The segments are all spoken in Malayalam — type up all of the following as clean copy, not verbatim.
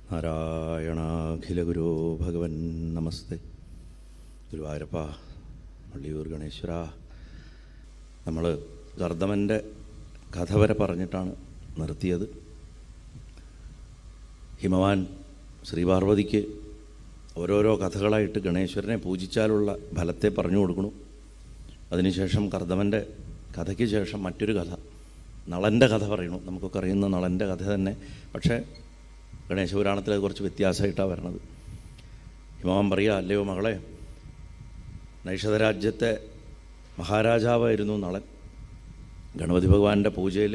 നാരായണാഖിലഗുരോ ഭഗവൻ നമസ്തേ. ഗുരുവായൂരപ്പ, വള്ളിയൂർ ഗണേശ്വര. നമ്മൾ കർദമൻ്റെ കഥ വരെ പറഞ്ഞിട്ടാണ് നിർത്തിയത്. ഹിമവാൻ ശ്രീപാർവതിക്ക് ഓരോരോ കഥകളായിട്ട് ഗണേശ്വരനെ പൂജിച്ചാലുള്ള ഫലത്തെ പറഞ്ഞു കൊടുക്കണം. അതിനുശേഷം കർദമൻ്റെ കഥയ്ക്ക് ശേഷം മറ്റൊരു കഥ, നളൻ്റെ കഥ പറയണു. നമുക്കൊക്കെ അറിയുന്ന നളൻ്റെ കഥ തന്നെ, പക്ഷേ ഗണേശപുരാണത്തിൽ അത് കുറച്ച് വ്യത്യാസമായിട്ടാണ് വരണത്. ഹിമവാൻ പറയുക, അല്ലയോ മകളെ, നൈഷധരാജ്യത്തെ മഹാരാജാവായിരുന്നു നളൻ. ഗണപതി ഭഗവാന്റെ പൂജയിൽ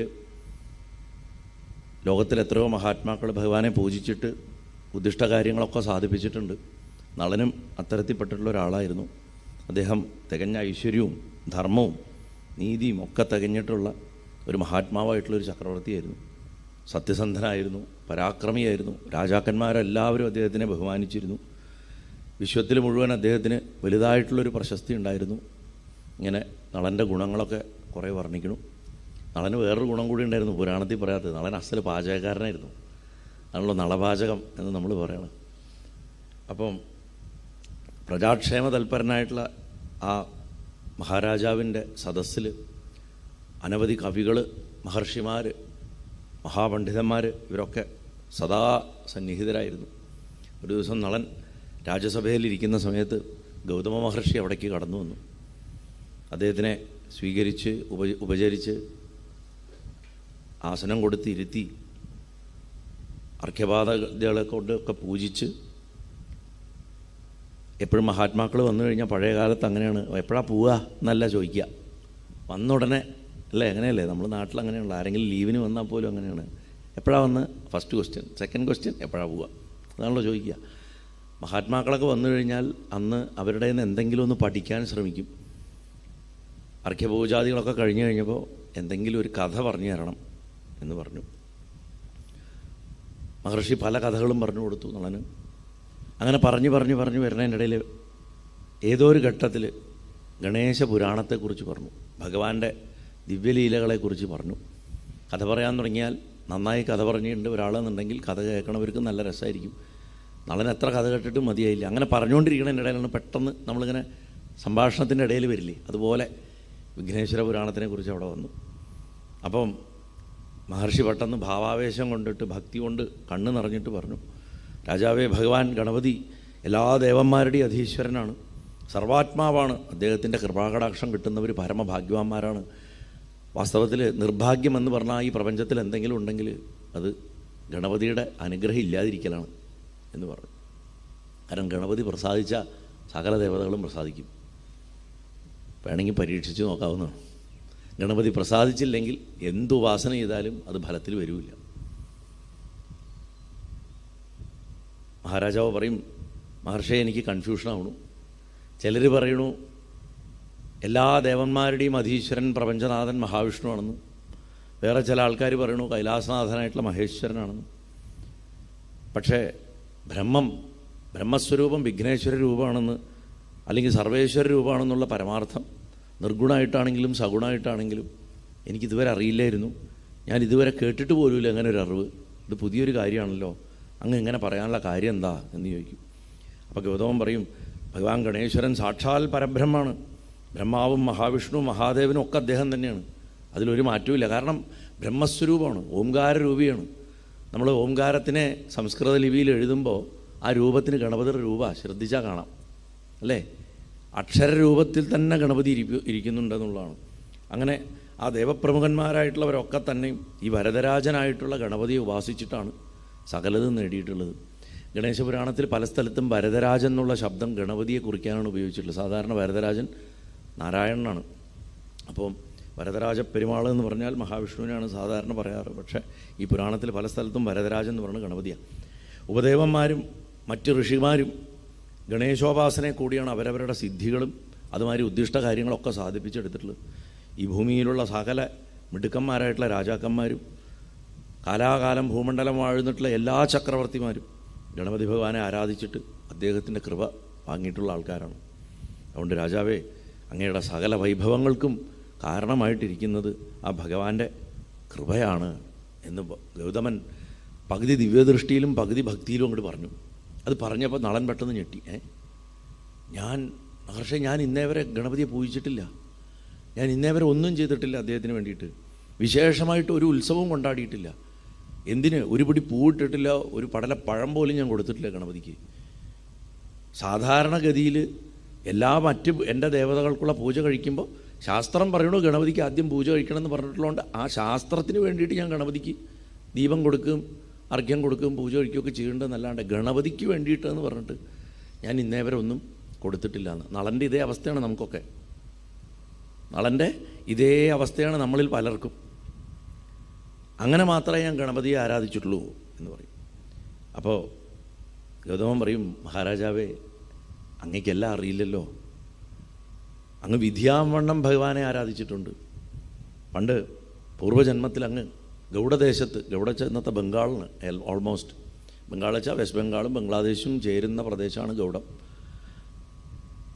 ലോകത്തിൽ എത്രയോ മഹാത്മാക്കൾ ഭഗവാനെ പൂജിച്ചിട്ട് ഉദ്ദിഷ്ട കാര്യങ്ങളൊക്കെ സാധിപ്പിച്ചിട്ടുണ്ട്. നളനും അത്തരത്തിൽപ്പെട്ടിട്ടുള്ള ഒരാളായിരുന്നു. അദ്ദേഹം തികഞ്ഞ ഐശ്വര്യവും ധർമ്മവും നീതിയും ഒക്കെ തികഞ്ഞിട്ടുള്ള ഒരു മഹാത്മാവായിട്ടുള്ളൊരു ചക്രവർത്തിയായിരുന്നു. സത്യസന്ധനായിരുന്നു, പരാക്രമിയായിരുന്നു. രാജാക്കന്മാരെല്ലാവരും അദ്ദേഹത്തിനെ ബഹുമാനിച്ചിരുന്നു. വിശ്വത്തിൽ മുഴുവൻ അദ്ദേഹത്തിന് വലുതായിട്ടുള്ളൊരു പ്രശസ്തി ഉണ്ടായിരുന്നു. ഇങ്ങനെ നളൻ്റെ ഗുണങ്ങളൊക്കെ കുറേ വർണ്ണിക്കണം. നളന് വേറൊരു ഗുണം കൂടി ഉണ്ടായിരുന്നു, പുരാണത്തിൽ പറയാത്തത്. നളൻ അസൽ പാചകക്കാരനായിരുന്നു. ആണല്ലോ നളപാചകം എന്ന് നമ്മൾ പറയണം. അപ്പം പ്രജാക്ഷേമ തൽപരനായിട്ടുള്ള ആ മഹാരാജാവിൻ്റെ സദസ്സിൽ അനവധി കവികൾ, മഹർഷിമാർ, മഹാപണ്ഡിതന്മാർ ഇവരൊക്കെ സദാ സന്നിഹിതരായിരുന്നു. ഒരു ദിവസം നളൻ രാജ്യസഭയിലിരിക്കുന്ന സമയത്ത് ഗൗതമ മഹർഷി അവിടേക്ക് കടന്നു വന്നു. അദ്ദേഹത്തിനെ സ്വീകരിച്ച് ഉപചരിച്ച് ആസനം കൊടുത്ത് ഇരുത്തി അർഘ്യപാദകളെ കൊണ്ടൊക്കെ പൂജിച്ച്. എപ്പോഴും മഹാത്മാക്കൾ വന്നു കഴിഞ്ഞാൽ പഴയ കാലത്ത് അങ്ങനെയാണ്, എപ്പോഴാണ് പോവുക എന്നല്ല ചോദിക്കുക, വന്ന ഉടനെ അല്ലേ, അങ്ങനെയല്ലേ നമ്മൾ നാട്ടിൽ അങ്ങനെയുള്ള. ആരെങ്കിലും ലീവിന് വന്നാൽ പോലും അങ്ങനെയാണ്. എപ്പോഴാണ് വന്ന് ഫസ്റ്റ് ക്വസ്റ്റ്യൻ, സെക്കൻഡ് ക്വസ്റ്റ്യൻ എപ്പോഴാണ് പോവുക, അതാണല്ലോ ചോദിക്കുക. മഹാത്മാക്കളൊക്കെ വന്നു കഴിഞ്ഞാൽ അന്ന് അവരുടെ നിന്ന് എന്തെങ്കിലും ഒന്ന് പഠിക്കാൻ ശ്രമിക്കും. അർഘ്യപൂജാദികളൊക്കെ കഴിഞ്ഞു കഴിഞ്ഞപ്പോൾ എന്തെങ്കിലും ഒരു കഥ പറഞ്ഞു തരണം എന്ന് പറഞ്ഞു. മഹർഷി പല കഥകളും പറഞ്ഞു കൊടുത്തു നളന്. അങ്ങനെ പറഞ്ഞു വരുന്നതിനിടയിൽ ഏതോ ഒരു ഘട്ടത്തിൽ ഗണേശ പുരാണത്തെക്കുറിച്ച് പറഞ്ഞു, ഭഗവാന്റെ ദിവ്യലീലകളെക്കുറിച്ച് പറഞ്ഞു. കഥ പറയാൻ തുടങ്ങിയാൽ നന്നായി കഥ പറഞ്ഞിട്ടുണ്ട് ഒരാളെന്നുണ്ടെങ്കിൽ കഥ കേൾക്കണവർക്ക് നല്ല രസമായിരിക്കും. നളൻ എത്ര കഥ കേട്ടിട്ടും മതിയായില്ല. അങ്ങനെ പറഞ്ഞുകൊണ്ടിരിക്കുന്നതിൻ്റെ ഇടയിലാണ് പെട്ടെന്ന് നമ്മളിങ്ങനെ സംഭാഷണത്തിൻ്റെ ഇടയിൽ വരില്ലേ, അതുപോലെ വിഘ്നേശ്വര പുരാണത്തിനെ കുറിച്ച് അവിടെ വന്നു. അപ്പം മഹർഷി പെട്ടെന്ന് ഭാവാവേശം കൊണ്ടിട്ട് ഭക്തി കൊണ്ട് കണ്ണ് നിറഞ്ഞിട്ട് പറഞ്ഞു, രാജാവേ, ഭഗവാൻ ഗണപതി എല്ലാ ദേവന്മാരുടെയും അധീശ്വരനാണ്, സർവാത്മാവാണ്. അദ്ദേഹത്തിൻ്റെ കൃപാകടാക്ഷം കിട്ടുന്നവർ പരമഭാഗ്യവാന്മാരാണ്. വാസ്തവത്തിൽ നിർഭാഗ്യം എന്ന് പറഞ്ഞാൽ ഈ പ്രപഞ്ചത്തിൽ എന്തെങ്കിലും ഉണ്ടെങ്കിൽ അത് ഗണപതിയുടെ അനുഗ്രഹം ഇല്ലാതിരിക്കലാണ് എന്ന് പറഞ്ഞു. കാരണം ഗണപതി പ്രസാദിച്ച സകല ദേവതകളും പ്രസാദിക്കും. വേണമെങ്കിൽ പരീക്ഷിച്ച് നോക്കാവുന്നതാണ്. ഗണപതി പ്രസാദിച്ചില്ലെങ്കിൽ എന്ത് ഉപാസന ചെയ്താലും അത് ഫലത്തിൽ വരില്ല. മഹാരാജാവ് പറയും, മഹർഷിയെ എനിക്ക് കൺഫ്യൂഷനാവണു. ചിലർ പറയണു എല്ലാ ദേവന്മാരുടെയും അധീശ്വരൻ പ്രപഞ്ചനാഥൻ മഹാവിഷ്ണുവാണെന്ന്. വേറെ ചില ആൾക്കാർ പറയണു കൈലാസനാഥനായിട്ടുള്ള മഹേശ്വരനാണെന്ന്. പക്ഷേ ബ്രഹ്മസ്വരൂപം വിഘ്നേശ്വര രൂപമാണെന്ന്, അല്ലെങ്കിൽ സർവേശ്വര രൂപമാണെന്നുള്ള പരമാർത്ഥം നിർഗുണമായിട്ടാണെങ്കിലും സഗുണമായിട്ടാണെങ്കിലും എനിക്കിതുവരെ അറിയില്ലായിരുന്നു. ഞാൻ ഇതുവരെ കേട്ടിട്ട് പോലുമില്ല അങ്ങനെ ഒരു അറിവ്. ഇത് പുതിയൊരു കാര്യമാണല്ലോ, അങ്ങ് ഇങ്ങനെ പറയാനുള്ള കാര്യം എന്താ എന്ന് ചോദിക്കും. അപ്പോൾ ഗൗതമൻ പറയും, ഭഗവാൻ ഗണേശ്വരൻ സാക്ഷാൽ പരബ്രഹ്മാണ്. ബ്രഹ്മാവും മഹാവിഷ്ണുവും മഹാദേവനും ഒക്കെ അദ്ദേഹം തന്നെയാണ്. അതിലൊരു മാറ്റവുമില്ല. കാരണം ബ്രഹ്മസ്വരൂപമാണ്, ഓംകാര രൂപിയാണ്. നമ്മൾ ഓംകാരത്തിനെ സംസ്കൃത ലിപിയിൽ എഴുതുമ്പോൾ ആ രൂപത്തിന് ഗണപതിയുടെ രൂപ ശ്രദ്ധിച്ചാൽ കാണാം, അല്ലേ? അക്ഷരരൂപത്തിൽ തന്നെ ഗണപതി ഇരിക്കുന്നുണ്ടെന്നുള്ളതാണ്. അങ്ങനെ ആ ദേവപ്രമുഖന്മാരായിട്ടുള്ളവരൊക്കെ തന്നെയും ഈ വരദരാജനായിട്ടുള്ള ഗണപതിയെ ഉപാസിച്ചിട്ടാണ് സകലതും നേടിയിട്ടുള്ളത്. ഗണേശപുരാണത്തിൽ പല സ്ഥലത്തും വരദരാജൻ എന്നുള്ള ശബ്ദം ഗണപതിയെ കുറിക്കാനാണ് ഉപയോഗിച്ചിട്ടുള്ളത്. സാധാരണ വരദരാജൻ നാരായണനാണ്. അപ്പം വരദരാജ പെരുമാൾ എന്ന് പറഞ്ഞാൽ മഹാവിഷ്ണുവിനാണ് സാധാരണ പറയാറ്. പക്ഷേ ഈ പുരാണത്തിൽ പല സ്ഥലത്തും വരദരാജൻ എന്ന് പറയുന്നത് ഗണപതിയാണ്. ഉപദേവന്മാരും മറ്റ് ഋഷിമാരും ഗണേശോപാസനയെ കൂടിയാണ് അവരവരുടെ സിദ്ധികളും അതുമാതിരി ഉദ്ദിഷ്ട കാര്യങ്ങളൊക്കെ സാധിപ്പിച്ചെടുത്തിട്ടുള്ളത്. ഈ ഭൂമിയിലുള്ള സകല മിടുക്കന്മാരായിട്ടുള്ള രാജാക്കന്മാരും കാലാകാലം ഭൂമണ്ഡലം വാഴുന്നിട്ടുള്ള എല്ലാ ചക്രവർത്തിമാരും ഗണപതി ഭഗവാനെ ആരാധിച്ചിട്ട് അദ്ദേഹത്തിൻ്റെ കൃപ വാങ്ങിയിട്ടുള്ള ആൾക്കാരാണ്. അതുകൊണ്ട് രാജാവേ, അങ്ങയുടെ സകല വൈഭവങ്ങൾക്കും കാരണമായിട്ടിരിക്കുന്നത് ആ ഭഗവാന്റെ കൃപയാണ് എന്ന് ഗൗതമൻ പകുതി ദിവ്യദൃഷ്ടിയിലും പകുതി ഭക്തിയിലും അങ്ങോട്ട് പറഞ്ഞു. അത് പറഞ്ഞപ്പോൾ നളൻ പെട്ടെന്ന് ഞെട്ടി. പക്ഷേ ഞാൻ ഇന്നേ വരെ ഗണപതിയെ പൂജിച്ചിട്ടില്ല, ഞാൻ ഇന്നേ വരെ ഒന്നും ചെയ്തിട്ടില്ല അദ്ദേഹത്തിന് വേണ്ടിയിട്ട്, വിശേഷമായിട്ട് ഒരു ഉത്സവവും കൊണ്ടാടിയിട്ടില്ല, എന്തിന് ഒരു പിടി പൂവിട്ടിട്ടില്ല, ഒരു പടല പഴം പോലും ഞാൻ കൊടുത്തിട്ടില്ല ഗണപതിക്ക്. സാധാരണഗതിയിൽ മറ്റ് എൻ്റെ ദേവതകൾക്കുള്ള പൂജ കഴിക്കുമ്പോൾ ശാസ്ത്രം പറയണോ ഗണപതിക്ക് ആദ്യം പൂജ കഴിക്കണമെന്ന് പറഞ്ഞിട്ടുള്ളതുകൊണ്ട് ആ ശാസ്ത്രത്തിന് വേണ്ടിയിട്ട് ഞാൻ ഗണപതിക്ക് ദീപം കൊടുക്കുകയും അർഘ്യം കൊടുക്കുകയും പൂജ കഴിക്കുകയൊക്കെ ചെയ്യേണ്ടതെന്നല്ലാണ്ട് ഗണപതിക്ക് വേണ്ടിയിട്ടെന്ന് പറഞ്ഞിട്ട് ഞാൻ ഇന്നേ വരെ ഒന്നും കൊടുത്തിട്ടില്ല എന്ന്. നളൻ്റെ ഇതേ അവസ്ഥയാണ് നമുക്കൊക്കെ, നളൻ്റെ ഇതേ അവസ്ഥയാണ് നമ്മളിൽ പലർക്കും. അങ്ങനെ മാത്രമേ ഞാൻ ഗണപതിയെ ആരാധിച്ചിട്ടുള്ളൂ എന്ന് പറയും. അപ്പോൾ ഗൗതമൻ പറയും, മഹാരാജാവേ അങ്ങേക്കെല്ലാം അറിയില്ലല്ലോ, അങ്ങ് വിധിയാവണ്ണം ഭഗവാനെ ആരാധിച്ചിട്ടുണ്ട്. പണ്ട് പൂർവ്വജന്മത്തിൽ അങ്ങ് ഗൗഡദേശത്ത്, ഗൗഡ ഇന്നത്തെ ബംഗാളിന് ഓൾമോസ്റ്റ്, ബംഗാൾ വെച്ചാൽ വെസ്റ്റ് ബംഗാളും ബംഗ്ലാദേശും ചേരുന്ന പ്രദേശമാണ് ഗൗഡം.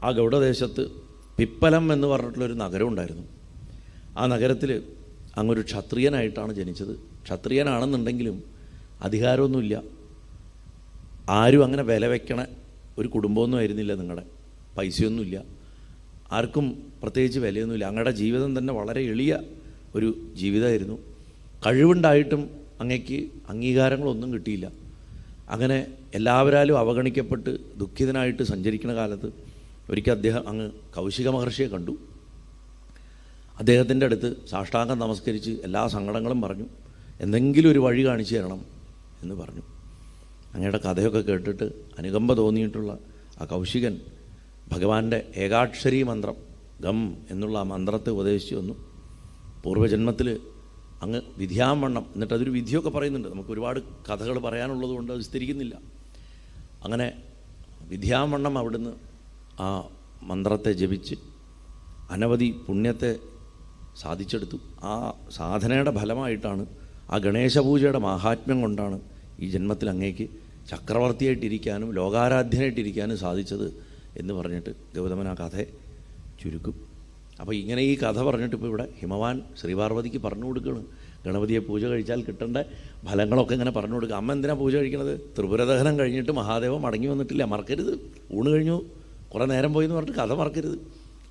ആ ഗൗഡദേശത്ത് പിപ്പലം എന്ന് പറഞ്ഞിട്ടുള്ളൊരു നഗരം ഉണ്ടായിരുന്നു. ആ നഗരത്തിൽ അങ്ങൊരു ക്ഷത്രിയനായിട്ടാണ് ജനിച്ചത്. ക്ഷത്രിയനാണെന്നുണ്ടെങ്കിലും അധികാരമൊന്നുമില്ല, ആരും അങ്ങനെ വില വയ്ക്കണ ഒരു കുടുംബമൊന്നും ആയിരുന്നില്ല, നിങ്ങളുടെ പൈസയൊന്നുമില്ല, ആർക്കും പ്രത്യേകിച്ച് വിലയൊന്നുമില്ല. അങ്ങയുടെ ജീവിതം തന്നെ വളരെ എളിയ ഒരു ജീവിതമായിരുന്നു. കഴിവുണ്ടായിട്ടും അങ്ങയ്ക്ക് അംഗീകാരങ്ങളൊന്നും കിട്ടിയില്ല. അങ്ങനെ എല്ലാവരാലും അവഗണിക്കപ്പെട്ട് ദുഃഖിതനായിട്ട് സഞ്ചരിക്കുന്ന കാലത്ത് ഒരിക്കൽ അദ്ദേഹം അങ്ങ് കൗശിക മഹർഷിയെ കണ്ടു. അദ്ദേഹത്തിൻ്റെ അടുത്ത് സാഷ്ടാംഗം നമസ്കരിച്ച് എല്ലാ സങ്കടങ്ങളും പറഞ്ഞു, എന്തെങ്കിലും ഒരു വഴി കാണിച്ചു തരണം എന്ന് പറഞ്ഞു. അങ്ങയുടെ കഥയൊക്കെ കേട്ടിട്ട് അനുകമ്പ തോന്നിയിട്ടുള്ള ആ കൗശികൻ ഭഗവാന്റെ ഏകാക്ഷരീ മന്ത്രം ഗം എന്നുള്ള ആ മന്ത്രത്തെ ഉപദേശിച്ചു വന്നു. പൂർവ്വജന്മത്തിൽ അങ്ങ് വിധിയാവണ്ണം, എന്നിട്ട് അതൊരു വിധിയൊക്കെ പറയുന്നുണ്ട്, നമുക്ക് ഒരുപാട് കഥകൾ പറയാനുള്ളത് കൊണ്ട് അത് വിസ്തരിക്കുന്നില്ല. അങ്ങനെ വിധിയാവണ്ണം അവിടുന്ന് ആ മന്ത്രത്തെ ജപിച്ച് അനവധി പുണ്യത്തെ സാധിച്ചെടുത്തു. ആ സാധനയുടെ ഫലമായിട്ടാണ്, ആ ഗണേശപൂജയുടെ മാഹാത്മ്യം കൊണ്ടാണ് ഈ ജന്മത്തിൽ അങ്ങേക്ക് ചക്രവർത്തിയായിട്ടിരിക്കാനും ലോകാരാധ്യനായിട്ടിരിക്കാനും സാധിച്ചത് എന്ന് പറഞ്ഞിട്ട് ഗൗതമൻ ആ കഥയെ ചുരുക്കും. അപ്പോൾ ഇങ്ങനെ ഈ കഥ പറഞ്ഞിട്ട് ഇപ്പോൾ ഇവിടെ ഹിമവാൻ ശ്രീപാർവതിക്ക് പറഞ്ഞു കൊടുക്കുകയാണ്, ഗണപതിയെ പൂജ കഴിച്ചാൽ കിട്ടേണ്ട ഫലങ്ങളൊക്കെ ഇങ്ങനെ പറഞ്ഞു കൊടുക്കുക. അമ്മ എന്തിനാണ് പൂജ കഴിക്കണത്? ത്രിപുരദഹനം കഴിഞ്ഞിട്ട് മഹാദേവൻ മടങ്ങി വന്നിട്ടില്ല, മറക്കരുത്. ഊണ് കഴിഞ്ഞു കുറേ നേരം പോയി എന്ന് പറഞ്ഞിട്ട് കഥ മറക്കരുത്.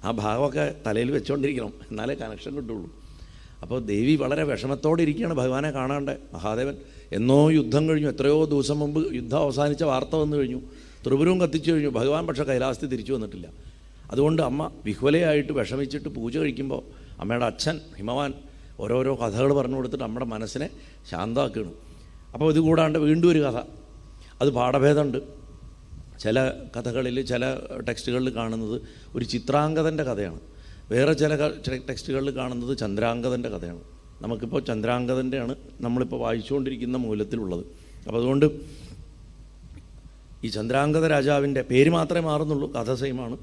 ആ ഭാഗമൊക്കെ തലയിൽ വെച്ചുകൊണ്ടിരിക്കണം, എന്നാലേ കണക്ഷൻ കിട്ടുള്ളൂ. അപ്പോൾ ദേവി വളരെ വിഷമത്തോടെ ഇരിക്കുകയാണ് ഭഗവാനെ കാണാണ്ട്. മഹാദേവൻ എന്നോ യുദ്ധം കഴിഞ്ഞു, എത്രയോ ദിവസം മുമ്പ് യുദ്ധം അവസാനിച്ച വാർത്ത വന്നു കഴിഞ്ഞു, ത്രിപുരവും കത്തിച്ചു കഴിഞ്ഞു. ഭഗവാൻ പക്ഷേ കൈലാസത്തിൽ തിരിച്ചു വന്നിട്ടില്ല. അതുകൊണ്ട് അമ്മ വിഹ്വലയായിട്ട് വിഷമിച്ചിട്ട് പൂജ കഴിക്കുമ്പോൾ അമ്മയുടെ അച്ഛൻ ഹിമവാൻ ഓരോരോ കഥകൾ പറഞ്ഞു കൊടുത്തിട്ട് നമ്മുടെ മനസ്സിനെ ശാന്തമാക്കുകയാണ്. അപ്പോൾ ഇത് കൂടാണ്ട് വീണ്ടും ഒരു കഥ, അത് പാഠഭേദമുണ്ട്. ചില കഥകളിൽ ചില ടെക്സ്റ്റുകളിൽ കാണുന്നത് ഒരു ചിത്രാംഗതൻ്റെ കഥയാണ്, വേറെ ചില ടെക്സ്റ്റുകളിൽ കാണുന്നത് ചന്ദ്രാംഗതൻ്റെ കഥയാണ്. നമുക്കിപ്പോൾ ചന്ദ്രാംഗതൻ്റെയാണ് നമ്മളിപ്പോൾ വായിച്ചുകൊണ്ടിരിക്കുന്ന മൂലത്തിലുള്ളത്. അപ്പോൾ അതുകൊണ്ട് ഈ ചന്ദ്രാംഗത രാജാവിൻ്റെ പേര് മാത്രമേ മാറുന്നുള്ളൂ, കഥ സെയിമാണ്.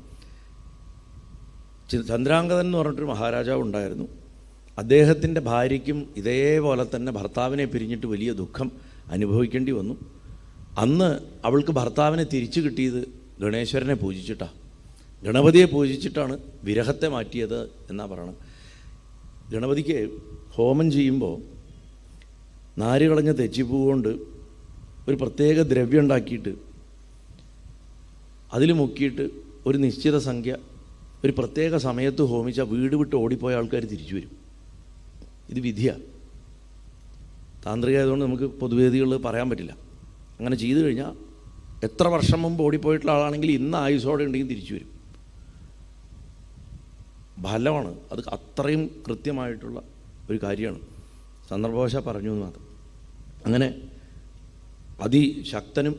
ചന്ദ്രാംഗതൻ എന്ന് പറഞ്ഞിട്ടൊരു മഹാരാജാവ് ഉണ്ടായിരുന്നു. അദ്ദേഹത്തിൻ്റെ ഭാര്യയ്ക്കും ഇതേപോലെ തന്നെ ഭർത്താവിനെ പിരിഞ്ഞിട്ട് വലിയ ദുഃഖം അനുഭവിക്കേണ്ടി വന്നു. അന്ന് അവൾക്ക് ഭർത്താവിനെ തിരിച്ചു കിട്ടിയത് ഗണേശ്വരനെ പൂജിച്ചിട്ടാണ്, ഗണപതിയെ പൂജിച്ചിട്ടാണ് വിരഹത്തെ മാറ്റിയത് എന്നാണ് പറയണത്. ഗണപതിക്ക് ഹോമം ചെയ്യുമ്പോൾ നാരുകളഞ്ഞ തെച്ചിപ്പൂ കൊണ്ട് ഒരു പ്രത്യേക ദ്രവ്യം ഉണ്ടാക്കിയിട്ട് അതിൽ മുക്കിയിട്ട് ഒരു നിശ്ചിത സംഖ്യ ഒരു പ്രത്യേക സമയത്ത് ഹോമിച്ചാൽ വീട് വിട്ട് ഓടിപ്പോയ ആൾക്കാർ തിരിച്ചു വരും. ഇത് വിധിയാണ്. താന്ത്രികമായതുകൊണ്ട് നമുക്ക് പൊതുവേദികളിൽ പറയാൻ പറ്റില്ല. അങ്ങനെ ചെയ്തു കഴിഞ്ഞാൽ എത്ര വർഷം മുമ്പ് ഓടിപ്പോയിട്ടുള്ള ആളാണെങ്കിൽ ഇന്ന് ആയുസോടെ ഉണ്ടെങ്കിൽ തിരിച്ചു വരും. ഫലമാണ് അത്, അത്രയും കൃത്യമായിട്ടുള്ള ഒരു കാര്യമാണ്. സന്ദർഭവശാൽ പറഞ്ഞു എന്ന് മാത്രം. അങ്ങനെ അതിശക്തനും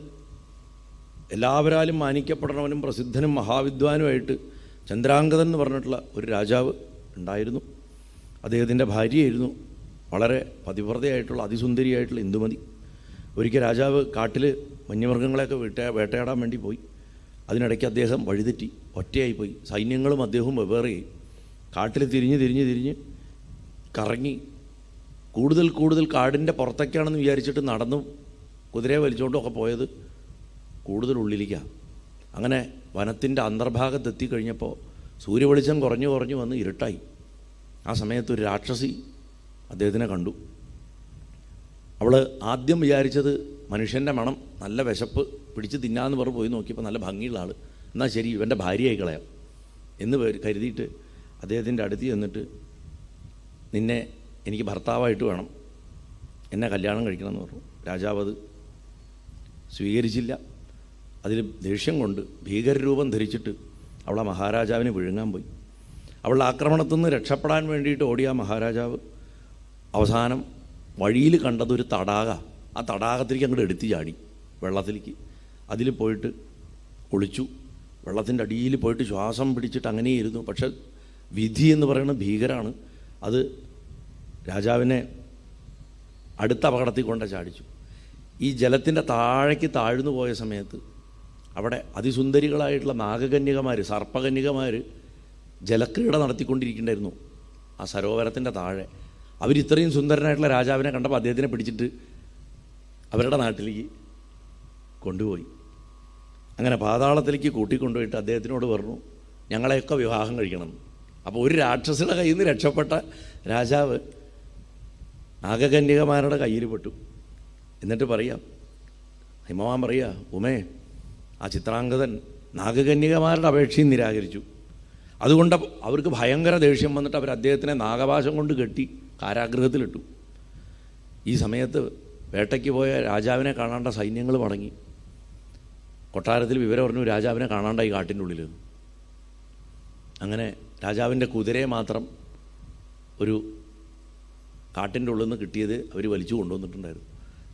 എല്ലാവരാലും മാനിക്കപ്പെടണവനും പ്രസിദ്ധനും മഹാവിദ്വാനുമായിട്ട് ചന്ദ്രാംഗതൻ എന്ന് പറഞ്ഞിട്ടുള്ള ഒരു രാജാവ് ഉണ്ടായിരുന്നു. അദ്ദേഹത്തിൻ്റെ ഭാര്യയായിരുന്നു വളരെ പതിവ്രതയായിട്ടുള്ള അതിസുന്ദരിയായിട്ടുള്ള ഇന്ദുമതി. ഒരിക്കൽ രാജാവ് കാട്ടിൽ വന്യമൃഗങ്ങളെയൊക്കെ വേട്ടയാടാൻ വേണ്ടി പോയി. അതിനിടയ്ക്ക് അദ്ദേഹം വഴിതെറ്റി ഒറ്റയായിപ്പോയി. സൈന്യങ്ങളും അദ്ദേഹവും വെവ്വേറെയായി. കാട്ടിൽ തിരിഞ്ഞ് കറങ്ങി കൂടുതൽ കൂടുതൽ കാടിൻ്റെ പുറത്തേക്കാണെന്ന് വിചാരിച്ചിട്ട് നടന്നു കുതിരയെ വലിച്ചുകൊണ്ടൊക്കെ പോയത് കൂടുതൽ ഉള്ളിലേക്കാണ്. അങ്ങനെ വനത്തിൻ്റെ അന്തർഭാഗത്തെത്തിക്കഴിഞ്ഞപ്പോൾ സൂര്യവെളിച്ചം കുറഞ്ഞു വന്ന് ഇരുട്ടായി. ആ സമയത്ത് ഒരു രാക്ഷസി അദ്ദേഹത്തിനെ കണ്ടു. അവൾ ആദ്യം വിചാരിച്ചത് മനുഷ്യൻ്റെ മണം, നല്ല വിശപ്പ്, പിടിച്ച് തിന്നാന്ന് പറഞ്ഞ് പോയി നോക്കിയപ്പോൾ നല്ല ഭംഗിയുള്ള ആൾ, എന്നാൽ ശരി ഇവൻ്റെ ഭാര്യയായി കളയാം എന്ന് കരുതിയിട്ട് അദ്ദേഹത്തിൻ്റെ അടുത്ത് ചെന്നിട്ട്, നിന്നെ എനിക്ക് ഭർത്താവായിട്ട് വേണം, എന്നെ കല്യാണം കഴിക്കണമെന്ന് പറഞ്ഞു. രാജാവ് അത് സ്വീകരിച്ചില്ല. അതിൽ ദേഷ്യം കൊണ്ട് ഭീകരരൂപം ധരിച്ചിട്ട് അവളെ മഹാരാജാവിനെ വിഴുങ്ങാൻ പോയി. അവളുടെ ആക്രമണത്തിൽ നിന്ന് രക്ഷപ്പെടാൻ വേണ്ടിയിട്ട് ഓടിയ മഹാരാജാവ് അവസാനം വഴിയിൽ കണ്ടതൊരു തടാക. ആ തടാകത്തിലേക്ക് അങ്ങോട്ട് എടുത്തു ചാടി വെള്ളത്തിലേക്ക്. അതിൽ പോയിട്ട് ഒളിച്ചു. വെള്ളത്തിൻ്റെ അടിയിൽ പോയിട്ട് ശ്വാസം പിടിച്ചിട്ട് അങ്ങനെയിരുന്നു. പക്ഷെ വിധി എന്ന് പറയുന്നത് ഭീകരമാണ്. അത് രാജാവിനെ അടുത്ത അപകടത്തിൽ കൊണ്ട് ചാടിച്ചു. ഈ ജലത്തിൻ്റെ താഴേക്ക് താഴ്ന്നു പോയ സമയത്ത് അവിടെ അതിസുന്ദരികളായിട്ടുള്ള നാഗകന്യകമാർ, സർപ്പകന്യകമാർ ജലക്രീഡ നടത്തിക്കൊണ്ടിരിക്കുന്നുണ്ടായിരുന്നു ആ സരോവരത്തിൻ്റെ താഴെ. അവരിത്രയും സുന്ദരനായിട്ടുള്ള രാജാവിനെ കണ്ടപ്പോൾ അദ്ദേഹത്തിനെ പിടിച്ചിട്ട് അവരുടെ നാട്ടിലേക്ക് കൊണ്ടുപോയി. അങ്ങനെ പാതാളത്തിലേക്ക് കൂട്ടിക്കൊണ്ടുപോയിട്ട് അദ്ദേഹത്തിനോട് പറഞ്ഞു, ഞങ്ങളെയൊക്കെ വിവാഹം കഴിക്കണം. അപ്പോൾ ഒരു രാക്ഷസിയുടെ കയ്യിൽ നിന്ന് രക്ഷപ്പെട്ട രാജാവ് നാഗകന്യകമാരുടെ കയ്യിൽ പെട്ടു. എന്നിട്ട് പറയാം, ഹിമവാൻ പറയുക, ഉമേ, ആ ചിത്രാംഗതൻ നാഗകന്യകമാരുടെ അപേക്ഷയും നിരാകരിച്ചു. അതുകൊണ്ട് അവർക്ക് ഭയങ്കര ദേഷ്യം വന്നിട്ട് അവർ അദ്ദേഹത്തിനെ നാഗപാശം കൊണ്ട് കെട്ടി കാരാഗൃഹത്തിലിട്ടു. ഈ സമയത്ത് വേട്ടയ്ക്ക് പോയ രാജാവിനെ കാണാണ്ട സൈന്യങ്ങൾ മടങ്ങി. കൊട്ടാരത്തിൽ വിവരം പറഞ്ഞു, രാജാവിനെ കാണാണ്ടായി കാട്ടിൻ്റെ ഉള്ളിൽ. അങ്ങനെ രാജാവിൻ്റെ കുതിരയെ മാത്രം ഒരു കാട്ടിൻ്റെ ഉള്ളിൽ നിന്ന് കിട്ടിയത് അവർ വലിച്ചു കൊണ്ടുവന്നിട്ടുണ്ടായിരുന്നു.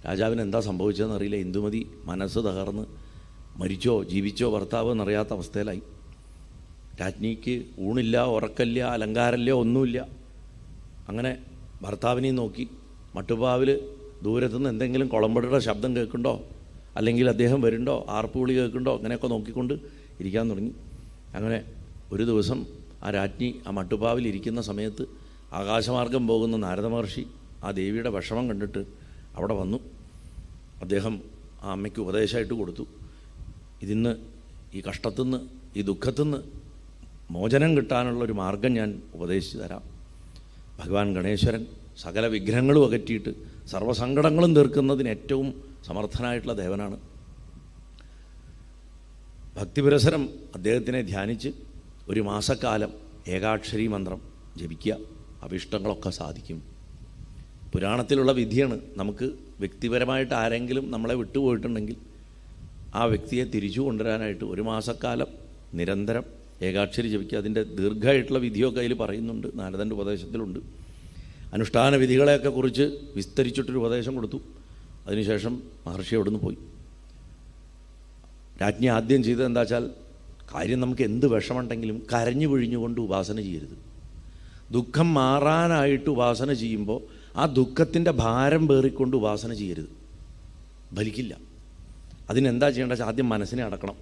രാജാവിന് എന്താ സംഭവിച്ചതെന്ന് അറിയില്ല. ഇന്ദുമതി മനസ്സ് തകർന്ന് മരിച്ചോ ജീവിച്ചോ ഭർത്താവ് എന്നറിയാത്ത അവസ്ഥയിലായി. രാജ്ഞിക്ക് ഊണില്ല, ഉറക്കമില്ല, അലങ്കാരമില്ല, ഒന്നുമില്ല. അങ്ങനെ ഭർത്താവിനെയും നോക്കി മട്ടുപ്പാവിൽ ദൂരത്തുനിന്ന് എന്തെങ്കിലും കുളമ്പടിയുടെ ശബ്ദം കേൾക്കുന്നുണ്ടോ, അല്ലെങ്കിൽ അദ്ദേഹം വരുന്നുണ്ടോ, ആർപ്പുവിളി കേൾക്കുന്നുണ്ടോ, അങ്ങനെയൊക്കെ നോക്കിക്കൊണ്ട് ഇരിക്കാൻ തുടങ്ങി. അങ്ങനെ ഒരു ദിവസം ആ രാജ്ഞി ആ മട്ടുപ്പാവിൽ ഇരിക്കുന്ന സമയത്ത് ആകാശമാർഗം പോകുന്ന നാരദ മഹർഷി ആ ദേവിയുടെ വിഷമം കണ്ടിട്ട് അവിടെ വന്നു. അദ്ദേഹം ആ അമ്മയ്ക്ക് ഉപദേശമായിട്ട് കൊടുത്തു, ഇതിന്ന് ഈ കഷ്ടത്തുനിന്ന്, ഈ ദുഃഖത്തുനിന്ന് മോചനം കിട്ടാനുള്ളൊരു മാർഗം ഞാൻ ഉപദേശിച്ചു തരാം. ഭഗവാൻ ഗണേശ്വരൻ സകല വിഗ്രഹങ്ങളും അകറ്റിയിട്ട് സർവ്വസങ്കടങ്ങളും തീർക്കുന്നതിന് ഏറ്റവും സമർത്ഥനായിട്ടുള്ള ദേവനാണ്. ഭക്തിപുരസരം അദ്ദേഹത്തിനെ ധ്യാനിച്ച് ഒരു മാസക്കാലം ഏകാക്ഷരി മന്ത്രം ജപിക്കുക, അഭിഷ്ടങ്ങളൊക്കെ സാധിക്കും. പുരാണത്തിലുള്ള വിധിയാണ്. നമുക്ക് വ്യക്തിപരമായിട്ട് ആരെങ്കിലും നമ്മളെ വിട്ടുപോയിട്ടുണ്ടെങ്കിൽ ആ വ്യക്തിയെ തിരിച്ചു കൊണ്ടുവരാനായിട്ട് ഒരു മാസക്കാലം നിരന്തരം ഏകാക്ഷരി ജപിക്കുക. അതിൻ്റെ ദീർഘമായിട്ടുള്ള വിധിയൊക്കെ അതിൽ പറയുന്നുണ്ട്, നാരദൻ്റെ ഉപദേശത്തിലുണ്ട്. അനുഷ്ഠാന വിധികളെയൊക്കെ കുറിച്ച് വിസ്തരിച്ചിട്ടൊരു ഉപദേശം കൊടുത്തു. അതിനുശേഷം മഹർഷി അവിടെ നിന്ന് പോയി. രാജ്ഞി ആദ്യം ചെയ്തത് എന്താ വെച്ചാൽ, കാര്യം നമുക്ക് എന്ത് വിഷമുണ്ടെങ്കിലും കരഞ്ഞു പിഴിഞ്ഞുകൊണ്ട് ഉപാസന ചെയ്യരുത്. ദുഃഖം മാറാനായിട്ട് ഉപാസന ചെയ്യുമ്പോൾ ആ ദുഃഖത്തിൻ്റെ ഭാരം പേറിക്കൊണ്ട് ഉപാസന ചെയ്യരുത്, ഫലിക്കില്ല. അതിനെന്താ ചെയ്യേണ്ടത് വെച്ചാൽ, ആദ്യം മനസ്സിനെ അടക്കണം.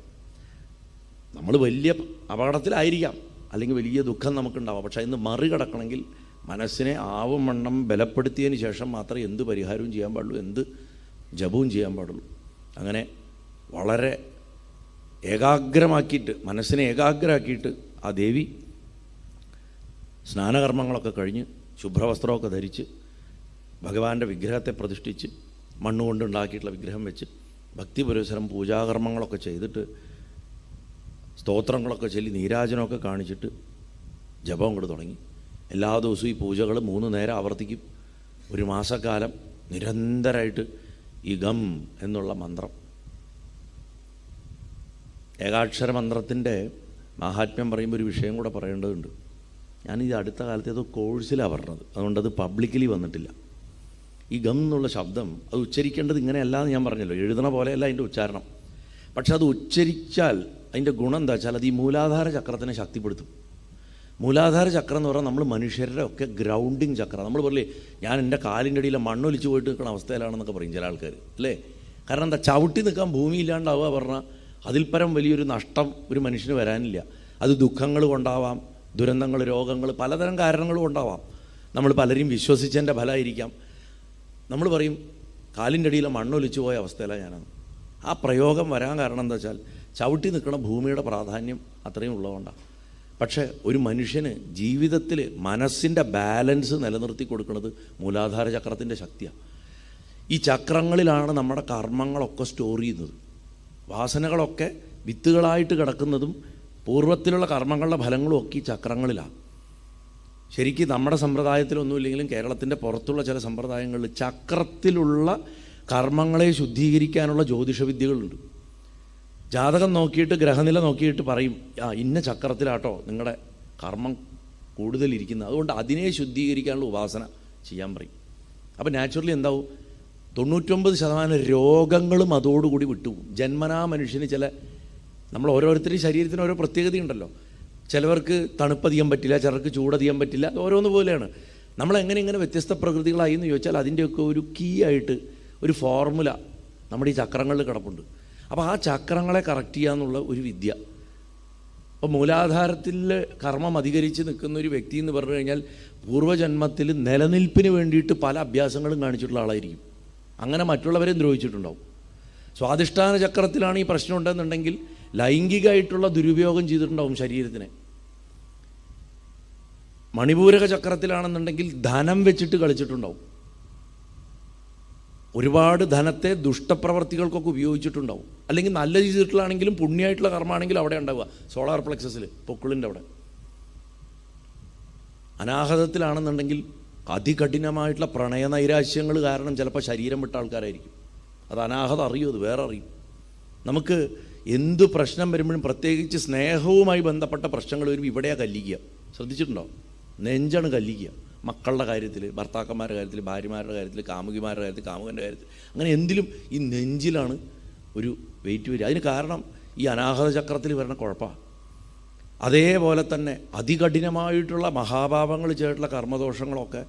നമ്മൾ വലിയ അപകടത്തിലായിരിക്കാം, അല്ലെങ്കിൽ വലിയ ദുഃഖം നമുക്കുണ്ടാവാം. പക്ഷേ ഇന്ന് മറികടക്കണമെങ്കിൽ മനസ്സിനെ ആവുമണ്ണം ബലപ്പെടുത്തിയതിന് ശേഷം മാത്രമേ എന്ത് പരിഹാരവും ചെയ്യാൻ പാടുള്ളൂ, എന്ത് ജപവും ചെയ്യാൻ പാടുള്ളൂ. അങ്ങനെ വളരെ ഏകാഗ്രമാക്കിയിട്ട്, മനസ്സിനെ ഏകാഗ്രമാക്കിയിട്ട് ആ ദേവി സ്നാനകർമ്മങ്ങളൊക്കെ കഴിഞ്ഞ് ശുഭ്രവസ്ത്രമൊക്കെ ധരിച്ച് ഭഗവാന്റെ വിഗ്രഹത്തെ പ്രതിഷ്ഠിച്ച് മണ്ണുകൊണ്ടുണ്ടാക്കിയിട്ടുള്ള വിഗ്രഹം വെച്ച് ഭക്തിപുരസരം പൂജാകർമ്മങ്ങളൊക്കെ ചെയ്തിട്ട് സ്തോത്രങ്ങളൊക്കെ ചൊല്ലി നീരാജനമൊക്കെ കാണിച്ചിട്ട് ജപം കൊണ്ട് തുടങ്ങി. എല്ലാ ദിവസവും ഈ പൂജകൾ 3 നേരം ആവർത്തിക്കും. ഒരു മാസക്കാലം നിരന്തരമായിട്ട് ഈ ഗം എന്നുള്ള മന്ത്രം, ഏകാക്ഷര മന്ത്രത്തിൻ്റെ മാഹാത്മ്യം പറയുമ്പോൾ ഒരു വിഷയം കൂടെ പറയേണ്ടതുണ്ട്. ഞാനിത് അടുത്ത കാലത്ത് ഏതോ കോഴ്സിലാണ് പറഞ്ഞത്, അതുകൊണ്ടത് പബ്ലിക്കലി വന്നിട്ടില്ല. ഈ ഗം എന്നുള്ള ശബ്ദം അത് ഉച്ചരിക്കേണ്ടത് ഇങ്ങനെയല്ല എന്ന് ഞാൻ പറഞ്ഞല്ലോ, എഴുതണ പോലെയല്ല അതിൻ്റെ ഉച്ചാരണം. പക്ഷെ അത് ഉച്ചരിച്ചാൽ അതിൻ്റെ ഗുണം എന്താ വെച്ചാൽ, അത് ഈ മൂലാധാര ചക്രത്തിനെ ശക്തിപ്പെടുത്തും. മൂലാധാര ചക്രം എന്ന് പറഞ്ഞാൽ നമ്മൾ മനുഷ്യരുടെ ഒക്കെ ഗ്രൗണ്ടിങ് ചക്രം. നമ്മൾ പറയില്ലേ, ഞാൻ എൻ്റെ കാലിൻ്റെ അടിയിലെ മണ്ണൊലിച്ച് പോയിട്ട് നിൽക്കുന്ന അവസ്ഥയിലാണെന്നൊക്കെ പറയും ചില ആൾക്കാർ, അല്ലേ? കാരണം എന്താ, ചവിട്ടി നിൽക്കാൻ ഭൂമി ഇല്ലാണ്ടാവുക പറഞ്ഞാൽ അതിൽ പരം വലിയൊരു നഷ്ടം ഒരു മനുഷ്യന് വരാനില്ല. അത് ദുഃഖങ്ങൾ കൊണ്ടാവാം, ദുരന്തങ്ങൾ, രോഗങ്ങൾ, പലതരം കാരണങ്ങളും ഉണ്ടാവാം. നമ്മൾ പലരും വിശ്വസിച്ചതിൻ്റെ ഫലമായിരിക്കാം. നമ്മൾ പറയും കാലിൻ്റെ അടിയിലെ മണ്ണൊലിച്ചു പോയ അവസ്ഥയിലാണ് ഞാനത്. ആ പ്രയോഗം വരാൻ കാരണം എന്താ വെച്ചാൽ, ചവിട്ടി നിൽക്കുന്ന ഭൂമിയുടെ പ്രാധാന്യം അത്രയും ഉള്ളതുകൊണ്ടാണ്. പക്ഷേ ഒരു മനുഷ്യന് ജീവിതത്തിൽ മനസ്സിൻ്റെ ബാലൻസ് നിലനിർത്തി കൊടുക്കുന്നത് മൂലാധാര ചക്രത്തിൻ്റെ ശക്തിയാണ്. ഈ ചക്രങ്ങളിലാണ് നമ്മുടെ കർമ്മങ്ങളൊക്കെ സ്റ്റോർ ചെയ്യുന്നത്. വാസനകളൊക്കെ വിത്തുകളായിട്ട് കിടക്കുന്നതും പൂർവ്വത്തിലുള്ള കർമ്മങ്ങളുടെ ഫലങ്ങളും ഒക്കെ ഈ ചക്രങ്ങളിലാണ്. ശരിക്കും നമ്മുടെ സമ്പ്രദായത്തിലൊന്നുമില്ലെങ്കിലും കേരളത്തിൻ്റെ പുറത്തുള്ള ചില സമ്പ്രദായങ്ങളിൽ ചക്രത്തിലുള്ള കർമ്മങ്ങളെ ശുദ്ധീകരിക്കാനുള്ള ജ്യോതിഷവിദ്യകളുണ്ട്. ജാതകം നോക്കിയിട്ട് ഗ്രഹനില നോക്കിയിട്ട് പറയും, ഇന്ന ചക്രത്തിലാട്ടോ നിങ്ങളുടെ കർമ്മം കൂടുതലിരിക്കുന്നത്, അതുകൊണ്ട് അതിനെ ശുദ്ധീകരിക്കാനുള്ള ഉപാസന ചെയ്യാൻ പറയും. അപ്പോൾ നാച്ചുറലി എന്താവും, 99% രോഗങ്ങളും അതോടുകൂടി വിട്ടുപോകും. ജന്മനാ മനുഷ്യന് നമ്മൾ ഓരോരുത്തരുടെയും ശരീരത്തിന് ഓരോ പ്രത്യേകതയുണ്ടല്ലോ. ചിലവർക്ക് തണുപ്പധികം പറ്റില്ല, ചിലർക്ക് ചൂടധികം പറ്റില്ല, ഓരോന്ന് പോലെയാണ്. നമ്മളെങ്ങനെ വ്യത്യസ്ത പ്രകൃതികളായി എന്ന് ചോദിച്ചാൽ അതിൻ്റെയൊക്കെ ഒരു കീ ആയിട്ട് ഒരു ഫോർമുല നമ്മുടെ ഈ ചക്രങ്ങളിൽ കിടപ്പുണ്ട്. അപ്പോൾ ആ ചക്രങ്ങളെ കറക്റ്റ് ചെയ്യുക എന്നുള്ള ഒരു വിദ്യ. അപ്പോൾ മൂലാധാരത്തിൽ കർമ്മം അധികരിച്ച് നിൽക്കുന്ന ഒരു വ്യക്തി എന്ന് പറഞ്ഞു കഴിഞ്ഞാൽ പൂർവ്വജന്മത്തിൽ നിലനിൽപ്പിന് വേണ്ടിയിട്ട് പല അഭ്യാസങ്ങളും കാണിച്ചിട്ടുള്ള ആളായിരിക്കും. അങ്ങനെ മറ്റുള്ളവരെ ദ്രോഹിച്ചിട്ടുണ്ടാവും. സ്വാധിഷ്ഠാന ചക്രത്തിലാണ് ഈ പ്രശ്നം ഉണ്ടെന്നുണ്ടെങ്കിൽ ലൈംഗികമായിട്ടുള്ള ദുരുപയോഗം ചെയ്തിട്ടുണ്ടാവും ശരീരത്തിനെ. മണിപൂരക ചക്രത്തിലാണെന്നുണ്ടെങ്കിൽ ധനം വെച്ചിട്ട് കളിച്ചിട്ടുണ്ടാവും. ഒരുപാട് ധനത്തെ ദുഷ്ടപ്രവർത്തികൾക്കൊക്കെ ഉപയോഗിച്ചിട്ടുണ്ടാവും. അല്ലെങ്കിൽ നല്ല ചെയ്തിട്ടുള്ളതാണെങ്കിലും പുണ്യമായിട്ടുള്ള കർമ്മമാണെങ്കിലും അവിടെ ഉണ്ടാവുക. സോളാർ പ്ലെക്സസിൽ പൊക്കിളിൻ്റെ അവിടെ. അനാഹതത്തിലാണെന്നുണ്ടെങ്കിൽ അതികഠിനമായിട്ടുള്ള പ്രണയനൈരാശ്യങ്ങൾ കാരണം ചിലപ്പോൾ ശരീരം വിട്ട ആൾക്കാരായിരിക്കും. അത് അനാഹത അറിയും, അത് വേറെ അറിയും. നമുക്ക് എന്ത് പ്രശ്നം വരുമ്പോഴും പ്രത്യേകിച്ച് സ്നേഹവുമായി ബന്ധപ്പെട്ട പ്രശ്നങ്ങൾ വരുമ്പോൾ ഇവിടെയാണ് കല്ലിക്കുക. ശ്രദ്ധിച്ചിട്ടുണ്ടോ? നെഞ്ചാണ് കല്ലിക്കുക. മക്കളുടെ കാര്യത്തിൽ, ഭർത്താക്കന്മാരുടെ കാര്യത്തിൽ, ഭാര്യമാരുടെ കാര്യത്തിൽ, കാമുകിമാരുടെ കാര്യത്തിൽ, കാമുകൻ്റെ കാര്യത്തിൽ, അങ്ങനെ എന്തിലും ഈ നെഞ്ചിലാണ് ഒരു വെയിറ്റ് വരിക. അതിന് കാരണം ഈ അനാഹത ചക്രത്തിൽ വരുന്ന കുഴപ്പമാണ്. അതേപോലെ തന്നെ അതികഠിനമായിട്ടുള്ള മഹാപാപങ്ങൾ ചെയ്തിട്ടുള്ള കർമ്മദോഷങ്ങളൊക്കെ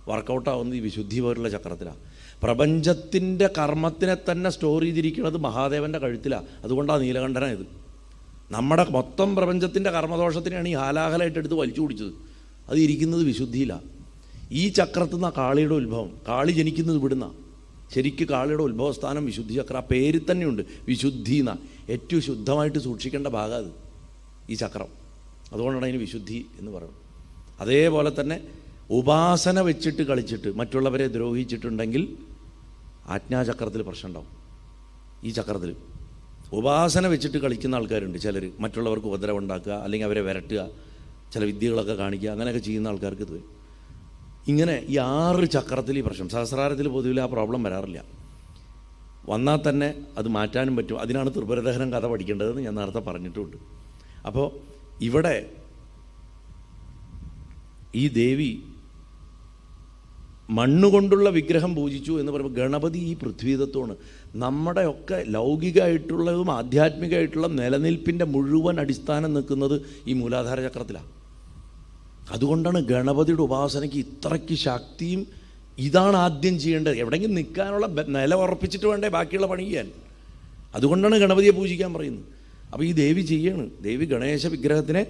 വർക്കൗട്ടാവുന്നത് ഈ വിശുദ്ധി പോലുള്ള ചക്രത്തിലാണ്. പ്രപഞ്ചത്തിൻ്റെ കർമ്മത്തിനെ തന്നെ സ്റ്റോർ ചെയ്തിരിക്കുന്നത് മഹാദേവൻ്റെ കഴുത്തിലാണ്. അതുകൊണ്ടാണ് നീലകണ്ഠന ഇത്. നമ്മുടെ മൊത്തം പ്രപഞ്ചത്തിൻ്റെ കർമ്മദോഷത്തിനെയാണ് ഈ ഹാലാഹലായിട്ട് എടുത്ത് വലിച്ചു കുടിച്ചത്. അത് ഇരിക്കുന്നത് വിശുദ്ധിയിലാണ്. ഈ ചക്രത്തിൽ നിന്നാണ് കാളിയുടെ ഉത്ഭവം. കാളി ജനിക്കുന്നത് ഇവിടുന്നാണ്. ശരിക്കും കാളിയുടെ ഉത്ഭവസ്ഥാനം വിശുദ്ധി ചക്ര. ആ പേരിൽ തന്നെയുണ്ട് വിശുദ്ധി എന്നാണ്. ഏറ്റവും ശുദ്ധമായിട്ട് സൂക്ഷിക്കേണ്ട ഭാഗം അത് ഈ ചക്രം. അതുകൊണ്ടാണ് അതിന് വിശുദ്ധി എന്ന് പറയുന്നത്. അതേപോലെ തന്നെ ഉപാസന വെച്ചിട്ട് കളിച്ചിട്ട് മറ്റുള്ളവരെ ദ്രോഹിച്ചിട്ടുണ്ടെങ്കിൽ ആജ്ഞാചക്രത്തിൽ പ്രശ്നം ഉണ്ടാവും. ഈ ചക്രത്തിൽ ഉപാസന വെച്ചിട്ട് കളിക്കുന്ന ആൾക്കാരുണ്ട്. ചിലർ മറ്റുള്ളവർക്ക് ഉപദ്രവം ഉണ്ടാക്കുക, അല്ലെങ്കിൽ അവരെ വിരട്ടുക, ചില വിദ്യകളൊക്കെ കാണിക്കുക, അങ്ങനെയൊക്കെ ചെയ്യുന്ന ആൾക്കാർക്ക് ഇത്. ഇങ്ങനെ ഈ 6 ചക്രത്തിൽ ഈ പ്രശ്നം. സഹസ്രാരത്തിൽ പൊതുവിൽ ആ പ്രോബ്ലം വരാറില്ല. വന്നാൽ തന്നെ അത് മാറ്റാനും പറ്റും. അതിനാണ് ത്രിപുരദഹനം കഥ പഠിക്കേണ്ടതെന്ന് ഞാൻ നേരത്തെ പറഞ്ഞിട്ടുമുണ്ട്. അപ്പോൾ ഇവിടെ ഈ ദേവി മണ്ണുകൊണ്ടുള്ള വിഗ്രഹം പൂജിച്ചു എന്ന് പറയുമ്പോൾ ഗണപതി ഈ പൃഥ്വിതത്വമാണ്. നമ്മുടെയൊക്കെ ലൗകികമായിട്ടുള്ളതും ആധ്യാത്മികമായിട്ടുള്ള നിലനിൽപ്പിൻ്റെ മുഴുവൻ അടിസ്ഥാനം നിൽക്കുന്നത് ഈ മൂലാധാര ചക്രത്തിലാണ്. അതുകൊണ്ടാണ് ഗണപതിയുടെ ഉപാസനയ്ക്ക് ഇത്രയ്ക്ക് ശക്തിയും. ഇതാണ് ആദ്യം ചെയ്യേണ്ടത്. എവിടെയെങ്കിലും നിൽക്കാനുള്ള നില ഉറപ്പിച്ചിട്ട് വേണ്ടേ ബാക്കിയുള്ള പണി ചെയ്യാൻ. അതുകൊണ്ടാണ് ഗണപതിയെ പൂജിക്കാൻ പറയുന്നത്. അപ്പോൾ ഈ ദേവി ചെയ്യാണ്. ദേവി ഗണേശ വിഗ്രഹത്തിനെ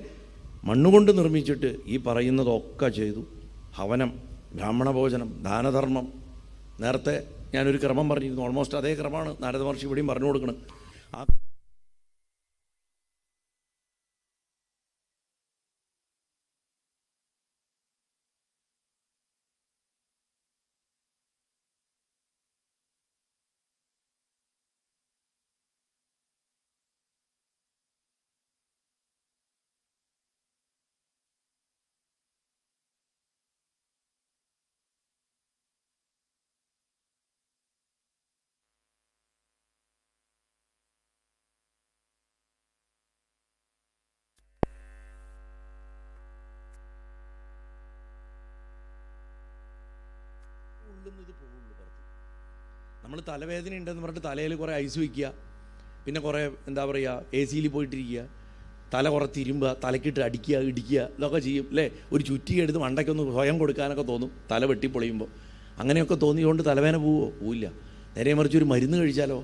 മണ്ണുകൊണ്ട് നിർമ്മിച്ചിട്ട് ഈ പറയുന്നതൊക്കെ ചെയ്തു. ഹവനം, ബ്രാഹ്മണ ഭോജനം, ദാനധർമ്മം. നേരത്തെ ഞാനൊരു ക്രമം പറഞ്ഞിരുന്നു. ഓൾമോസ്റ്റ് അതേ ക്രമമാണ് നാരദ മഹർഷി ഇവിടെയും പറഞ്ഞു കൊടുക്കണം. ആ ഉള്ളുന്നത് പോകുള്ളൂ പുറത്ത്. നമ്മൾ തലവേദന ഉണ്ടെന്ന് പറഞ്ഞിട്ട് തലയിൽ കുറേ ഐസ് വയ്ക്കുക, പിന്നെ കുറേ എന്താ പറയുക AC-യിൽ പോയിട്ടിരിക്കുക, തല കുറേ തിരുമ്പുക, തലക്കിട്ട് അടിക്കുക, ഇടിക്കുക, ഇതൊക്കെ ചെയ്യും അല്ലേ. ഒരു ചുറ്റിക എടുത്ത് മണ്ടയ്ക്കൊന്ന് സ്വയം കൊടുക്കാനൊക്കെ തോന്നും തല വെട്ടിപ്പൊളിയുമ്പോൾ. അങ്ങനെയൊക്കെ തോന്നിയതുകൊണ്ട് തലവേദന പോവില്ല. നേരെ മറിച്ച് ഒരു മരുന്ന് കഴിച്ചാലോ,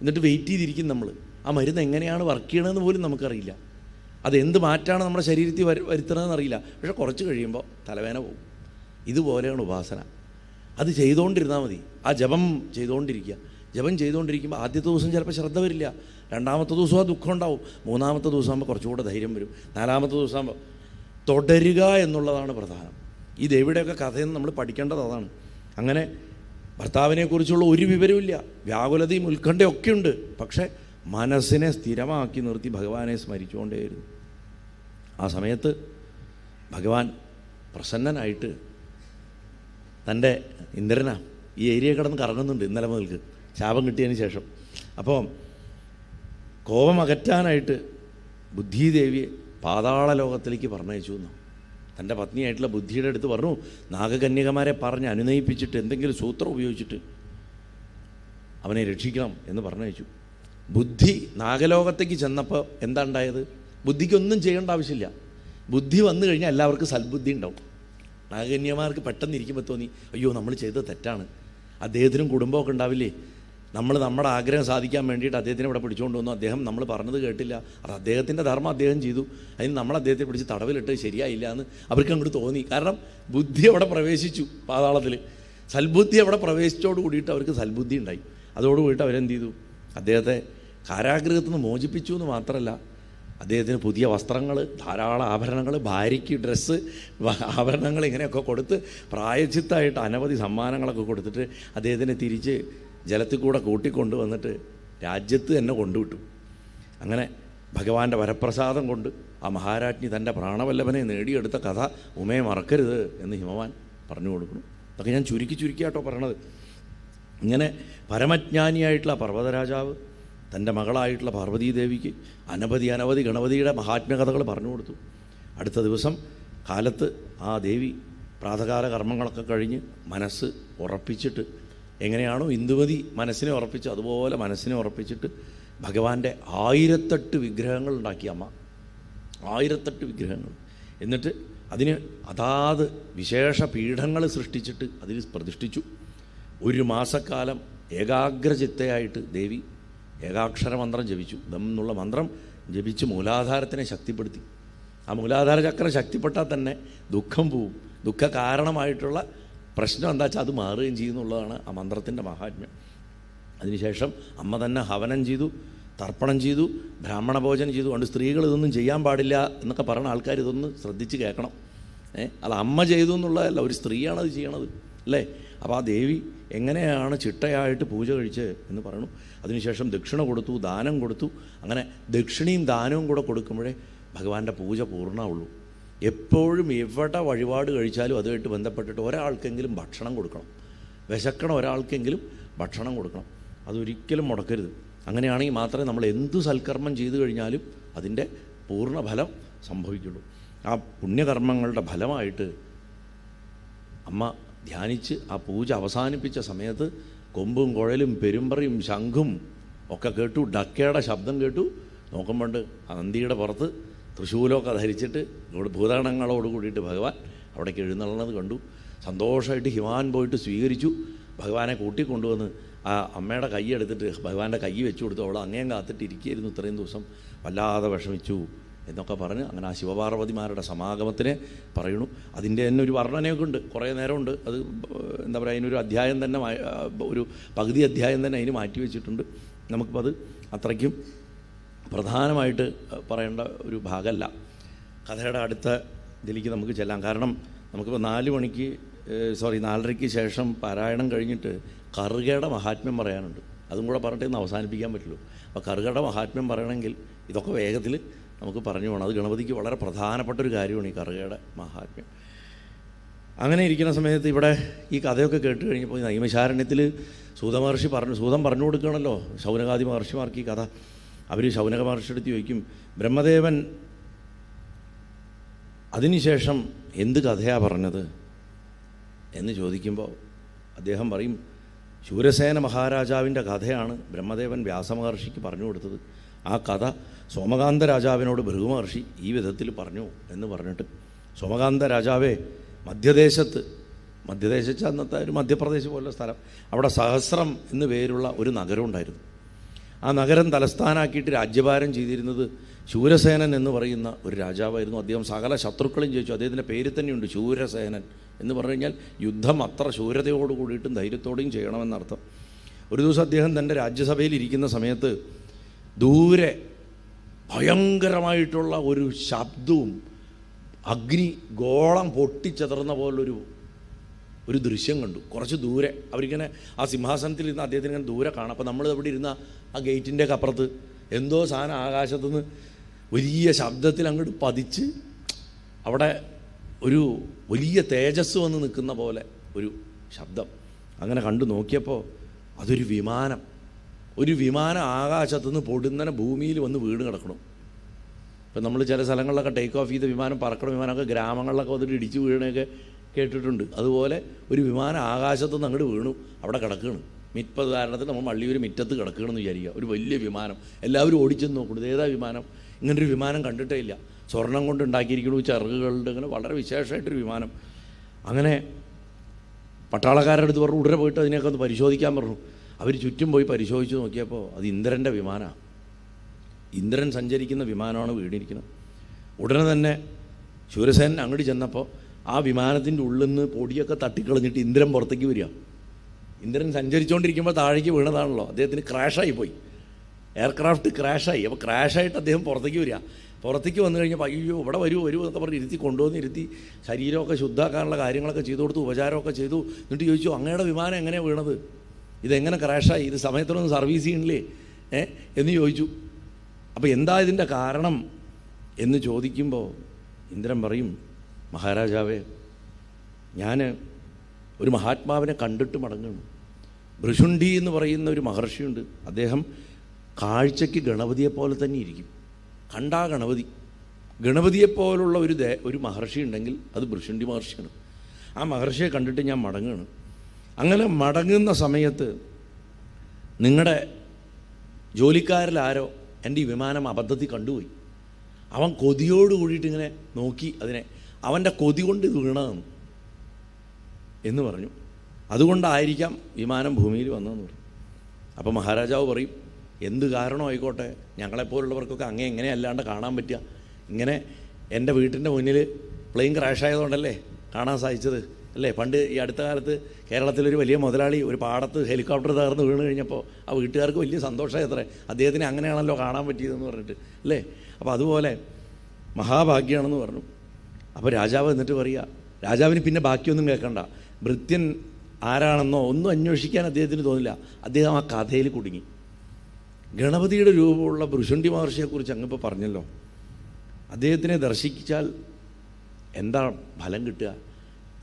എന്നിട്ട് വെയിറ്റ് ചെയ്തിരിക്കും നമ്മൾ. ആ മരുന്ന് എങ്ങനെയാണ് വർക്ക് ചെയ്യണമെന്ന് പോലും നമുക്കറിയില്ല. അതെന്ത് മാറ്റാണ് നമ്മുടെ ശരീരത്തിൽ വരുത്തണമെന്ന് അറിയില്ല. പക്ഷെ കുറച്ച് കഴിയുമ്പോൾ തലവേദന പോകും. ഇതുപോലെയാണ് ഉപാസന. അത് ചെയ്തുകൊണ്ടിരുന്നാൽ മതി. ആ ജപം ചെയ്തുകൊണ്ടിരിക്കുക. ജപം ചെയ്തുകൊണ്ടിരിക്കുമ്പോൾ ആദ്യത്തെ ദിവസം ചിലപ്പോൾ ശ്രദ്ധ വരില്ല. രണ്ടാമത്തെ ദിവസം ആ ദുഃഖം ഉണ്ടാവും. മൂന്നാമത്തെ ദിവസമാകുമ്പോൾ കുറച്ചുകൂടെ ധൈര്യം വരും. നാലാമത്തെ ദിവസമാകുമ്പോൾ തുടരുക എന്നുള്ളതാണ് പ്രധാനം. ഈ ദേവിയുടെയൊക്കെ കഥയെന്ന് നമ്മൾ പഠിക്കേണ്ടത് അതാണ്. അങ്ങനെ ഭർത്താവിനെക്കുറിച്ചുള്ള ഒരു വിവരമില്ല, വ്യാകുലതയും ഉത്കണ്ഠയൊക്കെ ഉണ്ട്. പക്ഷേ മനസ്സിനെ സ്ഥിരമാക്കി നിർത്തി ഭഗവാനെ സ്മരിച്ചുകൊണ്ടേയിരുന്നു. ആ സമയത്ത് ഭഗവാൻ പ്രസന്നനായിട്ട് തൻ്റെ ഇന്ദ്രനാ ഈ ഏരിയ കിടന്ന് കറങ്ങുന്നുണ്ട് ഇന്നലെ മുതൽക്ക്, ശാപം കിട്ടിയതിന് ശേഷം. അപ്പോൾ കോപം അകറ്റാനായിട്ട് ബുദ്ധിദേവിയെ പാതാള ലോകത്തിലേക്ക് പറഞ്ഞയച്ചു എന്ന് തൻ്റെ പത്നിയായിട്ടുള്ള ബുദ്ധിയുടെ അടുത്ത് പറഞ്ഞു, നാഗകന്യകമാരെ പറഞ്ഞ് അനുനയിപ്പിച്ചിട്ട് എന്തെങ്കിലും സൂത്രം ഉപയോഗിച്ചിട്ട് അവനെ രക്ഷിക്കണം എന്ന് പറഞ്ഞയച്ചു. ബുദ്ധി നാഗലോകത്തേക്ക് ചെന്നപ്പോൾ എന്താ ഉണ്ടായത്? ബുദ്ധിക്കൊന്നും ചെയ്യേണ്ട ആവശ്യമില്ല. ബുദ്ധി വന്നു കഴിഞ്ഞാൽ എല്ലാവർക്കും സൽബുദ്ധി ഉണ്ടാവും. നാഗകന്യമാർക്ക് പെട്ടെന്ന് ഇരിക്കുമ്പോൾ തോന്നി, അയ്യോ നമ്മൾ ചെയ്തത് തെറ്റാണ്. അദ്ദേഹത്തിനും കുടുംബമൊക്കെ ഉണ്ടാവില്ലേ, നമ്മൾ നമ്മുടെ ആഗ്രഹം സാധിക്കാൻ വേണ്ടിയിട്ട് അദ്ദേഹത്തിനെ ഇവിടെ പിടിച്ചുകൊണ്ട് വന്നു, അദ്ദേഹം നമ്മൾ പറഞ്ഞത് കേട്ടില്ല, അത് അദ്ദേഹത്തിൻ്റെ ധർമ്മം അദ്ദേഹം ചെയ്തു, അതിന് നമ്മൾ അദ്ദേഹത്തെ പിടിച്ച് തടവിലിട്ട് ശരിയായില്ല എന്ന് അവർക്ക് അങ്ങോട്ട് തോന്നി. കാരണം ബുദ്ധി അവിടെ പ്രവേശിച്ചു പാതാളത്തിൽ. സൽബുദ്ധി അവിടെ പ്രവേശിച്ചോട് കൂടിയിട്ട് അവർക്ക് സൽബുദ്ധി ഉണ്ടായി. അതോടുകൂടിയിട്ട് അവരെന്ത് ചെയ്തു? അദ്ദേഹത്തെ കാരാഗൃഹത്തിൽ നിന്ന് മോചിപ്പിച്ചു എന്ന് മാത്രമല്ല, അദ്ദേഹത്തിന് പുതിയ വസ്ത്രങ്ങൾ, ധാരാളം ആഭരണങ്ങൾ, ഭാര്യയ്ക്ക് ഡ്രസ്സ്, ആഭരണങ്ങൾ ഇങ്ങനെയൊക്കെ കൊടുത്ത് പ്രായച്ചിത്തമായിട്ട് അനവധി സമ്മാനങ്ങളൊക്കെ കൊടുത്തിട്ട് അദ്ദേഹത്തിനെ തിരിച്ച് ജലത്തിൽ കൂടെ കൂട്ടിക്കൊണ്ട് വന്നിട്ട് രാജ്യത്ത് തന്നെ കൊണ്ടുവിട്ടു. അങ്ങനെ ഭഗവാന്റെ വരപ്രസാദം കൊണ്ട് ആ മഹാരാജ്ഞി തൻ്റെ പ്രാണവല്ലഭനെ നേടിയെടുത്ത കഥ ഉമയെ മറക്കരുത് എന്ന് ഹിമവാൻ പറഞ്ഞു കൊടുക്കുന്നു. അതൊക്കെ ഞാൻ ചുരുക്കിയാട്ടോ പറയണത്. ഇങ്ങനെ പരമജ്ഞാനിയായിട്ടുള്ള പർവ്വതരാജാവ് തൻ്റെ മകളായിട്ടുള്ള പാർവതീദേവിക്ക് അനവധി ഗണപതിയുടെ മഹാത്മ്യകഥകൾ പറഞ്ഞു കൊടുത്തു. അടുത്ത ദിവസം കാലത്ത് ആ ദേവി പ്രാതകാല കർമ്മങ്ങളൊക്കെ കഴിഞ്ഞ് മനസ്സ് ഉറപ്പിച്ചിട്ട്, എങ്ങനെയാണോ ഇന്ദുമതി മനസ്സിനെ ഉറപ്പിച്ച് അതുപോലെ മനസ്സിനെ ഉറപ്പിച്ചിട്ട് ഭഗവാന്റെ 1008 വിഗ്രഹങ്ങൾ ഉണ്ടാക്കി അമ്മ. 1008 വിഗ്രഹങ്ങൾ. എന്നിട്ട് അതിന് അതാത് വിശേഷ പീഠങ്ങൾ സൃഷ്ടിച്ചിട്ട് അതിൽ പ്രതിഷ്ഠിച്ചു. 1 മാസക്കാലം ഏകാഗ്രചിത്തയായിട്ട് ദേവി ഏകാക്ഷര മന്ത്രം ജപിച്ചു. ദം എന്നുള്ള മന്ത്രം ജപിച്ച് മൂലാധാരത്തിനെ ശക്തിപ്പെടുത്തി. ആ മൂലാധാര ചക്രം ശക്തിപ്പെട്ടാൽ തന്നെ ദുഃഖം പോവും. ദുഃഖ കാരണമായിട്ടുള്ള പ്രശ്നം എന്താ വെച്ചാൽ അത് മാറുകയും ചെയ്യുന്നുള്ളതാണ് ആ മന്ത്രത്തിൻ്റെ മഹാത്മ്യം. അതിനുശേഷം അമ്മ തന്നെ ഹവനം ചെയ്തു, തർപ്പണം ചെയ്തു, ബ്രാഹ്മണ ഭോജനം ചെയ്തു. അതുകൊണ്ട് സ്ത്രീകൾ ഇതൊന്നും ചെയ്യാൻ പാടില്ല എന്നൊക്കെ പറയുന്ന ആൾക്കാർ ഇതൊന്ന് ശ്രദ്ധിച്ച് കേൾക്കണം. അത് അമ്മ ചെയ്തു എന്നുള്ളതല്ല, ഒരു സ്ത്രീയാണത് ചെയ്യണത്, അല്ലേ? അപ്പോൾ ആ ദേവി എങ്ങനെയാണ് ചിട്ടയായിട്ട് പൂജ കഴിച്ച് എന്ന് പറയണു. അതിനുശേഷം ദക്ഷിണ കൊടുത്തു, ദാനം കൊടുത്തു. അങ്ങനെ ദക്ഷിണയും ദാനവും കൂടെ കൊടുക്കുമ്പോഴേ ഭഗവാന്റെ പൂജ പൂർണ്ണമുള്ളൂ. എപ്പോഴും എവിടെ വഴിപാട് കഴിച്ചാലും അതുമായിട്ട് ബന്ധപ്പെട്ടിട്ട് ഒരാൾക്കെങ്കിലും ഭക്ഷണം കൊടുക്കണം. വിശക്കണ ഒരാൾക്കെങ്കിലും ഭക്ഷണം കൊടുക്കണം. അതൊരിക്കലും മുടക്കരുത്. അങ്ങനെയാണെങ്കിൽ മാത്രമേ നമ്മൾ എന്തു സൽക്കർമ്മം ചെയ്തു കഴിഞ്ഞാലും അതിൻ്റെ പൂർണ്ണഫലം സംഭവിക്കുള്ളൂ. ആ പുണ്യകർമ്മങ്ങളുടെ ഫലമായിട്ട് അമ്മ ധ്യാനിച്ച് ആ പൂജ അവസാനിപ്പിച്ച സമയത്ത് കൊമ്പും കുഴലും പെരുമ്പറയും ശംഖും ഒക്കെ കേട്ടു, ഡക്കയുടെ ശബ്ദം കേട്ടു. നോക്കുമ്പോണ്ട് നന്ദിയുടെ പുറത്ത് തൃശൂലമൊക്കെ ധരിച്ചിട്ട് ഭൂതഗണങ്ങളോട് കൂടിയിട്ട് ഭഗവാൻ അവിടേക്ക് എഴുന്നള്ളുന്നത് കണ്ടു. സന്തോഷമായിട്ട് ഹിമാൻ പോയിട്ട് സ്വീകരിച്ചു. ഭഗവാനെ കൂട്ടിക്കൊണ്ടുവന്ന് ആ അമ്മയുടെ കൈ എടുത്തിട്ട് ഭഗവാന്റെ കൈ വെച്ചു കൊടുത്തു. അവൾ അങ്ങേം കാത്തിട്ട് ഇരിക്കുകയായിരുന്നു ഇത്രയും ദിവസം, വല്ലാതെ വിഷമിച്ചു എന്നൊക്കെ പറഞ്ഞ് അങ്ങനെ ആ ശിവപാർവതിമാരുടെ സമാഗമത്തിനെ പറയണു. അതിൻ്റെ തന്നെ ഒരു വർണ്ണനയൊക്കെ ഉണ്ട്, കുറേ നേരമുണ്ട്. അത് എന്താ പറയുക, അതിനൊരു അധ്യായം തന്നെ, ഒരു പകുതി അധ്യായം തന്നെ അതിന് മാറ്റി വെച്ചിട്ടുണ്ട്. നമുക്കിപ്പോൾ അത് അത്രയ്ക്കും പ്രധാനമായിട്ട് പറയേണ്ട ഒരു ഭാഗമല്ല. കഥയുടെ അടുത്ത ഇതിലേക്ക് നമുക്ക് ചെല്ലാം. കാരണം നമുക്കിപ്പോൾ 4:30-ക്ക് ശേഷം പാരായണം കഴിഞ്ഞിട്ട് കറുകയുടെ മഹാത്മ്യം പറയാനുണ്ട്. അതും കൂടെ പറഞ്ഞിട്ട് ഇന്ന് അവസാനിപ്പിക്കാൻ പറ്റുള്ളൂ. അപ്പോൾ കറുകയുടെ മഹാത്മ്യം പറയണമെങ്കിൽ ഇതൊക്കെ വേഗത്തിൽ നമുക്ക് പറഞ്ഞു പോകണം. അത് ഗണപതിക്ക് വളരെ പ്രധാനപ്പെട്ടൊരു കാര്യമാണ് ഈ കറുകയുടെ മഹാത്മ്യം. അങ്ങനെ ഇരിക്കുന്ന സമയത്ത് ഇവിടെ ഈ കഥയൊക്കെ കേട്ട് കഴിഞ്ഞപ്പോൾ നൈമിഷാരണ്യത്തിൽ സൂതൻ പറഞ്ഞു കൊടുക്കുകയാണല്ലോ ശൗനകാദി മഹർഷിമാർക്ക് ഈ കഥ. അവർ ശൗനക മഹർഷിയെടുത്ത് ചോദിക്കും, ബ്രഹ്മദേവൻ അതിനുശേഷം എന്ത് കഥയാണ് പറഞ്ഞത് എന്ന് ചോദിക്കുമ്പോൾ അദ്ദേഹം പറയും, ശൂരസേന മഹാരാജാവിൻ്റെ കഥയാണ് ബ്രഹ്മദേവൻ വ്യാസമഹർഷിക്ക് പറഞ്ഞു കൊടുത്തത്. ആ കഥ സോമകാന്ത രാജാവിനോട് ഭൃഗു മഹർഷി ഈ വിധത്തിൽ പറഞ്ഞു എന്ന് പറഞ്ഞിട്ട്, സോമകാന്ത രാജാവേ, മധ്യദേശത്ത് അന്നത്തെ ഒരു മധ്യപ്രദേശ് പോലുള്ള സ്ഥലം, അവിടെ സഹസ്രം എന്ന് പേരുള്ള ഒരു നഗരം ഉണ്ടായിരുന്നു. ആ നഗരം തലസ്ഥാനാക്കിയിട്ട് രാജ്യഭാരം ചെയ്തിരുന്നത് ശൂരസേനൻ എന്ന് പറയുന്ന ഒരു രാജാവായിരുന്നു. അദ്ദേഹം സകല ശത്രുക്കളും ജയിച്ചു. അദ്ദേഹത്തിൻ്റെ പേര് തന്നെയുണ്ട് ശൂരസേനൻ എന്ന് പറഞ്ഞു കഴിഞ്ഞാൽ യുദ്ധം അത്ര ശൂരതയോട് കൂടിയിട്ടും ധൈര്യത്തോടെയും ചെയ്യണമെന്നർത്ഥം. ഒരു ദിവസം അദ്ദേഹം തൻ്റെ രാജ്യസഭയിൽ ഇരിക്കുന്ന സമയത്ത് ദൂരെ ഭയങ്കരമായിട്ടുള്ള ഒരു ശബ്ദവും അഗ്നി ഗോളം പൊട്ടിച്ചെതറുന്ന പോലൊരു ഒരു ദൃശ്യം കണ്ടു. കുറച്ച് ദൂരെ അവരിങ്ങനെ ആ സിംഹാസനത്തിൽ ഇരുന്ന് അദ്ദേഹത്തിന് ഇങ്ങനെ ദൂരെ കാണാം. അപ്പോൾ നമ്മൾ ഇവിടെ ഇരുന്ന ആ ഗേറ്റിൻ്റെ ഒക്കെ അപ്പുറത്ത് എന്തോ സാധനം ആകാശത്തുനിന്ന് വലിയ ശബ്ദത്തിൽ അങ്ങോട്ട് പതിച്ച് അവിടെ ഒരു വലിയ തേജസ് വന്ന് നിൽക്കുന്ന പോലെ ഒരു ശബ്ദം. അങ്ങനെ കണ്ടു നോക്കിയപ്പോൾ അതൊരു വിമാനം. ഒരു വിമാനം ആകാശത്തുനിന്ന് പൊടുന്നനെ ഭൂമിയിൽ വന്ന് വീണ് കിടക്കണം. ഇപ്പം നമ്മൾ ചില സ്ഥലങ്ങളിലൊക്കെ ടേക്ക് ഓഫ് ചെയ്ത വിമാനം, പറക്കണ വിമാനമൊക്കെ ഗ്രാമങ്ങളിലൊക്കെ വന്നിട്ട് ഇടിച്ച് വീണൊക്കെ കേട്ടിട്ടുണ്ട്. അതുപോലെ ഒരു വിമാനം ആകാശത്തുനിന്ന് അങ്ങോട്ട് വീണു അവിടെ കിടക്കുകയാണ്. ഉദാഹരണത്തിൽ നമ്മൾ വള്ളിയൂർ മുറ്റത്ത് കിടക്കുകയാണെന്ന് വിചാരിക്കുക. ഒരു വലിയ വിമാനം, എല്ലാവരും ഓടിച്ചെന്ന് നോക്കണം ഇതേതാ വിമാനം. ഇങ്ങനൊരു വിമാനം കണ്ടിട്ടേ ഇല്ല. സ്വർണം കൊണ്ട് ഉണ്ടാക്കിയിരിക്കണു, ചിറകുകളുണ്ട്, ഇങ്ങനെ വളരെ വിശേഷമായിട്ടൊരു വിമാനം. അങ്ങനെ പട്ടാളക്കാരുടെ അടുത്ത് പറഞ്ഞു ഉടനെ പോയിട്ട് അതിനെയൊക്കെ ഒന്ന് പരിശോധിക്കാൻ പറഞ്ഞു. അവർ ചുറ്റും പോയി പരിശോധിച്ച് നോക്കിയപ്പോൾ അത് ഇന്ദ്രൻ്റെ വിമാനമാണ്. ഇന്ദ്രൻ സഞ്ചരിക്കുന്ന വിമാനമാണ് വീണിരിക്കുന്നത്. ഉടനെ തന്നെ ശൂരസേനൻ അങ്ങോട്ട് ചെന്നപ്പോൾ ആ വിമാനത്തിൻ്റെ ഉള്ളിൽ നിന്ന് പൊടിയൊക്കെ തട്ടിക്കളഞ്ഞിട്ട് ഇന്ദ്രൻ പുറത്തേക്ക് വരിക. ഇന്ദ്രൻ സഞ്ചരിച്ചുകൊണ്ടിരിക്കുമ്പോൾ താഴേക്ക് വീണതാണല്ലോ, അദ്ദേഹത്തിന് ക്രാഷായി പോയി, എയർക്രാഫ്റ്റ് ക്രാഷായി. അപ്പോൾ ക്രാഷായിട്ട് അദ്ദേഹം പുറത്തേക്ക് വരിക. പുറത്തേക്ക് വന്നു കഴിഞ്ഞപ്പോൾ അയ്യോ ഇവിടെ വരൂ എന്നൊക്കെ പറഞ്ഞ് ഇരുത്തി കൊണ്ടുവന്ന് ഇരുത്തി ശരീരമൊക്കെ ശുദ്ധാക്കാനുള്ള കാര്യങ്ങളൊക്കെ ചെയ്തു കൊടുത്തു, ഉപചാരമൊക്കെ ചെയ്തു. എന്നിട്ട് ചോദിച്ചു അങ്ങയുടെ വിമാനം എങ്ങനെയാണ് വീണത്, ഇതെങ്ങനെ ക്രാഷായി, ഇത് സമയത്തിനൊന്നും സർവീസ് ചെയ്യണില്ലേ എന്ന് ചോദിച്ചു. അപ്പോൾ എന്താ ഇതിൻ്റെ കാരണം എന്ന് ചോദിക്കുമ്പോൾ ഇന്ദ്രൻ പറയും, മഹാരാജാവേ, ഞാൻ ഒരു മഹാത്മാവിനെ കണ്ടിട്ട് മടങ്ങുന്നു. ഭൃശുണ്ഡി എന്ന് പറയുന്ന ഒരു മഹർഷിയുണ്ട്. അദ്ദേഹം കാഴ്ചയ്ക്ക് ഗണപതിയെപ്പോലെ തന്നെ ഇരിക്കും. കണ്ടാ ഗണപതിയെപ്പോലുള്ള ഒരു മഹർഷി ഉണ്ടെങ്കിൽ അത് ഭൃശുണ്ഡി മഹർഷിയാണ്. ആ മഹർഷിയെ കണ്ടിട്ട് ഞാൻ മടങ്ങുകയാണ്. അങ്ങനെ മടങ്ങുന്ന സമയത്ത് നിങ്ങളുടെ ജോലിക്കാരിൽ ആരോ എൻ്റെ ഈ വിമാനം അബദ്ധത്തിൽ കണ്ടുപോയി. അവൻ കൊതിയോട് കൂടിയിട്ട് ഇങ്ങനെ നോക്കി അതിനെ, അവൻ്റെ കൊതി കൊണ്ട് ഇത് വീണതെന്ന് എന്ന് പറഞ്ഞു. അതുകൊണ്ടായിരിക്കാം വിമാനം ഭൂമിയിൽ വന്നതെന്ന് പറഞ്ഞു. അപ്പോൾ മഹാരാജാവ് പറയും, എന്ത് കാരണമായിക്കോട്ടെ, ഞങ്ങളെപ്പോലുള്ളവർക്കൊക്കെ അങ്ങേ എങ്ങനെ അല്ലാണ്ട് കാണാൻ പറ്റുക, ഇങ്ങനെ എൻ്റെ വീട്ടിൻ്റെ മുന്നിൽ പ്ലെയിൻ ക്രാഷ് ആയതുകൊണ്ടല്ലേ കാണാൻ സാധിച്ചത് അല്ലേ. പണ്ട് ഈ അടുത്ത കാലത്ത് കേരളത്തിലൊരു വലിയ മുതലാളി ഒരു പാടത്ത് ഹെലികോപ്റ്റർ തകർന്ന് വീണ് കഴിഞ്ഞപ്പോൾ ആ വീട്ടുകാർക്ക് വലിയ സന്തോഷമായി അത്രേ, അദ്ദേഹത്തിന് അങ്ങനെയാണല്ലോ കാണാൻ പറ്റിയതെന്ന് പറഞ്ഞിട്ട് അല്ലേ. അപ്പോൾ അതുപോലെ മഹാഭാഗ്യമാണെന്ന് പറഞ്ഞു. അപ്പോൾ രാജാവ് എന്നിട്ട് പറയുക, രാജാവിന് പിന്നെ ബാക്കിയൊന്നും കേൾക്കണ്ട, ഭൃത്യൻ ആരാണെന്നോ ഒന്നും അന്വേഷിക്കാൻ അദ്ദേഹത്തിന് തോന്നില്ല. അദ്ദേഹം ആ കഥയിൽ കുടുങ്ങി. ഗണപതിയുടെ രൂപമുള്ള ഭൃശുണ്ഡി മഹർഷിയെക്കുറിച്ച് അങ്ങിപ്പോൾ പറഞ്ഞല്ലോ, അദ്ദേഹത്തിനെ ദർശിച്ചാൽ എന്താ ഫലം കിട്ടുക,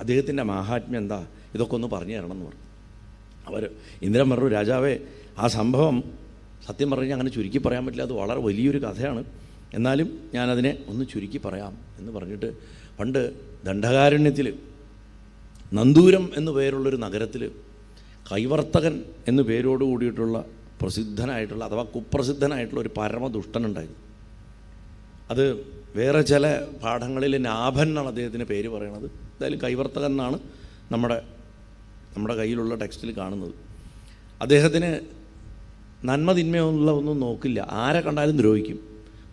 അദ്ദേഹത്തിൻ്റെ മാഹാത്മ്യം എന്താ, ഇതൊക്കെ ഒന്ന് പറഞ്ഞു തരണം എന്ന് പറഞ്ഞു. ഇന്ദ്രൻ പറഞ്ഞു, രാജാവേ, ആ സംഭവം സത്യം പറഞ്ഞാൽ അങ്ങനെ ചുരുക്കി പറയാൻ പറ്റില്ല, അത് വളരെ വലിയൊരു കഥയാണ്, എന്നാലും ഞാനതിനെ ഒന്ന് ചുരുക്കി പറയാം എന്ന് പറഞ്ഞിട്ട്, പണ്ട് ദണ്ഡകാരണ്യത്തിൽ നന്ദൂരം എന്നു പേരുള്ളൊരു നഗരത്തിൽ കൈവർത്തകൻ എന്നു പേരോട് കൂടിയിട്ടുള്ള പ്രസിദ്ധനായിട്ടുള്ള അഥവാ കുപ്രസിദ്ധനായിട്ടുള്ള ഒരു പരമദുഷ്ടനുണ്ടായിരുന്നു. അത് വേറെ ചില പാഠങ്ങളിൽ നാഭൻ എന്നാണ് അദ്ദേഹത്തിന് പേര് പറയണത്. എന്തായാലും കൈവർത്തകൻ എന്നാണ് നമ്മുടെ കയ്യിലുള്ള ടെക്സ്റ്റിൽ കാണുന്നത്. അദ്ദേഹത്തിന് നന്മ തിന്മയുള്ള ഒന്നും നോക്കില്ല, ആരെ കണ്ടാലും ദ്രോഹിക്കും.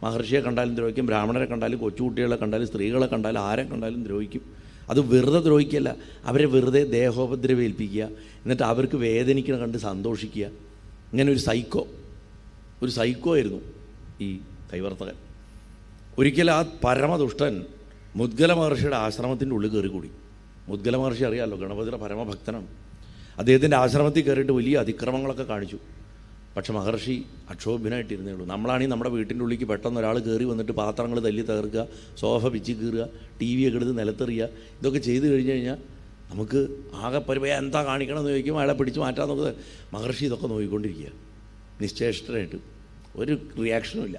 മഹർഷിയെ കണ്ടാലും ദ്രോഹിക്കും, ബ്രാഹ്മണരെ കണ്ടാലും, കൊച്ചുകുട്ടികളെ കണ്ടാലും, സ്ത്രീകളെ കണ്ടാലും, ആരെ കണ്ടാലും ദ്രോഹിക്കും. അത് വെറുതെ ദ്രോഹിക്കല്ല, അവരെ വെറുതെ ദേഹോപദ്രവേൽപ്പിക്കുക, എന്നിട്ട് അവർക്ക് വേദനിക്കണം കണ്ട് സന്തോഷിക്കുക. ഇങ്ങനെ ഒരു സൈക്കോ ആയിരുന്നു ഈ കൈവർത്തകൻ. ഒരിക്കൽ ആ പരമദുഷ്ടൻ മുദ്ഗല മഹർഷിയുടെ ആശ്രമത്തിൻ്റെ ഉള്ളിൽ കയറി കൂടി. മുദ്ഗല മഹർഷി അറിയാമല്ലോ, ഗണപതിയുടെ പരമഭക്തനാണ്. അദ്ദേഹത്തിൻ്റെ ആശ്രമത്തിൽ കയറിയിട്ട് വലിയ അതിക്രമങ്ങളൊക്കെ കാണിച്ചു. പക്ഷെ മഹർഷി അക്ഷോഭ്യനായിട്ടിരുന്നേ ഉള്ളൂ. നമ്മളാണെങ്കിൽ നമ്മുടെ വീട്ടിൻ്റെ ഉള്ളിലേക്ക് പെട്ടെന്ന് ഒരാൾ കയറി വന്നിട്ട് പാത്രങ്ങൾ തല്ലി തകർക്കുക, സോഫ പിച്ച് കീറുക, ടി വി ഒക്കെ എടുത്ത് നിലത്തെറിയുക, ഇതൊക്കെ ചെയ്ത് കഴിഞ്ഞ് കഴിഞ്ഞാൽ നമുക്ക് ആകെ എന്താ കാണിക്കണമെന്ന് ചോദിക്കുമ്പോൾ അയാളെ പിടിച്ച് മാറ്റാൻ നോക്കുന്നത്. മഹർഷി ഇതൊക്കെ നോക്കിക്കൊണ്ടിരിക്കുക നിശ്ചേഷ്ടനായിട്ട്, ഒരു റിയാക്ഷനും ഇല്ല.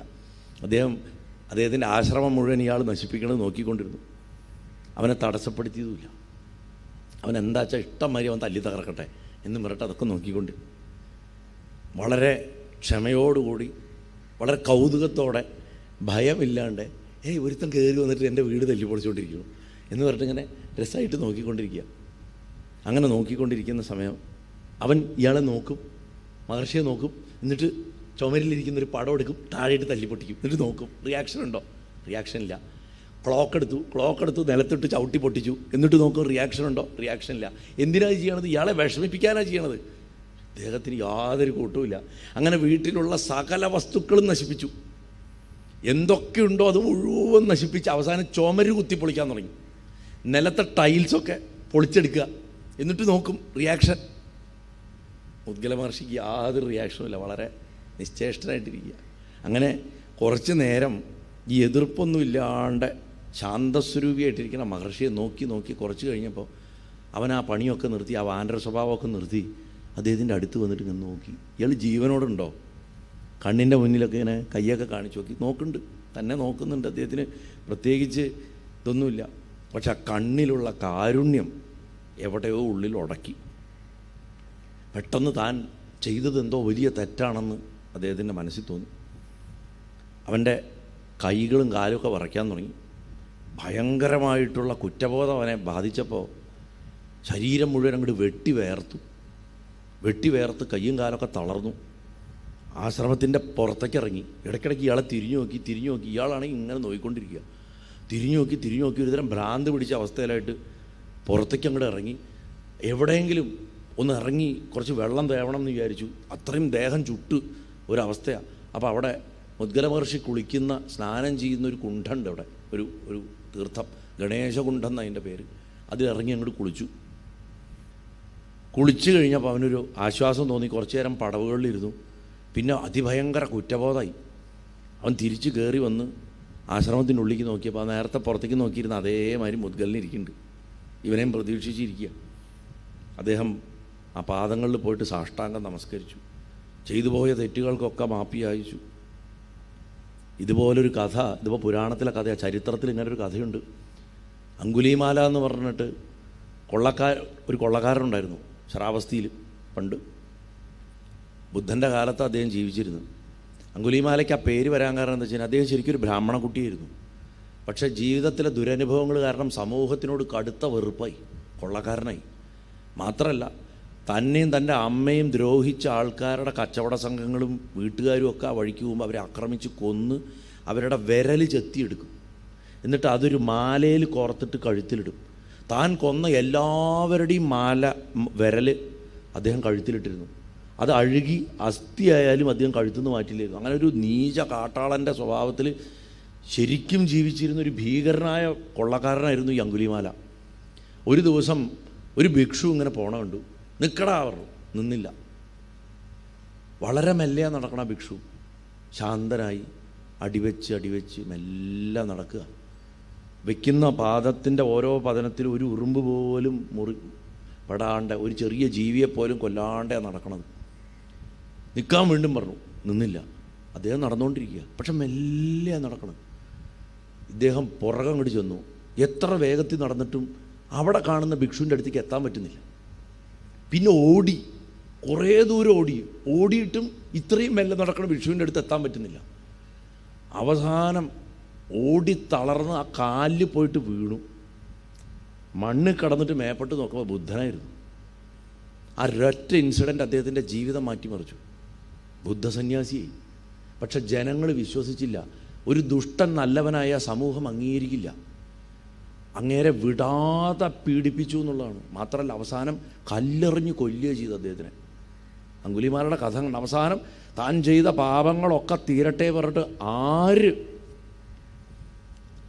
അദ്ദേഹത്തിൻ്റെ ആശ്രമം മുഴുവൻ ഇയാൾ നശിപ്പിക്കണമെന്ന് നോക്കിക്കൊണ്ടിരുന്നു. അവനെ തടസ്സപ്പെടുത്തിയതുമില്ല. അവൻ എന്താ വെച്ചാൽ ഇഷ്ടം മാതിരി അവൻ തല്ലി തകർക്കട്ടെ എന്ന് പറഞ്ഞിട്ട് അതൊക്കെ നോക്കിക്കൊണ്ട് വളരെ ക്ഷമയോടുകൂടി വളരെ കൗതുകത്തോടെ ഭയമില്ലാണ്ട് ഒരുത്തൻ കയറി വന്നിട്ട് എൻ്റെ വീട് തല്ലി പൊളിച്ചുകൊണ്ടിരിക്കുന്നു എന്ന് പറഞ്ഞിട്ട് ഇങ്ങനെ രസമായിട്ട് നോക്കിക്കൊണ്ടിരിക്കുക. അങ്ങനെ നോക്കിക്കൊണ്ടിരിക്കുന്ന സമയം അവൻ ഇയാളെ നോക്കും, മഹർഷിയെ നോക്കും, എന്നിട്ട് ചുമരിലിരിക്കുന്നൊരു പടം എടുക്കും, താഴെയിട്ട് തല്ലി പൊട്ടിക്കും, എന്നിട്ട് നോക്കും റിയാക്ഷൻ ഉണ്ടോ. റിയാക്ഷൻ ഇല്ല. ക്ലോക്ക് എടുത്തു നിലത്തിട്ട് ചവിട്ടി പൊട്ടിച്ചു, എന്നിട്ട് നോക്കും റിയാക്ഷൻ ഉണ്ടോ. റിയാക്ഷൻ ഇല്ല. എന്തിനാണ് ചെയ്യണത്? ഇയാളെ വിഷമിപ്പിക്കാനാണ് ചെയ്യണത്. അദ്ദേഹത്തിന് യാതൊരു കൂട്ടുമില്ല. അങ്ങനെ വീട്ടിലുള്ള സകല വസ്തുക്കളും നശിപ്പിച്ചു. എന്തൊക്കെയുണ്ടോ അത് മുഴുവൻ നശിപ്പിച്ച് അവസാനം ചുമര് കുത്തി പൊളിക്കാൻ തുടങ്ങി. നിലത്തെ ടൈൽസൊക്കെ പൊളിച്ചെടുക്കുക, എന്നിട്ട് നോക്കും റിയാക്ഷൻ. മുദ്ഗല മഹർഷിക്ക് യാതൊരു റിയാക്ഷനും ഇല്ല, വളരെ നിശ്ചേഷ്ടനായിട്ടിരിക്കുക. അങ്ങനെ കുറച്ച് നേരം ഈ എതിർപ്പൊന്നും ഇല്ലാണ്ട് ശാന്തസ്വരൂപിയായിട്ടിരിക്കുന്ന മഹർഷിയെ നോക്കി നോക്കി കുറച്ച് കഴിഞ്ഞപ്പോൾ അവൻ ആ പണിയൊക്കെ നിർത്തി, ആ വാനര സ്വഭാവമൊക്കെ നിർത്തി അദ്ദേഹത്തിൻ്റെ അടുത്ത് വന്നിട്ട് ഇങ്ങനെ നോക്കി. ഇയാൾ ജീവനോടുണ്ടോ? കണ്ണിൻ്റെ മുന്നിലൊക്കെ ഇങ്ങനെ കയ്യൊക്കെ കാണിച്ചു നോക്കി, നോക്കുന്നുണ്ട്, തന്നെ നോക്കുന്നുണ്ട്. അദ്ദേഹത്തിന് പ്രത്യേകിച്ച് ഇതൊന്നുമില്ല. പക്ഷെ ആ കണ്ണിലുള്ള കാരുണ്യം എവിടെയോ ഉള്ളിൽ ഉടക്കി. പെട്ടെന്ന് താൻ ചെയ്തത് എന്തോ വലിയ തെറ്റാണെന്ന് അദ്ദേഹത്തിൻ്റെ മനസ്സിൽ തോന്നി. അവൻ്റെ കൈകളും കാലുമൊക്കെ വിറയ്ക്കാൻ തുടങ്ങി. ഭയങ്കരമായിട്ടുള്ള കുറ്റബോധം അവനെ ബാധിച്ചപ്പോൾ ശരീരം മുഴുവൻ അങ്ങോട്ട് വെട്ടി വേർത്ത് കയ്യും കാലൊക്കെ തളർന്നു. ആശ്രമത്തിൻ്റെ പുറത്തേക്ക് ഇറങ്ങി. ഇടയ്ക്കിടയ്ക്ക് ഇയാളെ തിരിഞ്ഞു നോക്കി. ഇയാളാണെങ്കിൽ ഇങ്ങനെ നോക്കിക്കൊണ്ടിരിക്കുക. തിരിഞ്ഞു നോക്കി ഒരുതരം ഭ്രാന്ത് പിടിച്ച അവസ്ഥയിലായിട്ട് പുറത്തേക്ക് അങ്ങോട്ട് ഇറങ്ങി. എവിടെയെങ്കിലും ഒന്ന് ഇറങ്ങി കുറച്ച് വെള്ളം തേവണം എന്ന് വിചാരിച്ചു. അത്രയും ദേഹം ചുട്ട് ഒരവസ്ഥയാണ്. അപ്പോൾ അവിടെ മുദ്ഗല മഹർഷി കുളിക്കുന്ന, സ്നാനം ചെയ്യുന്ന ഒരു കുണ്ഠമുണ്ട് അവിടെ, ഒരു തീർത്ഥം, ഗണേശകുണ്ഠം എന്നതിൻ്റെ പേര്. അതിലിറങ്ങി അങ്ങോട്ട് കുളിച്ചു കഴിഞ്ഞപ്പോൾ അവനൊരു ആശ്വാസം തോന്നി. കുറച്ചു നേരം പടവുകളിലിരുന്നു. പിന്നെ അതിഭയങ്കര കുറ്റബോധമായി. അവൻ തിരിച്ച് കയറി വന്ന് ആശ്രമത്തിൻ്റെ ഉള്ളിലേക്ക് നോക്കിയപ്പോൾ ആ നേരത്തെ പുറത്തേക്ക് നോക്കിയിരുന്ന അതേമാതിരി മുദ്ഗലിനിരിക്കുന്നുണ്ട്. ഇവനെയും പ്രതീക്ഷിച്ചിരിക്കുക. അദ്ദേഹം ആ പാദങ്ങളിൽ പോയിട്ട് സാഷ്ടാംഗം നമസ്കരിച്ചു. ചെയ്തു പോയ തെറ്റുകൾക്കൊക്കെ മാപ്പി യാചിച്ചു. ഇതുപോലൊരു കഥ, ഇതിപ്പോൾ പുരാണത്തിലെ കഥയാണ്. ചരിത്രത്തിൽ ഇങ്ങനൊരു കഥയുണ്ട്. അങ്കുലീമാല എന്ന് പറഞ്ഞിട്ട് ഒരു കൊള്ളക്കാരനുണ്ടായിരുന്നു ശ്രാവസ്തിയിൽ. പണ്ട് ബുദ്ധൻ്റെ കാലത്ത് അദ്ദേഹം ജീവിച്ചിരുന്നു. അങ്കുലീമാലയ്ക്ക് ആ പേര് വരാൻ കാരണം എന്താ വെച്ചാൽ അദ്ദേഹം ശരിക്കും ഒരു ബ്രാഹ്മണ കുട്ടിയായിരുന്നു. പക്ഷേ ജീവിതത്തിലെ ദുരനുഭവങ്ങൾ കാരണം സമൂഹത്തിനോട് കടുത്ത വെറുപ്പായി, കൊള്ളക്കാരനായി. മാത്രമല്ല തന്നെയും തൻ്റെ അമ്മയും ദ്രോഹിച്ച ആൾക്കാരുടെ കച്ചവട സംഘങ്ങളും വീട്ടുകാരും ഒക്കെ ആ വഴിക്ക് പോകുമ്പോൾ അവരെ ആക്രമിച്ച് കൊന്ന് അവരുടെ വിരൽ ചെത്തിയെടുക്കും. എന്നിട്ട് അതൊരു മാലയിൽ കോർത്തിട്ട് കഴുത്തിലിടും. താൻ കൊന്ന എല്ലാവരുടെയും വിരൽ അദ്ദേഹം കഴുത്തിലിട്ടിരുന്നു. അത് അഴുകി അസ്ഥിയായാലും അദ്ദേഹം കഴുത്തുനിന്ന് മാറ്റില്ലായിരുന്നു. അങ്ങനെ ഒരു നീച കാട്ടാളൻ്റെ സ്വഭാവത്തിൽ ശരിക്കും ജീവിച്ചിരുന്ന ഒരു ഭീകരനായ കൊള്ളക്കാരനായിരുന്നു ഈ അങ്കുലിമാല. ഒരു ദിവസം ഒരു ഭിക്ഷു ഇങ്ങനെ പോണ കണ്ടു. നിൽക്കടാ പറഞ്ഞു. നിന്നില്ല. വളരെ മെല്ലെ നടക്കണ ഭിക്ഷു. ശാന്തനായി അടിവെച്ച് മെല്ലെ നടക്കുക. വയ്ക്കുന്ന പാദത്തിൻ്റെ ഓരോ പതനത്തിലും ഒരു ഉറുമ്പ് പോലും പെടാണ്ട്, ഒരു ചെറിയ ജീവിയെപ്പോലും കൊല്ലാണ്ടേ നടക്കണത്. നിൽക്കാൻ വീണ്ടും പറഞ്ഞു. നിന്നില്ല. അദ്ദേഹം നടന്നുകൊണ്ടിരിക്കുക. പക്ഷെ മെല്ലെ നടക്കണം. ഇദ്ദേഹം പുറകെ അങ്ങോട്ട് ചെന്നു. എത്ര വേഗത്തിൽ നടന്നിട്ടും അവിടെ കാണുന്ന ഭിക്ഷുവിൻ്റെ അടുത്തേക്ക് എത്താൻ പറ്റുന്നില്ല. പിന്നെ കുറേ ദൂരം ഓടിയിട്ടും ഇത്രയും മെല്ലെ നടക്കുന്ന ഭിക്ഷുവിൻ്റെ അടുത്ത് എത്താൻ പറ്റുന്നില്ല. അവസാനം തളർന്ന് ആ കാലിൽ പോയിട്ട് വീണു. മണ്ണ് കടന്നിട്ട് മേപ്പെട്ട് നോക്കുമ്പോൾ ബുദ്ധനായിരുന്നു. ആ ഒരൊറ്റ ഇൻസിഡൻ്റ് അദ്ദേഹത്തിൻ്റെ ജീവിതം മാറ്റിമറിച്ചു. ബുദ്ധസന്യാസിയായി. പക്ഷെ ജനങ്ങൾ വിശ്വസിച്ചില്ല. ഒരു ദുഷ്ടൻ നല്ലവനായ സമൂഹം അംഗീകരിക്കില്ല. അങ്ങേരെ വിടാതെ പീഡിപ്പിച്ചു എന്നുള്ളതാണ്. മാത്രമല്ല അവസാനം കല്ലെറിഞ്ഞ് കൊല്ലുക ചെയ്തു അദ്ദേഹത്തിനെ. അങ്കുലിമാലയുടെ കഥ കണ്ട് അവസാനം താൻ ചെയ്ത പാപങ്ങളൊക്കെ തീരട്ടെ പറഞ്ഞിട്ട് ആര്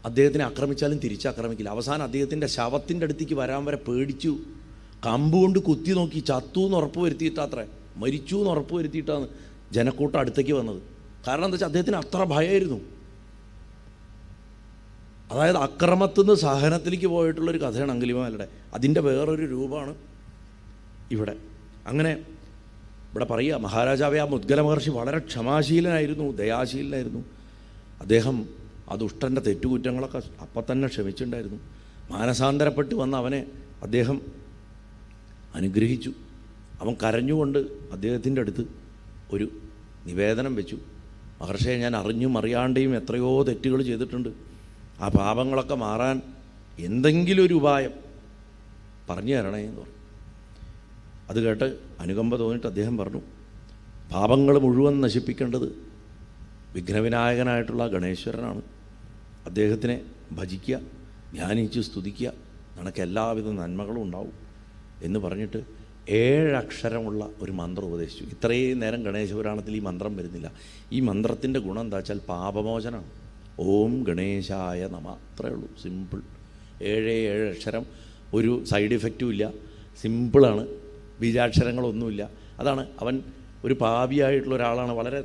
അദ്ദേഹത്തിനെ ആക്രമിച്ചാലും തിരിച്ചാക്രമിക്കില്ല. അവസാനം അദ്ദേഹത്തിൻ്റെ ശവത്തിൻ്റെ അടുത്തേക്ക് വരാൻ വരെ പേടിച്ചു. കമ്പുകൊണ്ട് കുത്തി നോക്കി. ചത്തു എന്ന് ഉറപ്പ് വരുത്തിയിട്ടാത്രേ, മരിച്ചു എന്ന് ഉറപ്പ് വരുത്തിയിട്ടാണ് ജനക്കൂട്ടം അടുത്തേക്ക് വന്നത്. കാരണം എന്താ വെച്ചാൽ അദ്ദേഹത്തിന് അത്ര ഭയമായിരുന്നു. അതായത് അക്രമത്തിൽ നിന്ന് സഹനത്തിലേക്ക് പോയിട്ടുള്ളൊരു കഥയാണ് അങ്കുലിമാലയുടെ. അതിൻ്റെ വേറൊരു രൂപമാണ് ഇവിടെ. അങ്ങനെ ഇവിടെ പറയുക, മഹാരാജാവേ, ആ മുദ്ഗല മഹർഷി വളരെ ക്ഷമാശീലനായിരുന്നു, ദയാശീലനായിരുന്നു. അദ്ദേഹം ആ ദുഷ്ടൻ്റെ തെറ്റുകുറ്റങ്ങളൊക്കെ അപ്പം തന്നെ ക്ഷമിച്ചിട്ടുണ്ടായിരുന്നു. മാനസാന്തരപ്പെട്ട് വന്ന അവനെ അദ്ദേഹം അനുഗ്രഹിച്ചു. അവൻ കരഞ്ഞുകൊണ്ട് അദ്ദേഹത്തിൻ്റെ അടുത്ത് ഒരു നിവേദനം വെച്ചു. മഹർഷിയെ, ഞാൻ അറിഞ്ഞും അറിയാണ്ടെയും എത്രയോ തെറ്റുകൾ ചെയ്തിട്ടുണ്ട്. ആ പാപങ്ങളൊക്കെ മാറാൻ എന്തെങ്കിലും ഒരു ഉപായം പറഞ്ഞു തരണേ എന്ന് പറഞ്ഞു. അത് കേട്ട് അനുകമ്പ തോന്നിയിട്ട് അദ്ദേഹം പറഞ്ഞു, പാപങ്ങൾ മുഴുവൻ നശിപ്പിക്കേണ്ടത് വിഘ്നവിനായകനായിട്ടുള്ള ഗണേശ്വരനാണ്. അദ്ദേഹത്തിനെ ഭജിക്കുക, ധ്യാനിച്ച് സ്തുതിക്കുക, നിനക്ക് എല്ലാവിധ നന്മകളും ഉണ്ടാവും എന്ന് പറഞ്ഞിട്ട് 7 അക്ഷരമുള്ള ഒരു മന്ത്രം ഉപദേശിച്ചു. ഇത്രയും നേരം ഗണേശപുരാണത്തിൽ ഈ മന്ത്രം വരുന്നില്ല. ഈ മന്ത്രത്തിൻ്റെ ഗുണം എന്താ വെച്ചാൽ പാപമോചനമാണ്. ഓം ഗണേശായ നമ. അത്രയേ ഉള്ളൂ, സിമ്പിൾ. 7 അക്ഷരം. ഒരു സൈഡ് ഇഫക്റ്റും ഇല്ല. സിമ്പിളാണ്, ബീജാക്ഷരങ്ങളൊന്നുമില്ല. അതാണ് അവൻ ഒരു പാപിയായിട്ടുള്ള ഒരാളാണ്, വളരെ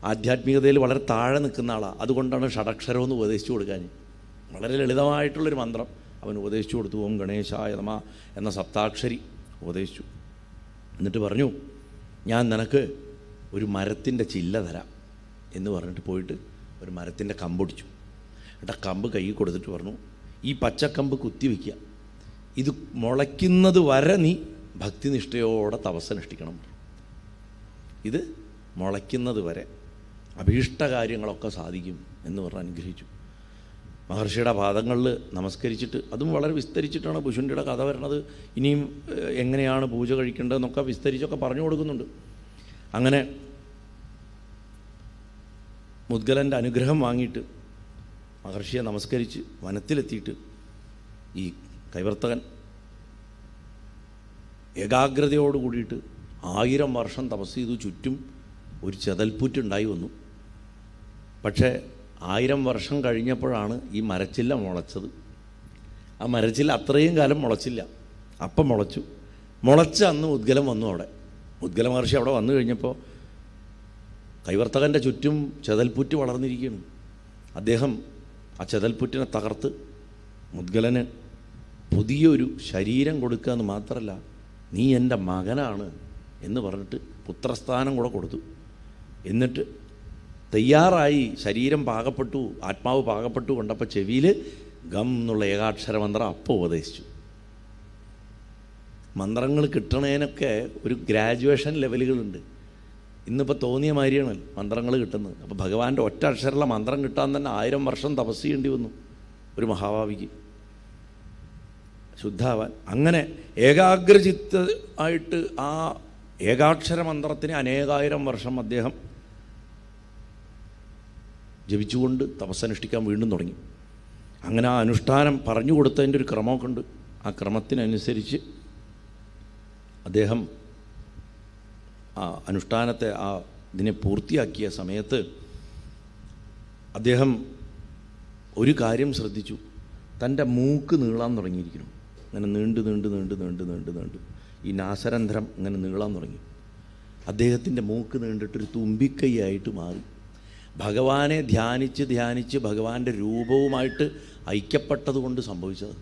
ആധ്യാത്മികതയിൽ വളരെ താഴെ നിൽക്കുന്ന ആളാണ്. അതുകൊണ്ടാണ് ഷഡക്ഷരമെന്ന് ഉപദേശിച്ചു കൊടുക്കാൻ. വളരെ ലളിതമായിട്ടുള്ളൊരു മന്ത്രം അവൻ ഉപദേശിച്ചു കൊടുത്തു. ഓം ഗണേശായ നമ എന്ന സപ്താക്ഷരി ഉപദേശിച്ചു. എന്നിട്ട് പറഞ്ഞു, ഞാൻ നിനക്ക് ഒരു മരത്തിൻ്റെ ചില്ല തരാം എന്ന് പറഞ്ഞിട്ട് പോയിട്ട് ഒരു മരത്തിൻ്റെ കമ്പൊടിച്ചു. എന്നിട്ട് ആ കമ്പ് കൈ കൊടുത്തിട്ട് പറഞ്ഞു, ഈ പച്ചക്കമ്പ് കുത്തിവെക്കുക, ഇത് മുളയ്ക്കുന്നത് വരെ നീ ഭക്തിനിഷ്ഠയോടെ തപസ്സനുഷ്ഠിക്കണം. ഇത് മുളയ്ക്കുന്നത് വരെ അഭീഷ്ട കാര്യങ്ങളൊക്കെ സാധിക്കും എന്ന് പറഞ്ഞ് അനുഗ്രഹിച്ചു. മഹർഷിയുടെ പാദങ്ങളിൽ നമസ്കരിച്ചിട്ട്, അതും വളരെ വിസ്തരിച്ചിട്ടാണ് ഭുഷുണ്ടിയുടെ കഥ വരണത്. ഇനിയും എങ്ങനെയാണ് പൂജ കഴിക്കേണ്ടതെന്നൊക്കെ വിസ്തരിച്ചൊക്കെ പറഞ്ഞു കൊടുക്കുന്നുണ്ട്. അങ്ങനെ മുദ്ഗലൻ്റെ അനുഗ്രഹം വാങ്ങിയിട്ട് മഹർഷിയെ നമസ്കരിച്ച് വനത്തിലെത്തിയിട്ട് ഈ കൈവർത്തകൻ ഏകാഗ്രതയോട് കൂടിയിട്ട് 1000 വർഷം തപസ് ചെയ്തു. ചുറ്റും ഒരു ചെതൽപ്പുറ്റുണ്ടായി വന്നു. പക്ഷേ 1000 വർഷം കഴിഞ്ഞപ്പോഴാണ് ഈ മരച്ചില്ല മുളച്ചത്. ആ മരച്ചില്ല അത്രയും കാലം മുളച്ചില്ല. അപ്പം മുളച്ചു. മുളച്ച അന്ന് മുദ്ഗലം വന്നു. അവിടെ മുദ്ഗല മഹർഷി അവിടെ വന്നു കഴിഞ്ഞപ്പോൾ കൈവർത്തകൻ്റെ ചുറ്റും ചെതൽപ്പുറ്റ് വളർന്നിരിക്കുകയാണ്. അദ്ദേഹം ആ ചെതൽപ്പുറ്റിനെ തകർത്ത് മുദ്ഗലന് പുതിയൊരു ശരീരം കൊടുക്കുക എന്ന് മാത്രമല്ല, നീ എൻ്റെ മകനാണ് എന്ന് പറഞ്ഞിട്ട് പുത്രസ്ഥാനം കൂടെ കൊടുത്തു. എന്നിട്ട് തയ്യാറായി, ശരീരം പാകപ്പെട്ടു, ആത്മാവ് പാകപ്പെട്ടു കൊണ്ടപ്പോൾ ചെവിയിൽ ഗം എന്നുള്ള ഏകാക്ഷര മന്ത്രം അപ്പോൾ ഉപദേശിച്ചു. മന്ത്രങ്ങൾ കിട്ടണേനൊക്കെ ഒരു ഗ്രാജുവേഷൻ ലെവലുകളുണ്ട്. ഇന്നിപ്പോൾ തോന്നിയ മാതിരിയാണ് മന്ത്രങ്ങൾ കിട്ടുന്നത്. അപ്പോൾ ഭഗവാന്റെ ഒറ്റ അക്ഷരമുള്ള മന്ത്രം കിട്ടാൻ തന്നെ 1000 വർഷം തപസ് ചെയ്യേണ്ടി വന്നു ഒരു മഹാഭാവിക്ക് ശുദ്ധാവാൻ. അങ്ങനെ ഏകാഗ്രചിത്ത ആയിട്ട് ആ ഏകാക്ഷര മന്ത്രത്തിന് അനേകായിരം വർഷം അദ്ദേഹം ജപിച്ചുകൊണ്ട് തപസ്സനുഷ്ഠിക്കാൻ വീണ്ടും തുടങ്ങി. അങ്ങനെ ആ അനുഷ്ഠാനം പറഞ്ഞു കൊടുത്തതിൻ്റെ ഒരു ക്രമമൊക്കെ ഉണ്ട്. ആ ക്രമത്തിനനുസരിച്ച് അദ്ദേഹം ആ അനുഷ്ഠാനത്തെ ഇതിനെ പൂർത്തിയാക്കിയ സമയത്ത് അദ്ദേഹം ഒരു കാര്യം ശ്രദ്ധിച്ചു. തൻ്റെ മൂക്ക് നീളാൻ തുടങ്ങിയിരിക്കുന്നു. അങ്ങനെ നീണ്ട് നീണ്ട് നീണ്ട് നീണ്ട് നീണ്ട് നീണ്ട് ഈ നാസരന്ധ്രം ഇങ്ങനെ നീളാൻ തുടങ്ങി. അദ്ദേഹത്തിൻ്റെ മൂക്ക് നീണ്ടിട്ടൊരു തുമ്പിക്കൈയായിട്ട് മാറി. ഭഗവാനെ ധ്യാനിച്ച് ധ്യാനിച്ച് ഭഗവാന്റെ രൂപവുമായിട്ട് ഐക്യപ്പെട്ടത് കൊണ്ട് സംഭവിച്ചത്.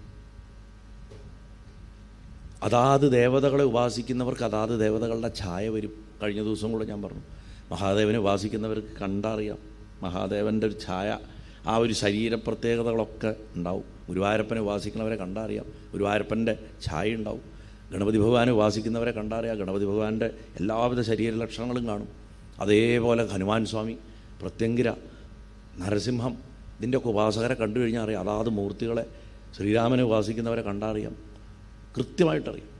അതാത് ദേവതകളെ ഉപാസിക്കുന്നവർക്ക് അതാത് ദേവതകളുടെ ഛായ വരും. കഴിഞ്ഞ ദിവസം കൂടെ ഞാൻ പറഞ്ഞു, മഹാദേവനെ ഉപാസിക്കുന്നവർക്ക് കണ്ടറിയാം മഹാദേവൻ്റെ ഒരു ഛായ, ആ ഒരു ശരീര പ്രത്യേകതകളൊക്കെ ഉണ്ടാവും. ഗുരുവായൂരപ്പനെ ഉപാസിക്കുന്നവരെ കണ്ടറിയാം, ഗുരുവായൂരപ്പൻ്റെ ഛായ ഉണ്ടാവും. ഗണപതി ഭഗവാനെ ഉപാസിക്കുന്നവരെ കണ്ടറിയാം, ഗണപതി ഭഗവാന്റെ എല്ലാവിധ ശരീര ലക്ഷണങ്ങളും കാണും. അതേപോലെ ഹനുമാൻ സ്വാമി, പ്രത്യങ്കിര, നരസിംഹം, ഇതിൻ്റെയൊക്കെ ഉപാസകരെ കണ്ടു കഴിഞ്ഞാൽ അറിയാം. അതാത് മൂർത്തികളെ, ശ്രീരാമനെ ഉപാസിക്കുന്നവരെ കണ്ടറിയാം, കൃത്യമായിട്ടറിയാം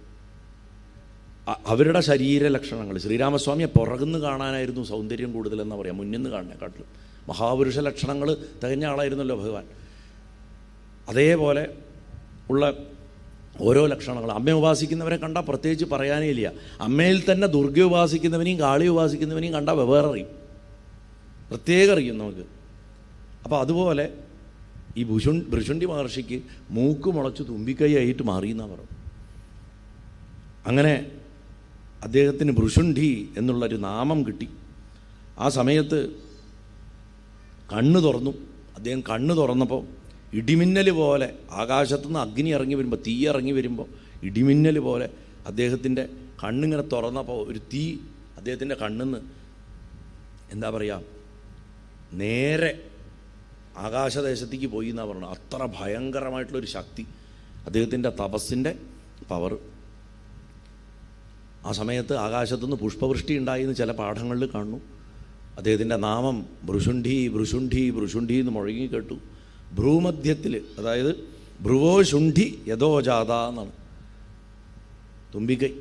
അവരുടെ ശരീര ലക്ഷണങ്ങൾ. ശ്രീരാമസ്വാമിയെ പുറകുന്ന് കാണാനായിരുന്നു സൗന്ദര്യം കൂടുതലെന്ന് പറയാം, മുന്നിന്ന് കാണുന്നതിനെക്കാട്ടിലും. മഹാപുരുഷ ലക്ഷണങ്ങൾ തികഞ്ഞ ആളായിരുന്നല്ലോ ഭഗവാൻ. അതേപോലെ ഉള്ള ഓരോ ലക്ഷണങ്ങൾ. അമ്മയെ ഉപാസിക്കുന്നവരെ കണ്ടാൽ പ്രത്യേകിച്ച് പറയാനേ ഇല്ല. അമ്മയിൽ തന്നെ ദുർഗ ഉപാസിക്കുന്നവനെയും കാളി ഉപാസിക്കുന്നവനെയും കണ്ടാൽ വെവ്വേറെ അറിയും, പ്രത്യേകം അറിയും നമുക്ക്. അപ്പോൾ അതുപോലെ ഈ ഭൃശുണ്ഡി മഹർഷിക്ക് മൂക്ക് മുളച്ച് തുമ്പിക്കൈയായിട്ട് മാറിയെന്നാണ് പറഞ്ഞു. അങ്ങനെ അദ്ദേഹത്തിന് ഭൃശുണ്ഡി എന്നുള്ളൊരു നാമം കിട്ടി. ആ സമയത്ത് കണ്ണ് തുറന്നു. അദ്ദേഹം കണ്ണ് തുറന്നപ്പോൾ ഇടിമിന്നൽ പോലെ ആകാശത്തുനിന്ന് അഗ്നി ഇറങ്ങി വരുമ്പോൾ, തീ ഇറങ്ങി വരുമ്പോൾ ഇടിമിന്നൽ പോലെ അദ്ദേഹത്തിൻ്റെ കണ്ണിങ്ങനെ തുറന്നപ്പോൾ ഒരു തീ അദ്ദേഹത്തിൻ്റെ കണ്ണിന്ന് എന്താ പറയുക നേരെ ആകാശദേശത്തേക്ക് പോയി എന്നാണ് പറഞ്ഞത്. അത്ര ഭയങ്കരമായിട്ടുള്ളൊരു ശക്തി, അദ്ദേഹത്തിൻ്റെ തപസ്സിൻ്റെ പവർ. ആ സമയത്ത് ആകാശത്തുനിന്ന് പുഷ്പവൃഷ്ടി ഉണ്ടായി എന്ന് ചില പാഠങ്ങളിൽ കാണുന്നു. അദ്ദേഹത്തിൻ്റെ നാമം ഭൃശുണ്ഡി ഭൃശുണ്ഡി ഭൃശുണ്ഡി എന്ന് മുഴങ്ങി കേട്ടു. ഭ്രൂമധ്യത്തിൽ, അതായത് ഭ്രുവോ ശുണ്ഠി യഥോജാത എന്നാണ്. തുമ്പിക്കൈ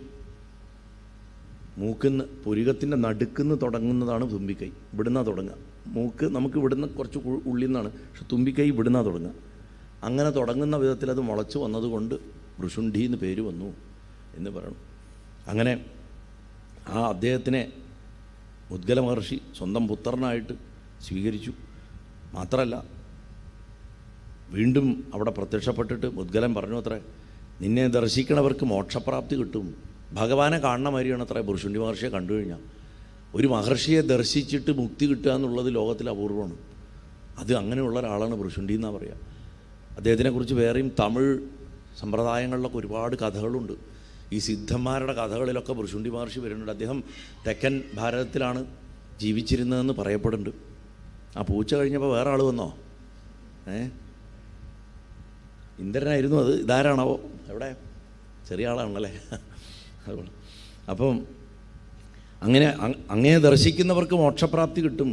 മൂക്കിന്ന് പുരികത്തിൻ്റെ നടുക്കുന്ന് തുടങ്ങുന്നതാണ് തുമ്പിക്കൈ. ഇവിടുന്നാണ് തുടങ്ങുക. മൂക്ക് നമുക്ക് ഇവിടുന്ന് കുറച്ച് ഉള്ളിൽ നിന്നാണ്, പക്ഷെ തുമ്പിക്കൈ ഇവിടുന്നാണ് തുടങ്ങുക. അങ്ങനെ തുടങ്ങുന്ന വിധത്തിൽ അത് മുളച്ച് വന്നതുകൊണ്ട് ഭൃശുണ്ഡി എന്ന് പേര് വന്നു എന്ന് പറയണം. അങ്ങനെ ആ അദ്ദേഹത്തിനെ മുദ്ഗല മഹർഷി സ്വന്തം പുത്രനായിട്ട് സ്വീകരിച്ചു. മാത്രമല്ല വീണ്ടും അവിടെ പ്രത്യക്ഷപ്പെട്ടിട്ട് മുദ്ഗലൻ പറഞ്ഞു അത്രേ, നിന്നെ ദർശിക്കണവർക്ക് മോക്ഷപ്രാപ്തി കിട്ടും. ഭഗവാനെ കാണുന്ന മാതിരിയാണ് അത്ര ഭൃശുണ്ഡി മഹർഷിയെ കണ്ടു കഴിഞ്ഞാൽ. ഒരു മഹർഷിയെ ദർശിച്ചിട്ട് മുക്തി കിട്ടുക എന്നുള്ളത് ലോകത്തിൽ അപൂർവമാണ്. അത് അങ്ങനെയുള്ള ഒരാളാണ് ഭൃശുണ്ഡി എന്നാണ് പറയുക. അദ്ദേഹത്തിനെക്കുറിച്ച് വേറെയും തമിഴ് സമ്പ്രദായങ്ങളിലൊക്കെ ഒരുപാട് കഥകളുണ്ട്. ഈ സിദ്ധന്മാരുടെ കഥകളിലൊക്കെ ഭൃശുണ്ഡി മഹർഷി വരുന്നുണ്ട്. അദ്ദേഹം തെക്കൻ ഭാരതത്തിലാണ് ജീവിച്ചിരുന്നതെന്ന് പറയപ്പെടുന്നുണ്ട്. ആ പൂച്ച കഴിഞ്ഞപ്പോൾ വേറെ ആൾ വന്നോ? ഇന്ദ്രനായിരുന്നു അത്. ഇതാരാണാവോ? എവിടെ? ചെറിയ ആളാണല്ലേ. അതുകൊണ്ട് അപ്പം അങ്ങനെ ദർശിക്കുന്നവർക്ക് മോക്ഷപ്രാപ്തി കിട്ടും.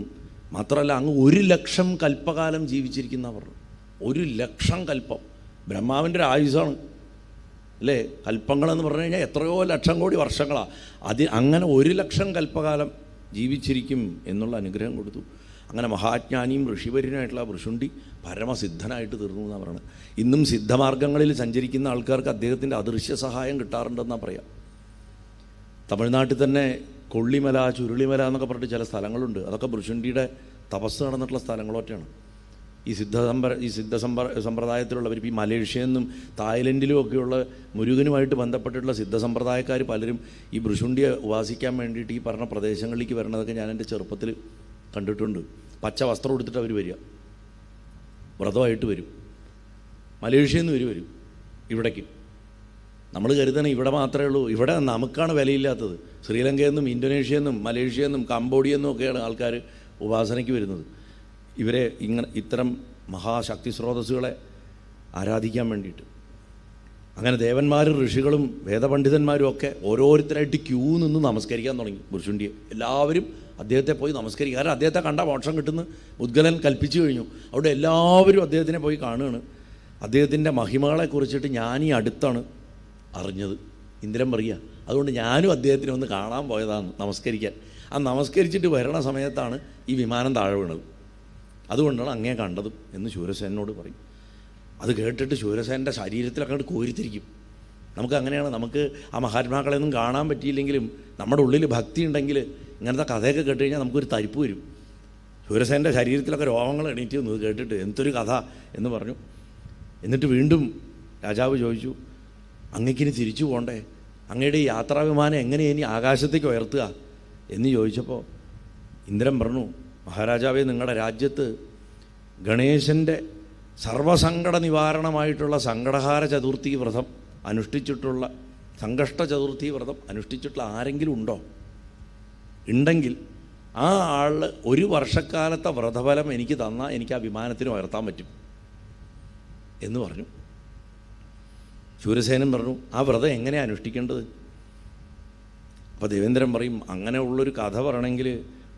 മാത്രമല്ല, അങ്ങ് 1,00,000 കൽപ്പകാലം ജീവിച്ചിരിക്കുന്നവർ. 1,00,000 കൽപ്പം. ബ്രഹ്മാവിൻ്റെ ഒരു ആയുസാണ് അല്ലേ? കൽപ്പങ്ങളെന്ന് പറഞ്ഞു കഴിഞ്ഞാൽ എത്രയോ ലക്ഷം കോടി വർഷങ്ങളാണ്. അങ്ങനെ 1,00,000 കൽപ്പകാലം ജീവിച്ചിരിക്കും എന്നുള്ള അനുഗ്രഹം കൊടുത്തു. അങ്ങനെ മഹാജ്ഞാനിയും ഋഷിവര്യനായിട്ടുള്ള ഭൃശുണ്ഡി പരമസിദ്ധനായിട്ട് തീർന്നു എന്നാണ് പറയുന്നത്. ഇന്നും സിദ്ധമാർഗങ്ങളിൽ സഞ്ചരിക്കുന്ന ആൾക്കാർക്ക് അദ്ദേഹത്തിൻ്റെ അദൃശ്യ സഹായം കിട്ടാറുണ്ടെന്നാണ് പറയാം. തമിഴ്നാട്ടിൽ തന്നെ കൊള്ളിമല, ചുരുളിമല എന്നൊക്കെ പറഞ്ഞിട്ട് ചില സ്ഥലങ്ങളുണ്ട്. അതൊക്കെ ഭൃശുണ്ഡിയുടെ തപസ് നടന്നിട്ടുള്ള സ്ഥലങ്ങളൊക്കെയാണ്. ഈ സമ്പ്രദായത്തിലുള്ളവർ ഈ മലേഷ്യയിൽ നിന്നും തായ്ലൻഡിലും ഒക്കെയുള്ള മുരുകനുമായിട്ട് ബന്ധപ്പെട്ടിട്ടുള്ള സിദ്ധസമ്പ്രദായക്കാർ പലരും ഈ ഭൃശുണ്ഡിയെ ഉപാസിക്കാൻ വേണ്ടിയിട്ട് ഈ പറഞ്ഞ പ്രദേശങ്ങളിലേക്ക് വരണതൊക്കെ ഞാൻ എൻ്റെ ചെറുപ്പത്തിൽ കണ്ടിട്ടുണ്ട്. പച്ച വസ്ത്രം എടുത്തിട്ട് അവർ വരിക, വ്രതമായിട്ട് വരും. മലേഷ്യയിൽ നിന്ന് വരും ഇവിടേക്ക്. നമ്മൾ കരുതണം ഇവിടെ മാത്രമേ ഉള്ളൂ. ഇവിടെ നമുക്കാണ് വിലയില്ലാത്തത്. ശ്രീലങ്കയിൽ നിന്നും ഇന്തോനേഷ്യയിൽ നിന്നും മലേഷ്യയിൽ നിന്നും കംബോഡിയയിൽ നിന്നും ഒക്കെയാണ് ആൾക്കാർ ഉപാസനയ്ക്ക് വരുന്നത്. ഇവരെ ഇത്തരം മഹാശക്തി സ്രോതസ്സുകളെ ആരാധിക്കാൻ വേണ്ടിയിട്ട്. അങ്ങനെ ദേവന്മാരും ഋഷികളും വേദപണ്ഡിതന്മാരും ഒക്കെ ഓരോരുത്തരായിട്ട് ക്യൂ നിന്ന് നമസ്കരിക്കാൻ തുടങ്ങി ഭൃശുണ്ഡിയെ. എല്ലാവരും അദ്ദേഹത്തെ പോയി നമസ്കരിക്കുക. കാരണം അദ്ദേഹത്തെ കണ്ട മോക്ഷം കിട്ടുന്നു ഉദ്ഗലൻ കൽപ്പിച്ചു കഴിഞ്ഞു. അവിടെ എല്ലാവരും അദ്ദേഹത്തിനെ പോയി കാണുകയാണ്. അദ്ദേഹത്തിൻ്റെ മഹിമകളെക്കുറിച്ചിട്ട് ഞാൻ ഈ അടുത്താണ് അറിഞ്ഞത്. ഇന്ദ്രൻ പറയുക, അതുകൊണ്ട് ഞാനും അദ്ദേഹത്തിനെ ഒന്ന് കാണാൻ പോയതാണ് നമസ്കരിക്കാൻ. ആ നമസ്കരിച്ചിട്ട് വരണ സമയത്താണ് ഈ വിമാനം താഴെ വീണത്. അതുകൊണ്ടാണ് അങ്ങേ കണ്ടതും എന്ന് ശൂരസേനോട് പറയും. അത് കേട്ടിട്ട് ശൂരസേനൻ്റെ ശരീരത്തിലൊക്കെ അങ്ങോട്ട് കോരിത്തിരിക്കും. നമുക്ക് അങ്ങനെയാണ്. നമുക്ക് ആ മഹാത്മാക്കളെയൊന്നും കാണാൻ പറ്റിയില്ലെങ്കിലും നമ്മുടെ ഉള്ളിൽ ഭക്തി ഉണ്ടെങ്കിൽ ഇങ്ങനത്തെ കഥയൊക്കെ കേട്ട് കഴിഞ്ഞാൽ നമുക്കൊരു തരിപ്പ് വരും. ശൂരസേനൻ്റെ ശരീരത്തിലൊക്കെ രോഗങ്ങൾ എണീറ്റ് വന്നു കേട്ടിട്ട്. എന്തൊരു കഥ എന്ന് പറഞ്ഞു. എന്നിട്ട് വീണ്ടും രാജാവ് ചോദിച്ചു, അങ്ങക്കിനി തിരിച്ചു പോകണ്ടേ? അങ്ങയുടെ ഈ യാത്രാവിമാനം എങ്ങനെ ഇനി ആകാശത്തേക്ക് ഉയർത്തുക എന്ന് ചോദിച്ചപ്പോൾ ഇന്ദ്രൻ പറഞ്ഞു, മഹാരാജാവേ, നിങ്ങളുടെ രാജ്യത്ത് ഗണേശൻ്റെ സർവസങ്കട നിവാരണമായിട്ടുള്ള സങ്കടഹാര ചതുർത്ഥി വ്രതം അനുഷ്ഠിച്ചിട്ടുള്ള സങ്കഷ്ട ചതുർത്ഥി വ്രതം അനുഷ്ഠിച്ചിട്ടുള്ള ആരെങ്കിലും ഉണ്ടോ? ഉണ്ടെങ്കിൽ ആ ആൾ 1 വർഷക്കാലത്തെ വ്രതഫലം എനിക്ക് തന്നാൽ എനിക്ക് ആ വിമാനത്തിന് ഉയർത്താൻ പറ്റും എന്ന് പറഞ്ഞു. ശൂരസേനൻ പറഞ്ഞു, ആ വ്രതം എങ്ങനെയാണ് അനുഷ്ഠിക്കേണ്ടത്? അപ്പോൾ ദേവേന്ദ്രൻ പറയും, അങ്ങനെ ഉള്ളൊരു കഥ പറയണമെങ്കിൽ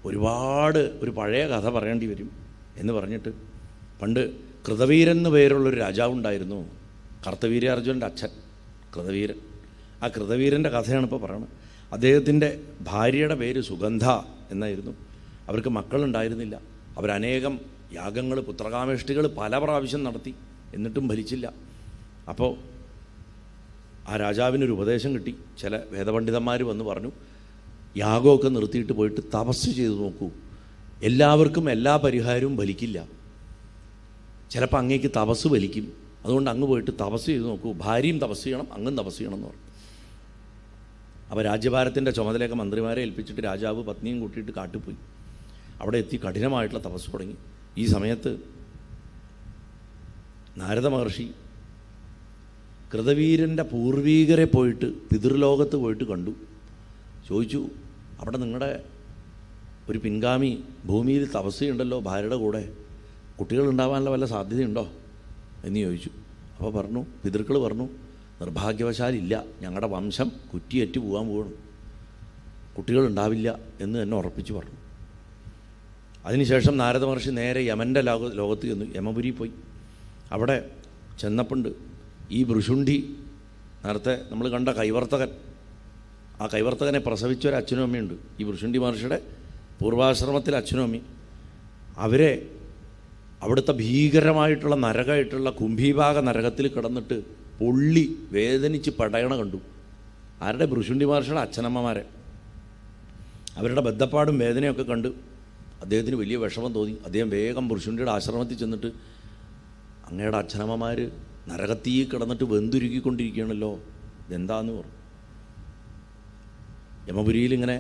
ഒരു പഴയ കഥ പറയേണ്ടി വരും എന്ന് പറഞ്ഞിട്ട്, പണ്ട് കൃതവീരൻ എന്ന് പേരുള്ളൊരു രാജാവുണ്ടായിരുന്നു. കർത്തവീര്യാർജുനൻ്റെ അച്ഛൻ കൃതവീരൻ. ആ കൃതവീരൻ്റെ കഥയാണ് ഇപ്പോൾ പറയുന്നത്. അദ്ദേഹത്തിൻ്റെ ഭാര്യയുടെ പേര് സുഗന്ധ എന്നായിരുന്നു. അവർക്ക് മക്കളുണ്ടായിരുന്നില്ല. അവരനേകം യാഗങ്ങൾ, പുത്രകാമേഷ്ടികൾ പല പ്രാവശ്യം നടത്തി, എന്നിട്ടും ഫലിച്ചില്ല. അപ്പോൾ ആ രാജാവിനൊരു ഉപദേശം കിട്ടി. ചില വേദപണ്ഡിതന്മാർ വന്ന് പറഞ്ഞു, യാഗമൊക്കെ നിർത്തിയിട്ട് പോയിട്ട് തപസ് ചെയ്ത് നോക്കൂ. എല്ലാവർക്കും എല്ലാ പരിഹാരവും ഫലിക്കില്ല. ചിലപ്പോൾ അങ്ങേക്ക് തപസ് ഫലിക്കും. അതുകൊണ്ട് അങ്ങ് പോയിട്ട് തപസ് ചെയ്ത് നോക്കൂ. ഭാര്യയും തപസ് ചെയ്യണം, അങ്ങും തപസ് ചെയ്യണം എന്ന് പറഞ്ഞു. അപ്പോൾ രാജ്യഭാരത്തിൻ്റെ ചുമതലയൊക്കെ മന്ത്രിമാരെ ഏൽപ്പിച്ചിട്ട് രാജാവ് പത്നിയും കൂട്ടിയിട്ട് കാട്ടിപ്പോയി. അവിടെ എത്തി കഠിനമായിട്ടുള്ള തപസ് തുടങ്ങി. ഈ സമയത്ത് നാരദ മഹർഷി കൃതവീരൻ്റെ പൂർവീകരെ പോയിട്ട് പിതൃലോകത്ത് പോയിട്ട് കണ്ടു. ചോദിച്ചു, അവിടെ നിങ്ങളുടെ ഒരു പിൻഗാമി ഭൂമിയിൽ തപസ് ചെയ്യുന്നുണ്ടല്ലോ ഭാര്യയുടെ കൂടെ, കുട്ടികളുണ്ടാവാനുള്ള വല്ല സാധ്യതയുണ്ടോ എന്ന് ചോദിച്ചു. അപ്പോൾ പറഞ്ഞു, പിതൃക്കൾ പറഞ്ഞു, നിർഭാഗ്യവശാലില്ല, ഞങ്ങളുടെ വംശം കുറ്റിയേറ്റ് പോകാൻ പോകണം, കുട്ടികളുണ്ടാവില്ല എന്ന് തന്നെ ഉറപ്പിച്ച് പറഞ്ഞു. അതിനുശേഷം നാരദ മഹർഷി നേരെ യമൻ്റെ ലോകത്ത് ചെന്നു. യമപുരി പോയി. അവിടെ ചെന്നപ്പുണ്ട് ഈ ഭൃശുണ്ഡി, നേരത്തെ നമ്മൾ കണ്ട കൈവർത്തകൻ, ആ കൈവർത്തകനെ പ്രസവിച്ചൊരു അച്ഛനും അമ്മയുണ്ട്. ഈ ഭൃശുണ്ഡി മഹർഷിയുടെ പൂർവാശ്രമത്തിലെ അച്ഛനും അമ്മയും. അവരെ അവിടുത്തെ ഭീകരമായിട്ടുള്ള നരകമായിട്ടുള്ള കുംഭീഭാഗ നരകത്തിൽ കിടന്നിട്ട് പൊള്ളി വേദനിച്ച് പടയണ കണ്ടു. ആരുടെ? ഭൃശുണ്ഡി മഹർഷിയുടെ അച്ഛനമ്മമാരെ. അവരുടെ ബദ്ധപ്പാടും വേദനയൊക്കെ കണ്ട് അദ്ദേഹത്തിന് വലിയ വിഷമം തോന്നി. അദ്ദേഹം വേഗം ഭൃശുണ്ഡിയുടെ ആശ്രമത്തിൽ ചെന്നിട്ട്, അങ്ങയുടെ അച്ഛനമ്മമാർ നരകത്തീ കിടന്നിട്ട് വെന്തുരുക്കിക്കൊണ്ടിരിക്കുകയാണല്ലോ, ഇതെന്താന്ന് പറഞ്ഞു. യമപുരിയിൽ ഇങ്ങനെ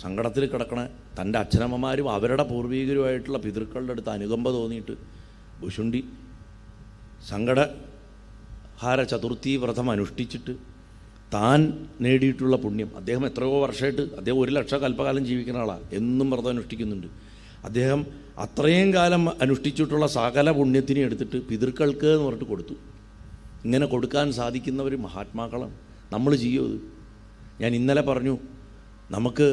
സങ്കടത്തിൽ കിടക്കണ തൻ്റെ അച്ഛനമ്മമാരും അവരുടെ പൂർവികരുമായിട്ടുള്ള പിതൃക്കളുടെ അടുത്ത് അനുകമ്പ തോന്നിയിട്ട് ഭുഷുണ്ടി സങ്കടഹാര ചതുർത്ഥി വ്രതം അനുഷ്ഠിച്ചിട്ട് താൻ നേടിയിട്ടുള്ള പുണ്യം, അദ്ദേഹം എത്രയോ വർഷമായിട്ട്, അദ്ദേഹം 1,00,000 കൽപ്പകാലം ജീവിക്കുന്ന ആളാണ്, എന്നും വ്രതം അനുഷ്ഠിക്കുന്നുണ്ട്. അദ്ദേഹം അത്രയും കാലം അനുഷ്ഠിച്ചിട്ടുള്ള സകല പുണ്യത്തിനെ എടുത്തിട്ട് പിതൃക്കൾക്ക് എന്ന് പറഞ്ഞിട്ട് കൊടുത്തു. ഇങ്ങനെ കൊടുക്കാൻ സാധിക്കുന്നവർ മഹാത്മാക്കളാണ്. നമ്മൾ ചെയ്യുമത്. ഞാൻ ഇന്നലെ പറഞ്ഞു, നമുക്ക്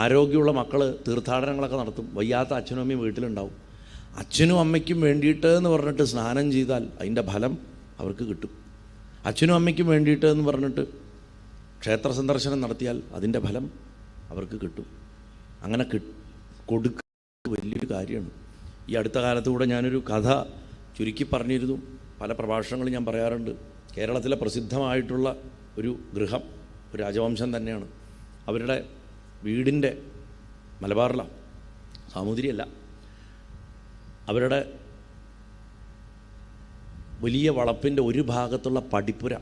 ആരോഗ്യമുള്ള മക്കൾ തീർത്ഥാടനങ്ങളൊക്കെ നടത്തും, വയ്യാത്ത അച്ഛനും അമ്മയും വീട്ടിലുണ്ടാവും. അച്ഛനും അമ്മയ്ക്കും വേണ്ടിയിട്ട് എന്ന് പറഞ്ഞിട്ട് സ്നാനം ചെയ്താൽ അതിൻ്റെ ഫലം അവർക്ക് കിട്ടും. അച്ഛനും അമ്മയ്ക്കും വേണ്ടിയിട്ട് എന്ന് പറഞ്ഞിട്ട് ക്ഷേത്ര സന്ദർശനം നടത്തിയാൽ അതിൻ്റെ ഫലം അവർക്ക് കിട്ടും. അങ്ങനെ കൊടുക്കുക വലിയൊരു കാര്യമാണ്. ഈ അടുത്ത കാലത്തുകൂടെ ഞാനൊരു കഥ ചുരുക്കി പറഞ്ഞിരുന്നു, പല പ്രഭാഷണങ്ങളും ഞാൻ പറയാറുണ്ട്. കേരളത്തിലെ പ്രസിദ്ധമായിട്ടുള്ള ഒരു ഗൃഹം, ഒരു രാജവംശം തന്നെയാണ്. അവരുടെ വീടിൻ്റെ മലബാറിലാണ്, സാമൂതിരിയല്ല, അവരുടെ വലിയ വളപ്പിൻ്റെ ഒരു ഭാഗത്തുള്ള പടിപ്പുര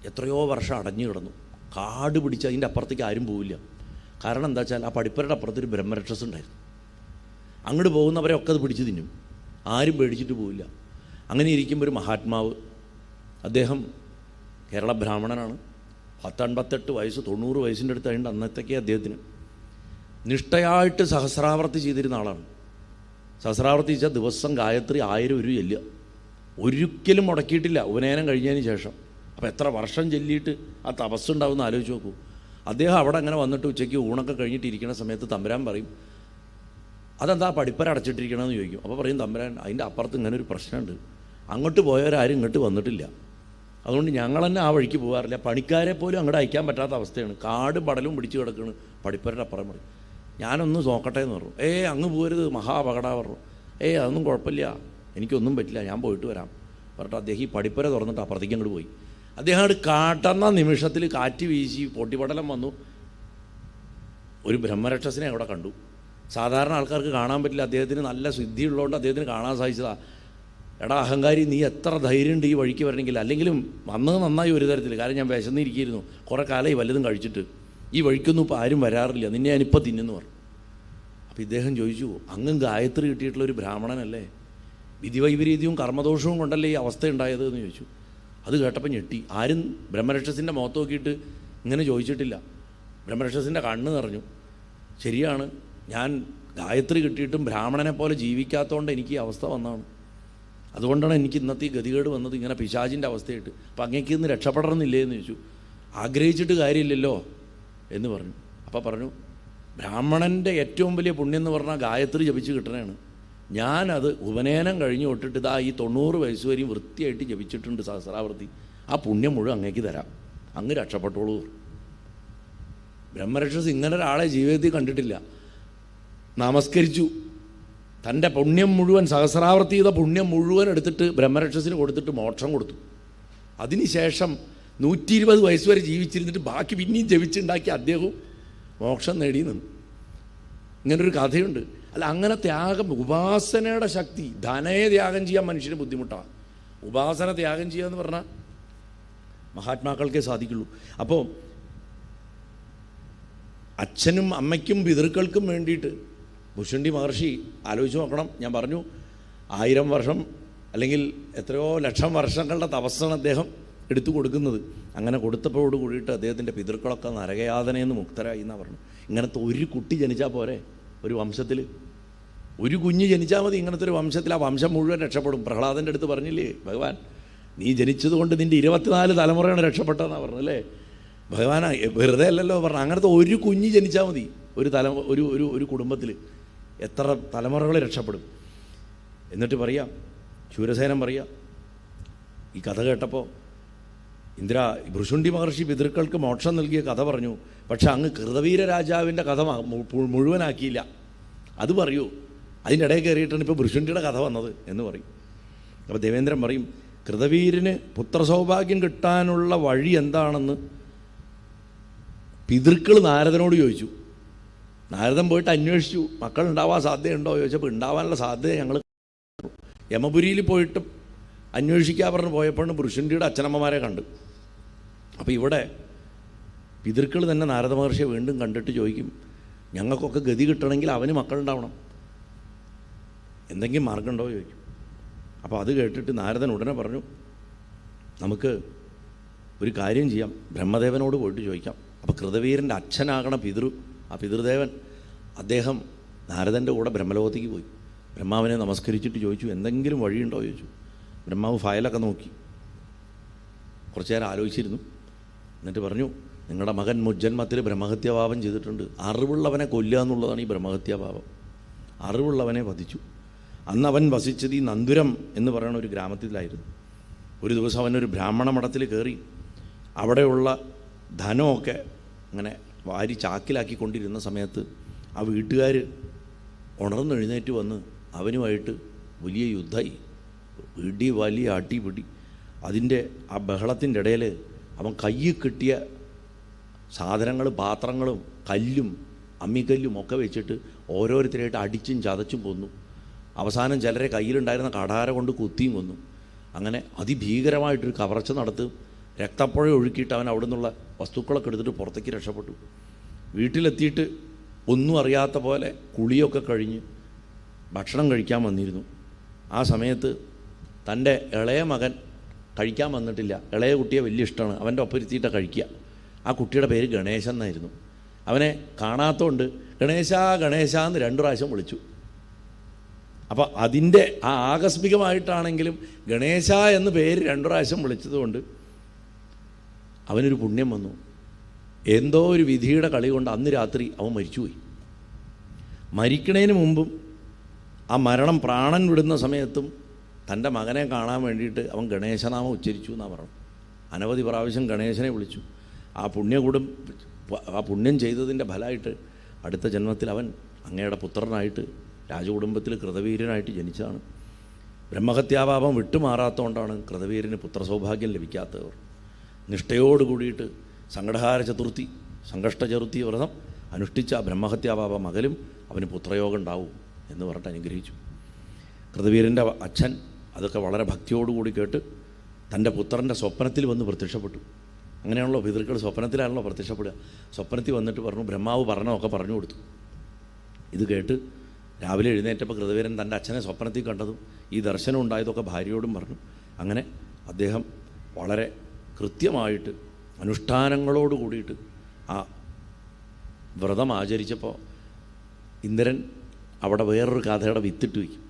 എത്രയോ വർഷം അടഞ്ഞു കിടന്നു, കാട് പിടിച്ച് അതിൻ്റെ അപ്പുറത്തേക്ക് ആരും പോവില്ല. കാരണം എന്താ വെച്ചാൽ ആ പടിപ്പുരയുടെ അപ്പുറത്തൊരു ബ്രഹ്മരക്ഷസ് ഉണ്ടായിരുന്നു. അങ്ങോട്ട് പോകുന്നവരെയൊക്കെ അത് പിടിച്ച് തിന്നും, ആരും പേടിച്ചിട്ട് പോവില്ല. അങ്ങനെ ഇരിക്കുമ്പോൾ ഒരു മഹാത്മാവ്, അദ്ദേഹം കേരള ബ്രാഹ്മണനാണ്, 58 വയസ്സ് 90 വയസ്സിൻ്റെ അടുത്തായിട്ട് അന്നത്തേക്ക് അദ്ദേഹത്തിന് നിഷ്ഠയായിട്ട് സഹസ്രാവർത്തി ചെയ്തിരുന്ന ആളാണ്. സഹസ്രാവർത്തി വെച്ചാൽ ദിവസം ഗായത്രി 1000 ഒരു ചെല്ലുക, ഒരിക്കലും മുടക്കിയിട്ടില്ല ഉപനയനം കഴിഞ്ഞതിന് ശേഷം. അപ്പോൾ എത്ര വർഷം ചൊല്ലിയിട്ട് ആ തപസ്സുണ്ടാവുമെന്ന് ആലോചിച്ച് നോക്കൂ. അദ്ദേഹം അവിടെ അങ്ങനെ വന്നിട്ട് ഉച്ചയ്ക്ക് ഊണൊക്കെ കഴിഞ്ഞിട്ട് ഇരിക്കുന്ന സമയത്ത് തമ്പുരാൻ പറയും, അതെന്താ പടിപ്പര അടച്ചിട്ടിരിക്കണമെന്ന് ചോദിക്കും. അപ്പോൾ പറയും തമ്പുരാൻ, അതിൻ്റെ അപ്പുറത്ത് ഇങ്ങനെ ഒരു പ്രശ്നമുണ്ട്, അങ്ങോട്ട് പോയവരാരും ഇങ്ങോട്ട് വന്നിട്ടില്ല, അതുകൊണ്ട് ഞങ്ങൾ തന്നെ ആ വഴിക്ക് പോകാറില്ല, പണിക്കാരെ പോലും അങ്ങോട്ട് അയക്കാൻ പറ്റാത്ത അവസ്ഥയാണ്, കാട് പടലും പിടിച്ച് കിടക്കുകയാണ് പടിപ്പരയുടെ അപ്പുറം. പറയും ഞാനൊന്ന് നോക്കട്ടെ എന്ന് പറഞ്ഞു. അങ്ങ് പോരുത്, മഹാ അപകട പറഞ്ഞു. അതൊന്നും കുഴപ്പമില്ല, എനിക്കൊന്നും പറ്റില്ല, ഞാൻ പോയിട്ട് വരാം പറഞ്ഞിട്ട് അദ്ദേഹം ഈ പടിപ്പര തുറന്നിട്ട് അപ്പുറത്തേക്ക് അങ്ങോട്ട് പോയി. അദ്ദേഹം അങ്ങോട്ട് കാട്ടുന്ന നിമിഷത്തിൽ കാറ്റ് വീശി പൊട്ടിപ്പടലം വന്നു. ഒരു ബ്രഹ്മരക്ഷസിനെ അവിടെ കണ്ടു. സാധാരണ ആൾക്കാർക്ക് കാണാൻ പറ്റില്ല, അദ്ദേഹത്തിന് നല്ല സിദ്ധിയുള്ളതുകൊണ്ട് അദ്ദേഹത്തിന് കാണാൻ സാധിച്ചതാണ്. എടാ അഹങ്കാരി, നീ എത്ര ധൈര്യമുണ്ട് ഈ വഴിക്ക് വരണമെങ്കിൽ, അല്ലെങ്കിലും വന്നത് നന്നായി ഒരു തരത്തിൽ, കാരണം ഞാൻ വിശന്നിരിക്കുന്നു, കുറേ കാലമായി വല്ലതും കഴിച്ചിട്ട്, ഈ വഴിക്കൊന്നും ഇപ്പോൾ ആരും വരാറില്ല, നിന്നെ ഞാനിപ്പോൾ തിന്നെന്ന് പറഞ്ഞു. അപ്പോൾ ഇദ്ദേഹം ചോദിച്ചു, അങ്ങ് ഗായത്രി കിട്ടിയിട്ടുള്ളൊരു ബ്രാഹ്മണനല്ലേ, വിധിവൈപരീത്യവും കർമ്മദോഷവും കൊണ്ടല്ലേ ഈ അവസ്ഥ ഉണ്ടായത് എന്ന് ചോദിച്ചു. അത് കേട്ടപ്പോൾ ഞെട്ടി. ആരും ബ്രഹ്മരക്ഷസിൻ്റെ മുഖത്ത് നോക്കിയിട്ട് ഇങ്ങനെ ചോദിച്ചിട്ടില്ല. ബ്രഹ്മരക്ഷസിൻ്റെ കണ്ണ് നിറഞ്ഞു. ശരിയാണ്, ഞാൻ ഗായത്രി കിട്ടിയിട്ടും ബ്രാഹ്മണനെ പോലെ ജീവിക്കാത്തതുകൊണ്ട് എനിക്ക് ഈ അവസ്ഥ വന്നതാണ്, അതുകൊണ്ടാണ് എനിക്ക് ഇന്നത്തെ ഈ ഗതികേട് വന്നത്, ഇങ്ങനെ പിശാചിൻ്റെ അവസ്ഥയായിട്ട്. അപ്പം അങ്ങേക്ക് ഇന്ന് രക്ഷപ്പെടണമെന്നില്ലേ എന്ന് ചോദിച്ചു. ആഗ്രഹിച്ചിട്ട് കാര്യമില്ലല്ലോ എന്ന് പറഞ്ഞു. അപ്പോൾ പറഞ്ഞു, ബ്രാഹ്മണൻ്റെ ഏറ്റവും വലിയ പുണ്യം എന്ന് പറഞ്ഞാൽ ഗായത്രി ജപിച്ച് കിട്ടണതാണ്. ഞാനത് ഉപനയനം കഴിഞ്ഞ് തൊട്ടിട്ട് ഇതാ ഈ 90 വയസ്സ് വരെയും വൃത്തിയായിട്ട് ജപിച്ചിട്ടുണ്ട് സഹസ്രാവർത്തി, ആ പുണ്യം മുഴുവൻ അങ്ങേക്ക് തരാം, അങ്ങ് രക്ഷപ്പെട്ടോളൂ. ബ്രഹ്മരക്ഷസ് ഇങ്ങനെ ഒരാളെ ജീവിതത്തിൽ കണ്ടിട്ടില്ല. നമസ്കരിച്ചു, തൻ്റെ പുണ്യം മുഴുവൻ, സഹസ്രാവർത്തി ചെയ്ത പുണ്യം മുഴുവൻ എടുത്തിട്ട് ബ്രഹ്മരക്ഷസിന് കൊടുത്തിട്ട് മോക്ഷം കൊടുത്തു. അതിനുശേഷം 120 വയസ്സ് വരെ ജീവിച്ചിരുന്നിട്ട് ബാക്കി പിന്നെയും ജപിച്ചുണ്ടാക്കി അദ്ദേഹവും മോക്ഷം നേടി നിന്നു. ഇങ്ങനൊരു കഥയുണ്ട്. അല്ല, അങ്ങനെ ത്യാഗം, ഉപാസനയുടെ ശക്തി, ധനയെ ത്യാഗം ചെയ്യാൻ മനുഷ്യന് ബുദ്ധിമുട്ടാണ്. ഉപാസന ത്യാഗം ചെയ്യുക എന്ന് പറഞ്ഞാൽ മഹാത്മാക്കൾക്കേ സാധിക്കുള്ളൂ. അപ്പോൾ അച്ഛനും അമ്മയ്ക്കും പിതൃക്കൾക്കും വേണ്ടിയിട്ട് ഭുഷുണ്ടി മഹർഷി ആലോചിച്ച് നോക്കണം. ഞാൻ പറഞ്ഞു 1000 വർഷം അല്ലെങ്കിൽ എത്രയോ ലക്ഷം വർഷങ്ങളുടെ തപസ്സാണ് അദ്ദേഹം എടുത്തു കൊടുക്കുന്നത്. അങ്ങനെ കൊടുത്തപ്പോഴോട് കൂടിയിട്ട് അദ്ദേഹത്തിൻ്റെ പിതൃക്കളൊക്കെ നരകയാതനയെന്ന് മുക്തരായി എന്നാണ് പറഞ്ഞു. ഇങ്ങനത്തെ ഒരു കുട്ടി ജനിച്ചാൽ പോരെ ഒരു വംശത്തിൽ, ഒരു കുഞ്ഞ് ജനിച്ചാൽ മതി ഇങ്ങനത്തെ ഒരു വംശത്തിൽ, ആ വംശം മുഴുവൻ രക്ഷപ്പെടും. പ്രഹ്ലാദൻ്റെ അടുത്ത് പറഞ്ഞില്ലേ ഭഗവാൻ, നീ ജനിച്ചതുകൊണ്ട് നിൻ്റെ 24 തലമുറയാണ് രക്ഷപ്പെട്ടതെന്നാണ് പറഞ്ഞു അല്ലേ. ഭഗവാൻ വെറുതെ അല്ലല്ലോ പറഞ്ഞു, അങ്ങനത്തെ ഒരു കുഞ്ഞ് ജനിച്ചാൽ മതി ഒരു കുടുംബത്തിൽ, എത്ര തലമുറകൾ രക്ഷപ്പെടും. എന്നിട്ട് പറയാം, ശൂരസേനൻ പറയാം, ഈ കഥ കേട്ടപ്പോൾ ഭൃശുണ്ടി മഹർഷി പിതൃക്കൾക്ക് മോക്ഷം നൽകിയ കഥ പറഞ്ഞു, പക്ഷെ അങ്ങ് കൃതവീര രാജാവിൻ്റെ കഥ മുഴുവനാക്കിയില്ല, അത് പറയൂ, അതിൻ്റെ ഇടയിൽ കയറിയിട്ടാണ് ഇപ്പോൾ ഭൃശുണ്ടിയുടെ കഥ വന്നത് എന്ന് പറയും. അപ്പോൾ ദേവേന്ദ്രൻ പറയും, കൃതവീരന് പുത്രസൗഭാഗ്യം കിട്ടാനുള്ള വഴി എന്താണെന്ന് പിതൃക്കൾ നാരദനോട് ചോദിച്ചു. നാരദൻ പോയിട്ട് അന്വേഷിച്ചു, മക്കളുണ്ടാവാൻ സാധ്യതയുണ്ടോ ചോദിച്ചപ്പോൾ ഉണ്ടാവാനുള്ള സാധ്യത ഞങ്ങൾ യമപുരിയിൽ പോയിട്ട് അന്വേഷിക്കാൻ പറഞ്ഞ് പോയപ്പോഴാണ് ഭൃശുണ്ടിയുടെ അച്ഛനമ്മമാരെ കണ്ട്. അപ്പോൾ ഇവിടെ പിതൃക്കൾ തന്നെ നാരദ മഹർഷിയെ വീണ്ടും കണ്ടിട്ട് ചോദിക്കും, ഞങ്ങൾക്കൊക്കെ ഗതി കിട്ടണമെങ്കിൽ അവന് മക്കളുണ്ടാവണം, എന്തെങ്കിലും മാർഗമുണ്ടോ ചോദിക്കും. അപ്പോൾ അത് കേട്ടിട്ട് നാരദൻ ഉടനെ പറഞ്ഞു, നമുക്ക് ഒരു കാര്യം ചെയ്യാം, ബ്രഹ്മദേവനോട് പോയിട്ട് ചോദിക്കാം. അപ്പോൾ കൃതവീരൻ്റെ അച്ഛനാകണ ആ പിതൃദേവൻ അദ്ദേഹം നാരദൻ്റെ കൂടെ ബ്രഹ്മലോകത്തേക്ക് പോയി. ബ്രഹ്മാവിനെ നമസ്കരിച്ചിട്ട് ചോദിച്ചു, എന്തെങ്കിലും വഴിയുണ്ടോ ചോദിച്ചു. ബ്രഹ്മാവ് ഫയലൊക്കെ നോക്കി കുറച്ചു നേരം ആലോചിച്ചിരുന്നു. എന്നിട്ട് പറഞ്ഞു, നിങ്ങളുടെ മകൻ മുജ്ജന്മത്തിൽ ബ്രഹ്മഹത്യാപാപം ചെയ്തിട്ടുണ്ട്. അറിവുള്ളവനെ കൊല്ലുക എന്നുള്ളതാണ് ഈ ബ്രഹ്മഹത്യാപാപം. അറിവുള്ളവനെ വധിച്ചു. അന്ന് അവൻ വസിച്ചത് ഈ നന്ദുരം എന്ന് പറയുന്ന ഒരു ഗ്രാമത്തിലായിരുന്നു. ഒരു ദിവസം അവനൊരു ബ്രാഹ്മണ മഠത്തിൽ കയറി അവിടെയുള്ള ധനമൊക്കെ അങ്ങനെ വാരി ചാക്കിലാക്കിക്കൊണ്ടിരുന്ന സമയത്ത് ആ വീട്ടുകാർ ഉണർന്നെഴുന്നേറ്റ് വന്ന് അവനുമായിട്ട് വലിയ യുദ്ധമായി. ഇടി വലിയ അടിപിടി. അതിൻ്റെ ആ ബഹളത്തിൻ്റെ ഇടയിൽ അവൻ കയ്യിൽ കിട്ടിയ സാധനങ്ങൾ, പാത്രങ്ങളും കല്ലും അമ്മിക്കല്ലും ഒക്കെ വെച്ചിട്ട് ഓരോരുത്തരായിട്ട് അടിച്ചും ചതച്ചും കൊന്നു. അവസാനം ചിലരെ കയ്യിലുണ്ടായിരുന്ന കടാര കൊണ്ട് കുത്തിയും കൊന്നു. അങ്ങനെ അതിഭീകരമായിട്ടൊരു കവർച്ച നടത്തും. രക്തപ്പുഴ ഒഴുക്കിയിട്ട് അവൻ അവിടെ നിന്നുള്ള വസ്തുക്കളൊക്കെ എടുത്തിട്ട് പുറത്തേക്ക് രക്ഷപ്പെട്ടു. വീട്ടിലെത്തിയിട്ട് ഒന്നും അറിയാത്ത പോലെ കുളിയൊക്കെ കഴിഞ്ഞ് ഭക്ഷണം കഴിക്കാൻ വന്നിരുന്നു. ആ സമയത്ത് തൻ്റെ ഇളയ മകൻ കഴിക്കാൻ വന്നിട്ടില്ല. ഇളയ കുട്ടിയെ വലിയ ഇഷ്ടമാണ്, അവൻ്റെ ഒപ്പം ഇരുത്തിയിട്ടാണ് കഴിക്കുക. ആ കുട്ടിയുടെ പേര് ഗണേശൻ എന്നായിരുന്നു. അവനെ കാണാത്തതുകൊണ്ട് ഗണേശ ഗണേശ എന്ന് 2 പ്രാവശ്യം വിളിച്ചു. അപ്പോൾ അതിൻ്റെ ആ ആകസ്മികമായിട്ടാണെങ്കിലും ഗണേശ എന്ന് പേര് 2 പ്രാവശ്യം വിളിച്ചതുകൊണ്ട് അവനൊരു പുണ്യം വന്നു. എന്തോ ഒരു വിധിയുടെ കളി കൊണ്ട് അന്ന് രാത്രി അവൻ മരിച്ചുപോയി. മരിക്കണതിന് മുമ്പും ആ മരണം പ്രാണൻ വിടുന്ന സമയത്തും തൻ്റെ മകനെ കാണാൻ വേണ്ടിയിട്ട് അവൻ ഗണേശനാമം ഉച്ചരിച്ചു എന്നാണ് പറഞ്ഞു. അനവധി പ്രാവശ്യം ഗണേശനെ വിളിച്ചു. ആ പുണ്യം ചെയ്തതിൻ്റെ ഫലമായിട്ട് അടുത്ത ജന്മത്തിൽ അവൻ അങ്ങയുടെ പുത്രനായിട്ട് രാജകുടുംബത്തിൽ കൃതവീരനായിട്ട് ജനിച്ചതാണ്. ബ്രഹ്മഹത്യാപാപം വിട്ടുമാറാത്തതുകൊണ്ടാണ് കൃതവീരന് പുത്രസൗഭാഗ്യം ലഭിക്കാത്തവർ. നിഷ്ഠയോടുകൂടിയിട്ട് സംകഷ്ട ചതുർത്ഥി വ്രതം അനുഷ്ഠിച്ച ബ്രഹ്മഹത്യാപാപം മകലും അവന് പുത്രയോഗം ഉണ്ടാവും എന്ന് പറഞ്ഞിട്ട് അനുഗ്രഹിച്ചു. കൃതവീരൻ്റെ അച്ഛൻ അതൊക്കെ വളരെ ഭക്തിയോടുകൂടി കേട്ട് തൻ്റെ പുത്രൻ്റെ സ്വപ്നത്തിൽ വന്ന് പ്രത്യക്ഷപ്പെട്ടു. അങ്ങനെയാണല്ലോ പിതൃക്കൾ സ്വപ്നത്തിലാണല്ലോ പ്രത്യക്ഷപ്പെടുക. സ്വപ്നത്തിൽ വന്നിട്ട് പറഞ്ഞു, ബ്രഹ്മാവ് പറഞ്ഞതൊക്കെ പറഞ്ഞു കൊടുത്തു. ഇത് കേട്ട് രാവിലെ എഴുന്നേറ്റപ്പോൾ കൃതവീരൻ തൻ്റെ അച്ഛനെ സ്വപ്നത്തിൽ കണ്ടതും ഈ ദർശനം ഉണ്ടായതൊക്കെ ഭാര്യയോടും പറഞ്ഞു. അങ്ങനെ അദ്ദേഹം വളരെ കൃത്യമായിട്ട് അനുഷ്ഠാനങ്ങളോട് കൂടിയിട്ട് ആ വ്രതം ആചരിച്ചപ്പോൾ ഇന്ദ്രൻ അവിടെ വേറൊരു കഥയുടെ വിത്തിട്ട് വയ്ക്കും.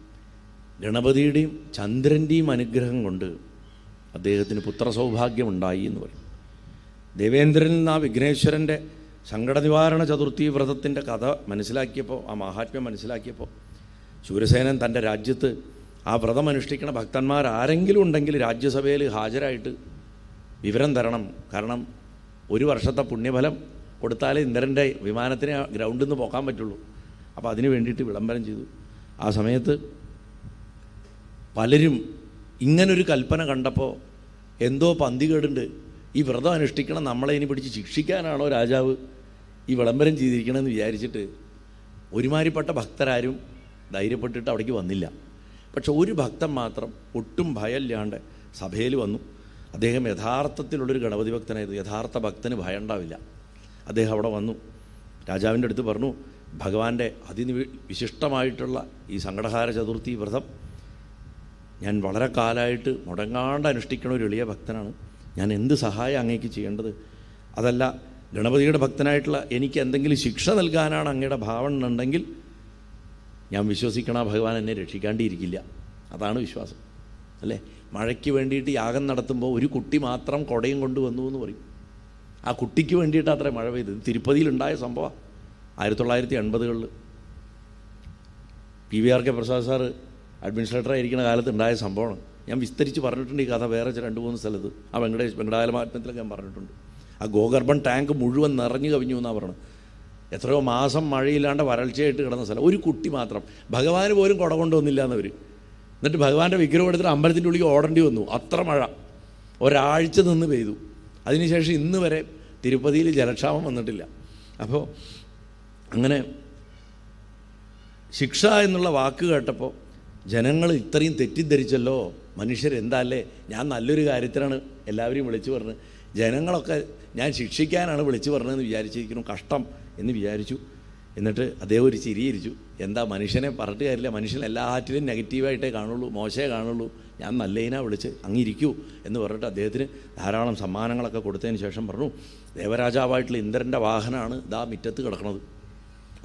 ഗണപതിയുടെയും ചന്ദ്രൻ്റെയും അനുഗ്രഹം കൊണ്ട് അദ്ദേഹത്തിന് പുത്രസൗഭാഗ്യമുണ്ടായി എന്ന് പറയും. ദേവേന്ദ്രനിൽ നിന്ന് ആ വിഘ്നേശ്വരൻ്റെ സങ്കടനിവാരണ ചതുർത്ഥി വ്രതത്തിൻ്റെ കഥ മനസ്സിലാക്കിയപ്പോൾ, ആ മഹാത്മ്യം മനസ്സിലാക്കിയപ്പോൾ ശൂരസേനൻ തൻ്റെ രാജ്യത്ത് ആ വ്രതം അനുഷ്ഠിക്കുന്ന ഭക്തന്മാരാരെങ്കിലും ഉണ്ടെങ്കിൽ രാജ്യസഭയിൽ ഹാജരായിട്ട് വിവരം തരണം. കാരണം 1 വർഷത്തെ പുണ്യഫലം കൊടുത്താലേ ഇന്ദ്രൻ്റെ വിമാനത്തിന് ഗ്രൗണ്ടിൽ നിന്ന് പോകാൻ പറ്റുള്ളൂ. അപ്പോൾ അതിന് വേണ്ടിയിട്ട് വിളംബരം ചെയ്തു. ആ സമയത്ത് പലരും ഇങ്ങനൊരു കൽപ്പന കണ്ടപ്പോൾ എന്തോ പന്തികേടുണ്ട്, ഈ വ്രതം അനുഷ്ഠിക്കണം, നമ്മളെ ഇനി പിടിച്ച് ശിക്ഷിക്കാനാണോ രാജാവ് ഈ വിളംബരം ചെയ്തിരിക്കണമെന്ന് വിചാരിച്ചിട്ട് ഒരുമാതിരിപ്പെട്ട ഭക്തരാരും ധൈര്യപ്പെട്ടിട്ട് അവിടേക്ക് വന്നില്ല. പക്ഷെ ഒരു ഭക്തൻ മാത്രം ഒട്ടും ഭയമില്ലാണ്ട് സഭയിൽ വന്നു. അദ്ദേഹം യഥാർത്ഥത്തിലുള്ളൊരു ഗണപതി ഭക്തനായിരുന്നു. യഥാർത്ഥ ഭക്തന് ഭയം ഉണ്ടാവില്ല. അദ്ദേഹം അവിടെ വന്നു രാജാവിൻ്റെ അടുത്ത് പറഞ്ഞു, ഭഗവാന്റെ വിശിഷ്ടമായിട്ടുള്ള ഈ സങ്കടഹാര ചതുർത്ഥി വ്രതം ഞാൻ വളരെ കാലമായിട്ട് മുടങ്ങാണ്ട് അനുഷ്ഠിക്കണ ഒരു എളിയ ഭക്തനാണ്. ഞാൻ എന്ത് സഹായം അങ്ങേക്ക് ചെയ്യേണ്ടത്? അതല്ല, ഗണപതിയുടെ ഭക്തനായിട്ടുള്ള എനിക്ക് എന്തെങ്കിലും ശിക്ഷ നൽകാനാണ് അങ്ങയുടെ ഭാവന ഉണ്ടെങ്കിൽ ഞാൻ വിശ്വസിക്കണ ഭഗവാൻ എന്നെ രക്ഷിക്കാണ്ടിരിക്കില്ല. അതാണ് വിശ്വാസം, അല്ലേ? മഴയ്ക്ക് വേണ്ടിയിട്ട് യാഗം നടത്തുമ്പോൾ ഒരു കുട്ടി മാത്രം കുടയും കൊണ്ടുവന്നു എന്ന് പറയും. ആ കുട്ടിക്ക് വേണ്ടിയിട്ട് അത്ര മഴ പെയ്തത്. തിരുപ്പതിയിലുണ്ടായ സംഭവം 1980കളിൽ PVR.K. പ്രസാദ് സാറ് അഡ്മിനിസ്ട്രേറ്ററായിരിക്കുന്ന കാലത്ത് ഉണ്ടായ സംഭവമാണ്. ഞാൻ വിസ്തരിച്ച് പറഞ്ഞിട്ടുണ്ട് ഈ കഥ വേറെ 2-3 സ്ഥലത്ത്. ആ വെങ്കടാചലമാത്മ്യത്തിലൊക്കെ ഞാൻ പറഞ്ഞിട്ടുണ്ട്. ആ ഗോഗർഭൻ ടാങ്ക് മുഴുവൻ നിറഞ്ഞു കവിഞ്ഞു എന്നാണ് പറഞ്ഞത്. എത്രയോ മാസം മഴയില്ലാണ്ട് വരൾച്ചയായിട്ട് കിടന്ന സ്ഥലം. ഒരു കുട്ടി മാത്രം, ഭഗവാന് പോലും കുട കൊണ്ടുവന്നില്ല എന്നവർ. എന്നിട്ട് ഭഗവാന്റെ വിഗ്രഹം എടുത്തിട്ട് അമ്പലത്തിൻ്റെ ഉള്ളിൽ ഓടേണ്ടി വന്നു. അത്ര മഴ ഒരാഴ്ച നിന്ന് പെയ്തു. അതിനുശേഷം ഇന്ന് വരെ തിരുപ്പതിയിൽ ജലക്ഷാമം വന്നിട്ടില്ല. അപ്പോൾ അങ്ങനെ ശിക്ഷ എന്നുള്ള വാക്ക് കേട്ടപ്പോൾ ജനങ്ങൾ ഇത്രയും തെറ്റിദ്ധരിച്ചല്ലോ, മനുഷ്യരെന്താല്ലേ, ഞാൻ നല്ലൊരു കാര്യത്തിനാണ് എല്ലാവരെയും വിളിച്ചു പറഞ്ഞത്, ജനങ്ങളൊക്കെ ഞാൻ ശിക്ഷിക്കാനാണ് വിളിച്ചു പറഞ്ഞതെന്ന് വിചാരിച്ചിരിക്കുന്നു, കഷ്ടം എന്ന് വിചാരിച്ചു. എന്നിട്ട് അദ്ദേഹം ഒരു ചിരിയിരിച്ചു. എന്താ, മനുഷ്യനെ പറഞ്ഞിട്ട് കാര്യമില്ല, മനുഷ്യൻ എല്ലാറ്റിലും നെഗറ്റീവായിട്ടേ കാണുള്ളൂ, മോശമേ കാണുള്ളൂ, ഞാൻ നല്ലതിനാ വിളിച്ച് അങ്ങിരിക്കൂ എന്ന് പറഞ്ഞിട്ട് അദ്ദേഹത്തിന് ധാരാളം സമ്മാനങ്ങളൊക്കെ കൊടുത്തതിന് ശേഷം പറഞ്ഞു, ദേവരാജാവായിട്ടുള്ള ഇന്ദ്രൻ്റെ വാഹനമാണ് ഇതാ മുറ്റത്ത് കിടക്കുന്നത്,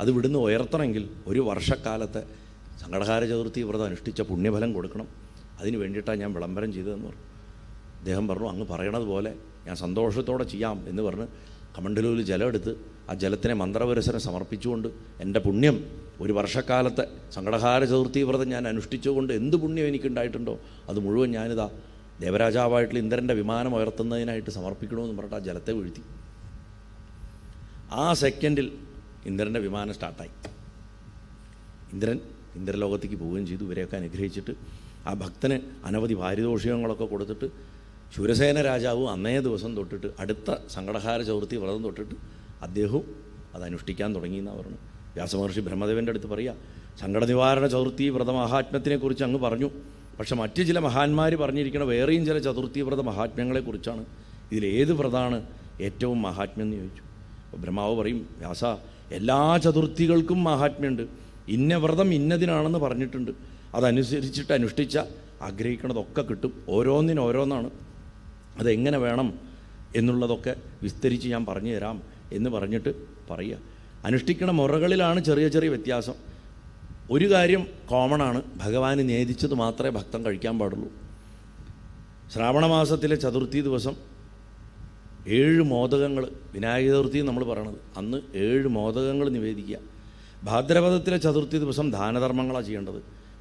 അത് വിടുന്ന് ഉയർത്തണമെങ്കിൽ ഒരു വർഷക്കാലത്തെ സങ്കടഹാര ചതുർത്ഥി വ്രതം അനുഷ്ഠിച്ച പുണ്യഫലം കൊടുക്കണം, അതിന് വേണ്ടിയിട്ടാണ് ഞാൻ വിളംബരം ചെയ്തതെന്ന് പറഞ്ഞു. അദ്ദേഹം പറഞ്ഞു, അങ്ങ് പറയണത് പോലെ ഞാൻ സന്തോഷത്തോടെ ചെയ്യാം എന്ന് പറഞ്ഞ് കമണ്ടലൂരിൽ ജലം എടുത്ത് ആ ജലത്തിനെ മന്ത്രപുരസരം സമർപ്പിച്ചുകൊണ്ട് എൻ്റെ പുണ്യം ഒരു വർഷക്കാലത്തെ സങ്കടഹാര ചതുർത്ഥി വ്രതം ഞാൻ അനുഷ്ഠിച്ചുകൊണ്ട് എന്ത് പുണ്യം എനിക്കുണ്ടായിട്ടുണ്ടോ അത് മുഴുവൻ ഞാനിതാ ദേവരാജാവായിട്ടുള്ള ഇന്ദ്രൻ്റെ വിമാനം ഉയർത്തുന്നതിനായിട്ട് സമർപ്പിക്കണമെന്ന് പറഞ്ഞിട്ട് ആ ജലത്തെ വീഴ്ത്തി. ആ സെക്കൻഡിൽ ഇന്ദ്രൻ്റെ വിമാനം സ്റ്റാർട്ടായി. ഇന്ദ്രലോകത്തേക്ക് പോവുകയും ചെയ്തു. ഇവരെയൊക്കെ അനുഗ്രഹിച്ചിട്ട് ആ ഭക്തന് അനവധി പാരിതോഷികങ്ങളൊക്കെ കൊടുത്തിട്ട് ശൂരസേന രാജാവും അന്നേ ദിവസം തൊട്ടിട്ട് അടുത്ത സങ്കടഹാര ചതുർത്ഥി വ്രതം തൊട്ടിട്ട് അദ്ദേഹവും അത് അനുഷ്ഠിക്കാൻ തുടങ്ങിയെന്നാണ് പറഞ്ഞു. വ്യാസമഹർഷി ബ്രഹ്മദേവൻ്റെ അടുത്ത് പറയുക, സങ്കട നിവാരണ ചതുർത്ഥി വ്രത മഹാത്മ്യത്തിനെക്കുറിച്ച് അങ്ങ് പറഞ്ഞു, പക്ഷെ മറ്റു ചില മഹാന്മാർ പറഞ്ഞിരിക്കുന്ന വേറെയും ചില ചതുർത്ഥി വ്രത മഹാത്മ്യങ്ങളെക്കുറിച്ചാണ്, ഇതിലേത് വ്രതമാണ് ഏറ്റവും മഹാത്മ്യം എന്ന് ചോദിച്ചു. അപ്പോൾ ബ്രഹ്മാവ് പറയും, വ്യാസ, എല്ലാ ചതുർത്ഥികൾക്കും മഹാത്മ്യമുണ്ട്, ഇന്ന വ്രതം ഇന്നതിനാണെന്ന് പറഞ്ഞിട്ടുണ്ട്, അതനുസരിച്ചിട്ട് അനുഷ്ഠിച്ച ആഗ്രഹിക്കണതൊക്കെ കിട്ടും, ഓരോന്നിനോരോന്നാണ്, അതെങ്ങനെ വേണം എന്നുള്ളതൊക്കെ വിസ്തരിച്ച് ഞാൻ പറഞ്ഞു തരാം എന്ന് പറഞ്ഞിട്ട് പറയുക. അനുഷ്ഠിക്കണ മുറകളിലാണ് ചെറിയ ചെറിയ വ്യത്യാസം. ഒരു കാര്യം കോമണാണ്, ഭഗവാന് നേദിച്ചത് മാത്രമേ ഭക്തൻ കഴിക്കാൻ പാടുള്ളൂ. ശ്രാവണമാസത്തിലെ ചതുർത്ഥി ദിവസം 7 മോദകങ്ങൾ, വിനായക ചതുർത്ഥി നമ്മൾ പറയണത്, അന്ന് 7 മോദകങ്ങൾ നിവേദിക്കുക. ഭാദ്രപദത്തിലെ ചതുർത്ഥി ദിവസം ദാനധർമ്മങ്ങളാണ് ചെയ്യേണ്ടത്.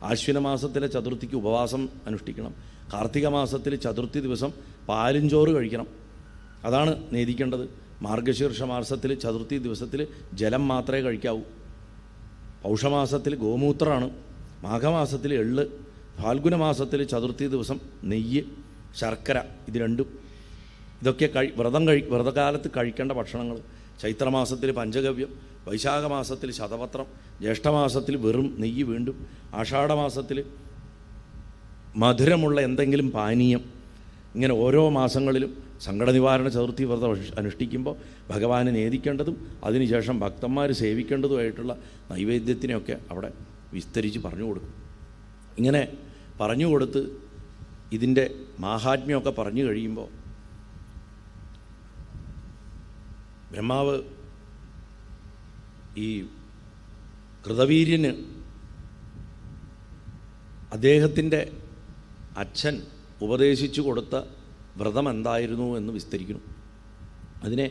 ആശ്വിന മാസത്തിലെ ചതുർത്ഥിക്ക് ഉപവാസം അനുഷ്ഠിക്കണം. കാർത്തിക മാസത്തിൽ ചതുർത്ഥി ദിവസം പാലും ചോറ് കഴിക്കണം, അതാണ് നേദിക്കേണ്ടത്. മാർഗശീർഷ മാസത്തിൽ ചതുർത്ഥി ദിവസത്തിൽ ജലം മാത്രമേ കഴിക്കാവൂ. പൗഷമാസത്തിൽ ഗോമൂത്രമാണ്, മാഘമാസത്തിൽ എള്ള്, ഫാൽഗുന മാസത്തിൽ ചതുർത്ഥി ദിവസം നെയ്യ്, ശർക്കര, ഇത് രണ്ടും. ഇതൊക്കെ വ്രതകാലത്ത് കഴിക്കേണ്ട ഭക്ഷണങ്ങൾ. ചൈത്രമാസത്തിൽ പഞ്ചഗവ്യം, വൈശാഖമാസത്തിൽ ശതപത്രം, ജ്യേഷ്ഠമാസത്തിൽ വെറും നെയ്യ് വീണ്ടും, ആഷാഢമാസത്തിൽ മധുരമുള്ള എന്തെങ്കിലും പാനീയം. ഇങ്ങനെ ഓരോ മാസങ്ങളിലും സങ്കട നിവാരണ ചതുർത്ഥി വ്രതം അനുഷ്ഠിക്കുമ്പോൾ ഭഗവാനെ നേദിക്കേണ്ടതും അതിനുശേഷം ഭക്തന്മാർ സേവിക്കേണ്ടതുമായിട്ടുള്ള നൈവേദ്യത്തിനെയൊക്കെ അവിടെ വിസ്തരിച്ച് പറഞ്ഞു കൊടുക്കും. ഇങ്ങനെ പറഞ്ഞു കൊടുത്ത് ഇതിൻ്റെ മാഹാത്മ്യമൊക്കെ പറഞ്ഞു കഴിയുമ്പോൾ ബ്രഹ്മാവ് ഈ കൃതവീര്യന് അദ്ദേഹത്തിൻ്റെ അച്ഛൻ ഉപദേശിച്ചു കൊടുത്ത വ്രതം എന്തായിരുന്നു എന്ന് വിസ്തരിക്കുന്നു. അതിനെ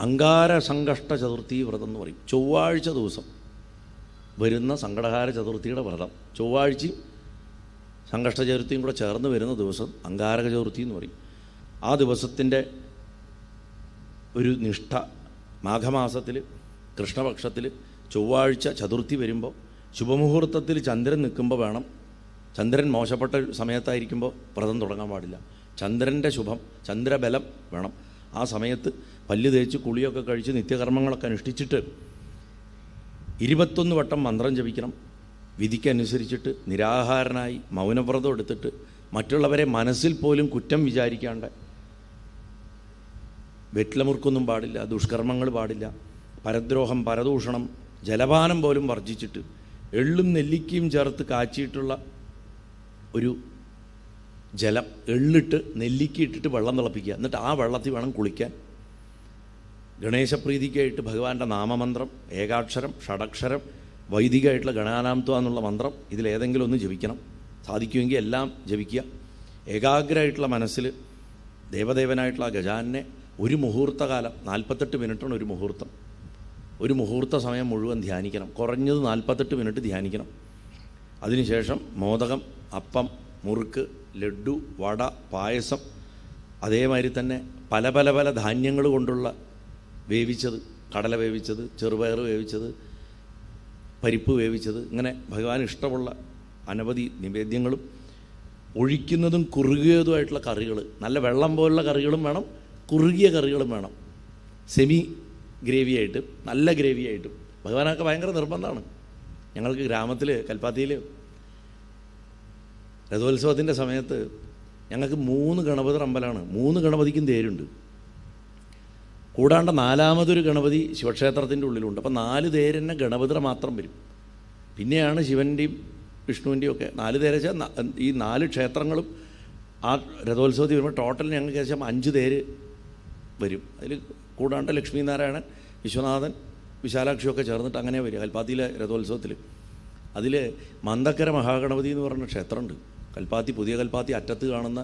അങ്കാര സംകഷ്ട ചതുർത്ഥി വ്രതം എന്ന് പറയും. ചൊവ്വാഴ്ച ദിവസം വരുന്ന സങ്കടഹാര ചതുർത്ഥിയുടെ വ്രതം, ചൊവ്വാഴ്ചയും സംകഷ്ട ചതുർത്ഥിയും കൂടെ ചേർന്ന് വരുന്ന ദിവസം അങ്കാരക ചതുർത്ഥി എന്ന് പറയും. ആ ദിവസത്തിൻ്റെ ഒരു നിഷ്ഠ, മാഘമാസത്തിൽ കൃഷ്ണപക്ഷത്തിൽ ചൊവ്വാഴ്ച ചതുർത്ഥി വരുമ്പോൾ ശുഭമുഹൂർത്തത്തിൽ ചന്ദ്രൻ നിൽക്കുമ്പോൾ വേണം. ചന്ദ്രൻ മോശപ്പെട്ട സമയത്തായിരിക്കുമ്പോൾ വ്രതം തുടങ്ങാൻ പാടില്ല. ചന്ദ്രൻ്റെ ശുഭം, ചന്ദ്രബലം വേണം. ആ സമയത്ത് പല്ല് തേച്ച് കുളിയൊക്കെ കഴിച്ച് നിത്യകർമ്മങ്ങളൊക്കെ അനുഷ്ഠിച്ചിട്ട് 21 വട്ടം മന്ത്രം ജപിക്കണം. വിധിക്കനുസരിച്ചിട്ട് നിരാഹാരനായി മൗനവ്രതം എടുത്തിട്ട് മറ്റുള്ളവരെ മനസ്സിൽ പോലും കുറ്റം വിചാരിക്കാണ്ട്, വെറ്റിലമുറുക്കൊന്നും പാടില്ല, ദുഷ്കർമ്മങ്ങൾ പാടില്ല, പരദ്രോഹം, പരദൂഷണം, ജലപാനം പോലും വർജിച്ചിട്ട് എള്ളും നെല്ലിക്കയും ചേർത്ത് കാച്ചിയിട്ടുള്ള ഒരു ജലം, എള്ളിട്ട് നെല്ലിക്ക ഇട്ടിട്ട് വെള്ളം തിളപ്പിക്കുക. എന്നിട്ട് ആ വെള്ളത്തിൽ വേണം കുളിക്കാൻ. ഗണേശപ്രീതിക്കായിട്ട് ഭഗവാന്റെ നാമമന്ത്രം, ഏകാക്ഷരം, ഷഡക്ഷരം, വൈദികമായിട്ടുള്ള ഗണാനാംത്വ എന്നുള്ള മന്ത്രം, ഇതിലേതെങ്കിലും ഒന്ന് ജപിക്കണം. സാധിക്കുമെങ്കിൽ എല്ലാം ജപിക്കുക. ഏകാഗ്രമായിട്ടുള്ള മനസ്സിൽ ദേവദേവനായിട്ടുള്ള ഗജാനനെ ഒരു മുഹൂർത്തകാലം, 48 മിനിറ്റാണ് ഒരു മുഹൂർത്തം, ഒരു മുഹൂർത്ത സമയം മുഴുവൻ ധ്യാനിക്കണം. കുറഞ്ഞത് 48 മിനിറ്റ് ധ്യാനിക്കണം. അതിനുശേഷം മോദകം, അപ്പം, മുറുക്ക്, ലഡ്ഡു, വട, പായസം, അതേമാതിരി തന്നെ പല പല പല ധാന്യങ്ങൾ കൊണ്ടുള്ള വേവിച്ചത്, കടല വേവിച്ചത്, ചെറുപയർ വേവിച്ചത്, പരിപ്പ് വേവിച്ചത്, ഇങ്ങനെ ഭഗവാന് ഇഷ്ടമുള്ള അനവധി നിവേദ്യങ്ങളും ഒഴിക്കുന്നതും കുറുകിയതുമായിട്ടുള്ള കറികൾ, നല്ല വെള്ളം പോലുള്ള കറികളും വേണം, കുറുകിയ കറികളും വേണം. സെമി ഗ്രേവിയായിട്ടും നല്ല ഗ്രേവിയായിട്ടും ഭഗവാനൊക്കെ ഭയങ്കര നിർബന്ധമാണ്. ഞങ്ങൾക്ക് ഗ്രാമത്തിൽ കൽപ്പാത്തിയിൽ രഥോത്സവത്തിൻ്റെ സമയത്ത് ഞങ്ങൾക്ക് 3 ഗണപതി അമ്പലമാണ്. 3 ഗണപതിക്കും തേരുണ്ട്. കൂടാണ്ട് 4മതൊരു ഗണപതി ശിവക്ഷേത്രത്തിൻ്റെ ഉള്ളിലുണ്ട്. അപ്പോൾ 4 തേര് തന്നെ ഗണപതിയുടെ മാത്രം വരും. പിന്നെയാണ് ശിവൻ്റെയും വിഷ്ണുവിൻ്റെയും ഒക്കെ 4 തേര് വെച്ചാൽ ഈ 4 ക്ഷേത്രങ്ങളും ആ രഥോത്സവത്തിൽ വരുമ്പോൾ ടോട്ടൽ ഞങ്ങൾക്ക് ശേഷം 5 തേര് വരും. അതിൽ കൂടാണ്ട് ലക്ഷ്മീനാരായണൻ, വിശ്വനാഥൻ, വിശാലാക്ഷിയൊക്കെ ചേർന്നിട്ട് അങ്ങനെ വരിക കൽപ്പാത്തിയിലെ രഥോത്സവത്തിൽ. അതിൽ മന്ദക്കര മഹാഗണപതി എന്ന് പറഞ്ഞ ക്ഷേത്രമുണ്ട്. കൽപ്പാത്തി, പുതിയ കൽപ്പാത്തി അറ്റത്ത് കാണുന്ന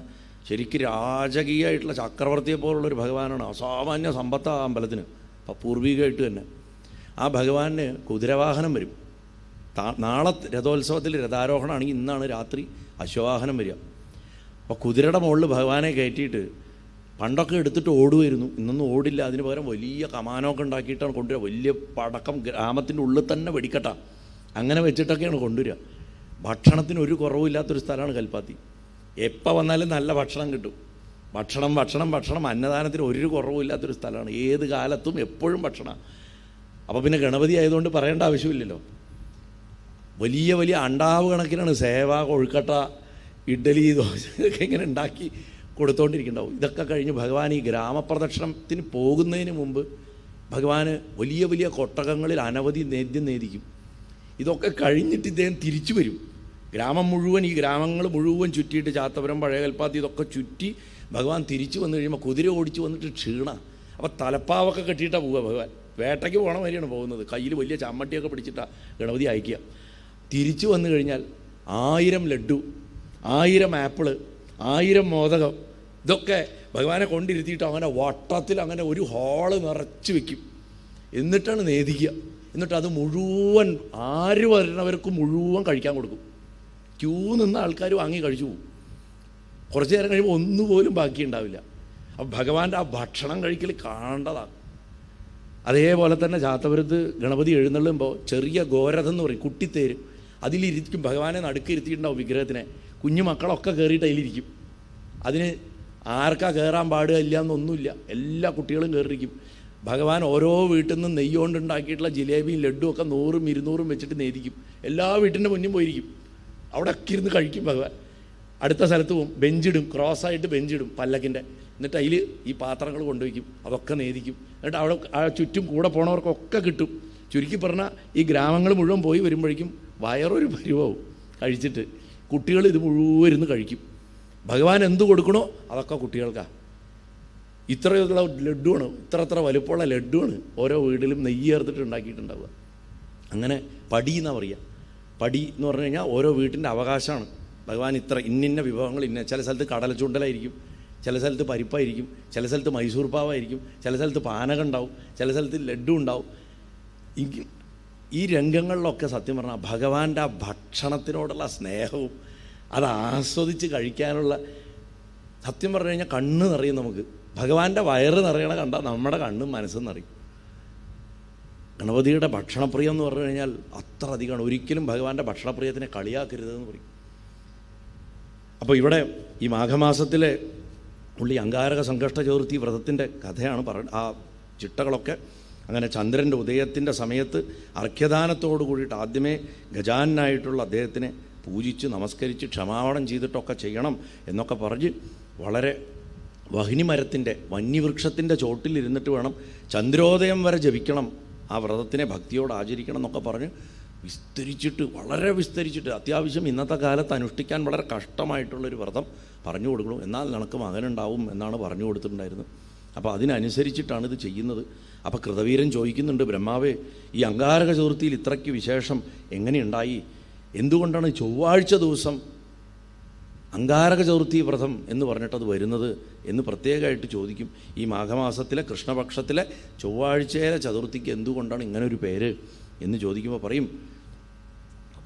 ശരിക്കും രാജകീയമായിട്ടുള്ള ചക്രവർത്തിയെ പോലുള്ളൊരു ഭഗവാനാണ്. അസാമാന്യ സമ്പത്ത് ആ അമ്പലത്തിന് പൂർവികമായിട്ട് തന്നെ. ആ ഭഗവാന് കുതിരവാഹനം വരും. നാളെ രഥോത്സവത്തിൽ രഥാരോഹണമാണെങ്കിൽ ഇന്നാണ് രാത്രി അശ്വവാഹനം വരിക. അപ്പോൾ കുതിരയുടെ മുകളിൽ ഭഗവാനെ കയറ്റിയിട്ട് പണ്ടൊക്കെ എടുത്തിട്ട് ഓടുമായിരുന്നു. ഇന്നൊന്നും ഓടില്ല. അതിന് പകരം വലിയ കമാനമൊക്കെ ഉണ്ടാക്കിയിട്ടാണ് കൊണ്ടുവരിക. വലിയ പടക്കം ഗ്രാമത്തിൻ്റെ ഉള്ളിൽ തന്നെ വെടിക്കട്ട അങ്ങനെ വെച്ചിട്ടൊക്കെയാണ് കൊണ്ടുവരിക. ഭക്ഷണത്തിന് ഒരു കുറവില്ലാത്തൊരു സ്ഥലമാണ് കൽപ്പാത്തി. എപ്പോൾ വന്നാലും നല്ല ഭക്ഷണം കിട്ടും. ഭക്ഷണം അന്നദാനത്തിന് ഒരു കുറവില്ലാത്തൊരു സ്ഥലമാണ്. ഏത് കാലത്തും എപ്പോഴും ഭക്ഷണം. അപ്പോൾ പിന്നെ ഗണപതി ആയതുകൊണ്ട് പറയേണ്ട ആവശ്യമില്ലല്ലോ. വലിയ വലിയ അണ്ടാവ് കണക്കിനാണ് സേവ, കൊഴുക്കട്ട, ഇഡ്ഡലി, ദോശ ഒക്കെ ഇങ്ങനെ ഉണ്ടാക്കി കൊടുത്തുകൊണ്ടിരിക്കുന്നുണ്ടാവും. ഇതൊക്കെ കഴിഞ്ഞ് ഭഗവാൻ ഈ ഗ്രാമപ്രദക്ഷിണത്തിന് പോകുന്നതിന് മുമ്പ് ഭഗവാന് വലിയ വലിയ കൊട്ടകങ്ങളിൽ അനവധി നേദ്യം നേദിക്കും. ഇതൊക്കെ കഴിഞ്ഞിട്ട് ഇദ്ദേഹം തിരിച്ചു വരും. ഗ്രാമം മുഴുവൻ, ഈ ഗ്രാമങ്ങൾ മുഴുവൻ ചുറ്റിയിട്ട് ചാത്തപുരം, പഴയ കൽപ്പാത്തി ഇതൊക്കെ ചുറ്റി ഭഗവാൻ തിരിച്ചു വന്നു കഴിയുമ്പോൾ കുതിര ഓടിച്ച് വന്നിട്ട് ക്ഷീണ. അപ്പോൾ തലപ്പാവൊക്കെ കെട്ടിയിട്ടാണ് പോവുക ഭഗവാൻ. വേട്ടയ്ക്ക് പോകണ വരെയാണ് പോകുന്നത്. കയ്യിൽ വലിയ ചമ്മട്ടിയൊക്കെ പിടിച്ചിട്ടാണ് ഗണപതി അയക്കുക. തിരിച്ചു വന്നു കഴിഞ്ഞാൽ 1000 ലഡ്ഡു, 1000 ആപ്പിള്, 1000 മോദകം ഇതൊക്കെ ഭഗവാനെ കൊണ്ടിരുത്തിയിട്ട് അങ്ങനെ വട്ടത്തിൽ അങ്ങനെ ഒരു ഹാള് നിറച്ച് വയ്ക്കും. എന്നിട്ടാണ് നേദിക്കുക. എന്നിട്ട് അത് മുഴുവൻ ആര് വരുന്നവർക്ക് മുഴുവൻ കഴിക്കാൻ കൊടുക്കും. ക്യൂ നിന്ന ആൾക്കാർ വാങ്ങി കഴിച്ചു പോകും. കുറച്ച് നേരം കഴിയുമ്പോൾ ഒന്നുപോലും ബാക്കി ഉണ്ടാവില്ല. അപ്പം ഭഗവാന്റെ ആ ഭക്ഷണം കഴിക്കൽ കാണേണ്ടതാണ്. അതേപോലെ തന്നെ ചാത്തപുരത്ത് ഗണപതി എഴുന്നള്ളുമ്പോൾ ചെറിയ ഗോരഥം എന്ന് പറയും, കുട്ടിത്തേര്, അതിലിരിക്കും. ഭഗവാനെ നടുക്കിരുത്തിയിട്ടുണ്ടാവും വിഗ്രഹത്തിനെ. കുഞ്ഞു മക്കളൊക്കെ കയറിയിട്ട് അതിലിരിക്കും. അതിന് ആർക്കാ കയറാൻ പാടുക ഇല്ല എന്നൊന്നുമില്ല, എല്ലാ കുട്ടികളും കയറിയിരിക്കും. ഭഗവാൻ ഓരോ വീട്ടിൽ നിന്നും നെയ്യോണ്ടുണ്ടാക്കിയിട്ടുള്ള ജിലേബിയും ലഡ്ഡും ഒക്കെ 100ഉം 200ഉം വെച്ചിട്ട് നേദിക്കും. എല്ലാ വീട്ടിൻ്റെ മുന്നിൽ പോയിരിക്കും. അവിടെ ഒക്കെ ഇരുന്ന് കഴിക്കും ഭഗവാൻ. അടുത്ത സ്ഥലത്ത് പോകും, ബെഞ്ചിടും, ക്രോസായിട്ട് ബെഞ്ചിടും പല്ലക്കിൻ്റെ. എന്നിട്ട് അതിൽ ഈ പാത്രങ്ങൾ കൊണ്ടുവയ്ക്കും, അതൊക്കെ നേദിക്കും. എന്നിട്ട് അവിടെ ആ ചുറ്റും കൂടെ പോണവർക്കൊക്കെ കിട്ടും. ചുരുക്കി പറഞ്ഞാൽ ഈ ഗ്രാമങ്ങൾ മുഴുവൻ പോയി വരുമ്പോഴേക്കും വയറൊരു പരിവാവും കഴിച്ചിട്ട്. കുട്ടികൾ ഇത് മുഴുവൻ ഇരുന്ന് കഴിക്കും. ഭഗവാൻ എന്ത് കൊടുക്കണോ അതൊക്കെ കുട്ടികൾക്കാണ്. ഇത്രയുള്ള ലഡ്ഡുവാണ്, ഇത്ര വലുപ്പമുള്ള ലഡ്ഡുവാണ് ഓരോ വീട്ടിലും നെയ്യ് ചേർത്തിട്ട് ഉണ്ടാക്കിയിട്ടുണ്ടാവുക. അങ്ങനെ പടി എന്നാണ് പറയുക. പടി എന്ന് പറഞ്ഞു കഴിഞ്ഞാൽ ഓരോ വീട്ടിൻ്റെ അവകാശമാണ്. ഭഗവാൻ ഇന്ന വിഭവങ്ങൾ ചില സ്ഥലത്ത് കടല ചൂണ്ടലായിരിക്കും, ചില സ്ഥലത്ത് പരിപ്പായിരിക്കും, ചില സ്ഥലത്ത് മൈസൂർ പാവായിരിക്കും, ചില സ്ഥലത്ത് പാനകം ഉണ്ടാവും, ചില സ്ഥലത്ത് ലഡ്ഡു ഉണ്ടാവും. ഈ രംഗങ്ങളിലൊക്കെ സത്യം പറഞ്ഞാൽ ഭഗവാന്റെ ആ ഭക്ഷണത്തിനോടുള്ള സ്നേഹവും അത് ആസ്വദിച്ച് കഴിക്കാനുള്ള, സത്യം പറഞ്ഞു കഴിഞ്ഞാൽ കണ്ണ് നിറയും നമുക്ക്. ഭഗവാന്റെ വയറ് നിറയണ കണ്ടാൽ നമ്മുടെ കണ്ണും മനസ്സും നിറയും. ഗണപതിയുടെ ഭക്ഷണപ്രിയം എന്ന് പറഞ്ഞു കഴിഞ്ഞാൽ അത്ര അധികമാണ്. ഒരിക്കലും ഭഗവാന്റെ ഭക്ഷണപ്രിയത്തിനെ കളിയാക്കരുതെന്ന് പറയും. അപ്പോൾ ഇവിടെ ഈ മാഘമാസത്തിലെ പുള്ളി അങ്കാരക സംകഷ്ട ചതുർത്ഥി വ്രതത്തിൻ്റെ കഥയാണ് ആ ചിട്ടകളൊക്കെ. അങ്ങനെ ചന്ദ്രൻ്റെ ഉദയത്തിൻ്റെ സമയത്ത് അർഘ്യദാനത്തോടു കൂടിയിട്ട് ആദ്യമേ ഗജാനായിട്ടുള്ള അദ്ദേഹത്തിനെ പൂജിച്ച് നമസ്കരിച്ച് ക്ഷമാപണം ചെയ്തിട്ടൊക്കെ ചെയ്യണം എന്നൊക്കെ പറഞ്ഞ് വളരെ വഹ്നിമരത്തിൻ്റെ വന്യവൃക്ഷത്തിൻ്റെ ചോട്ടിലിരുന്നിട്ട് വേണം ചന്ദ്രോദയം വരെ ജപിക്കണം, ആ വ്രതത്തിനെ ഭക്തിയോട് ആചരിക്കണം എന്നൊക്കെ പറഞ്ഞ് വിസ്തരിച്ചിട്ട്, വളരെ വിസ്തരിച്ചിട്ട്, അത്യാവശ്യം ഇന്നത്തെ കാലത്ത് അനുഷ്ഠിക്കാൻ വളരെ കഷ്ടമായിട്ടുള്ളൊരു വ്രതം പറഞ്ഞു കൊടുക്കണം. എന്നാൽ നിനക്ക് മകനുണ്ടാവും എന്നാണ് പറഞ്ഞു കൊടുത്തിട്ടുണ്ടായിരുന്നത്. അപ്പോൾ അതിനനുസരിച്ചിട്ടാണ് ഇത് ചെയ്യുന്നത്. അപ്പോൾ കൃതവീരൻ ചോദിക്കുന്നുണ്ട്, ബ്രഹ്മാവേ, ഈ അങ്കാരക ചതുർത്ഥിയിൽ ഇത്രയ്ക്ക് വിശേഷം എങ്ങനെയുണ്ടായി? എന്തുകൊണ്ടാണ് ചൊവ്വാഴ്ച ദിവസം അങ്കാരക ചതുർത്ഥി വ്രതം എന്ന് പറഞ്ഞിട്ടത് വരുന്നത് എന്ന് പ്രത്യേകമായിട്ട് ചോദിക്കും. ഈ മാഘമാസത്തിലെ കൃഷ്ണപക്ഷത്തിലെ ചൊവ്വാഴ്ചയിലെ ചതുർത്ഥിക്ക് എന്തുകൊണ്ടാണ് ഇങ്ങനൊരു പേര് എന്ന് ചോദിക്കുമ്പോൾ പറയും,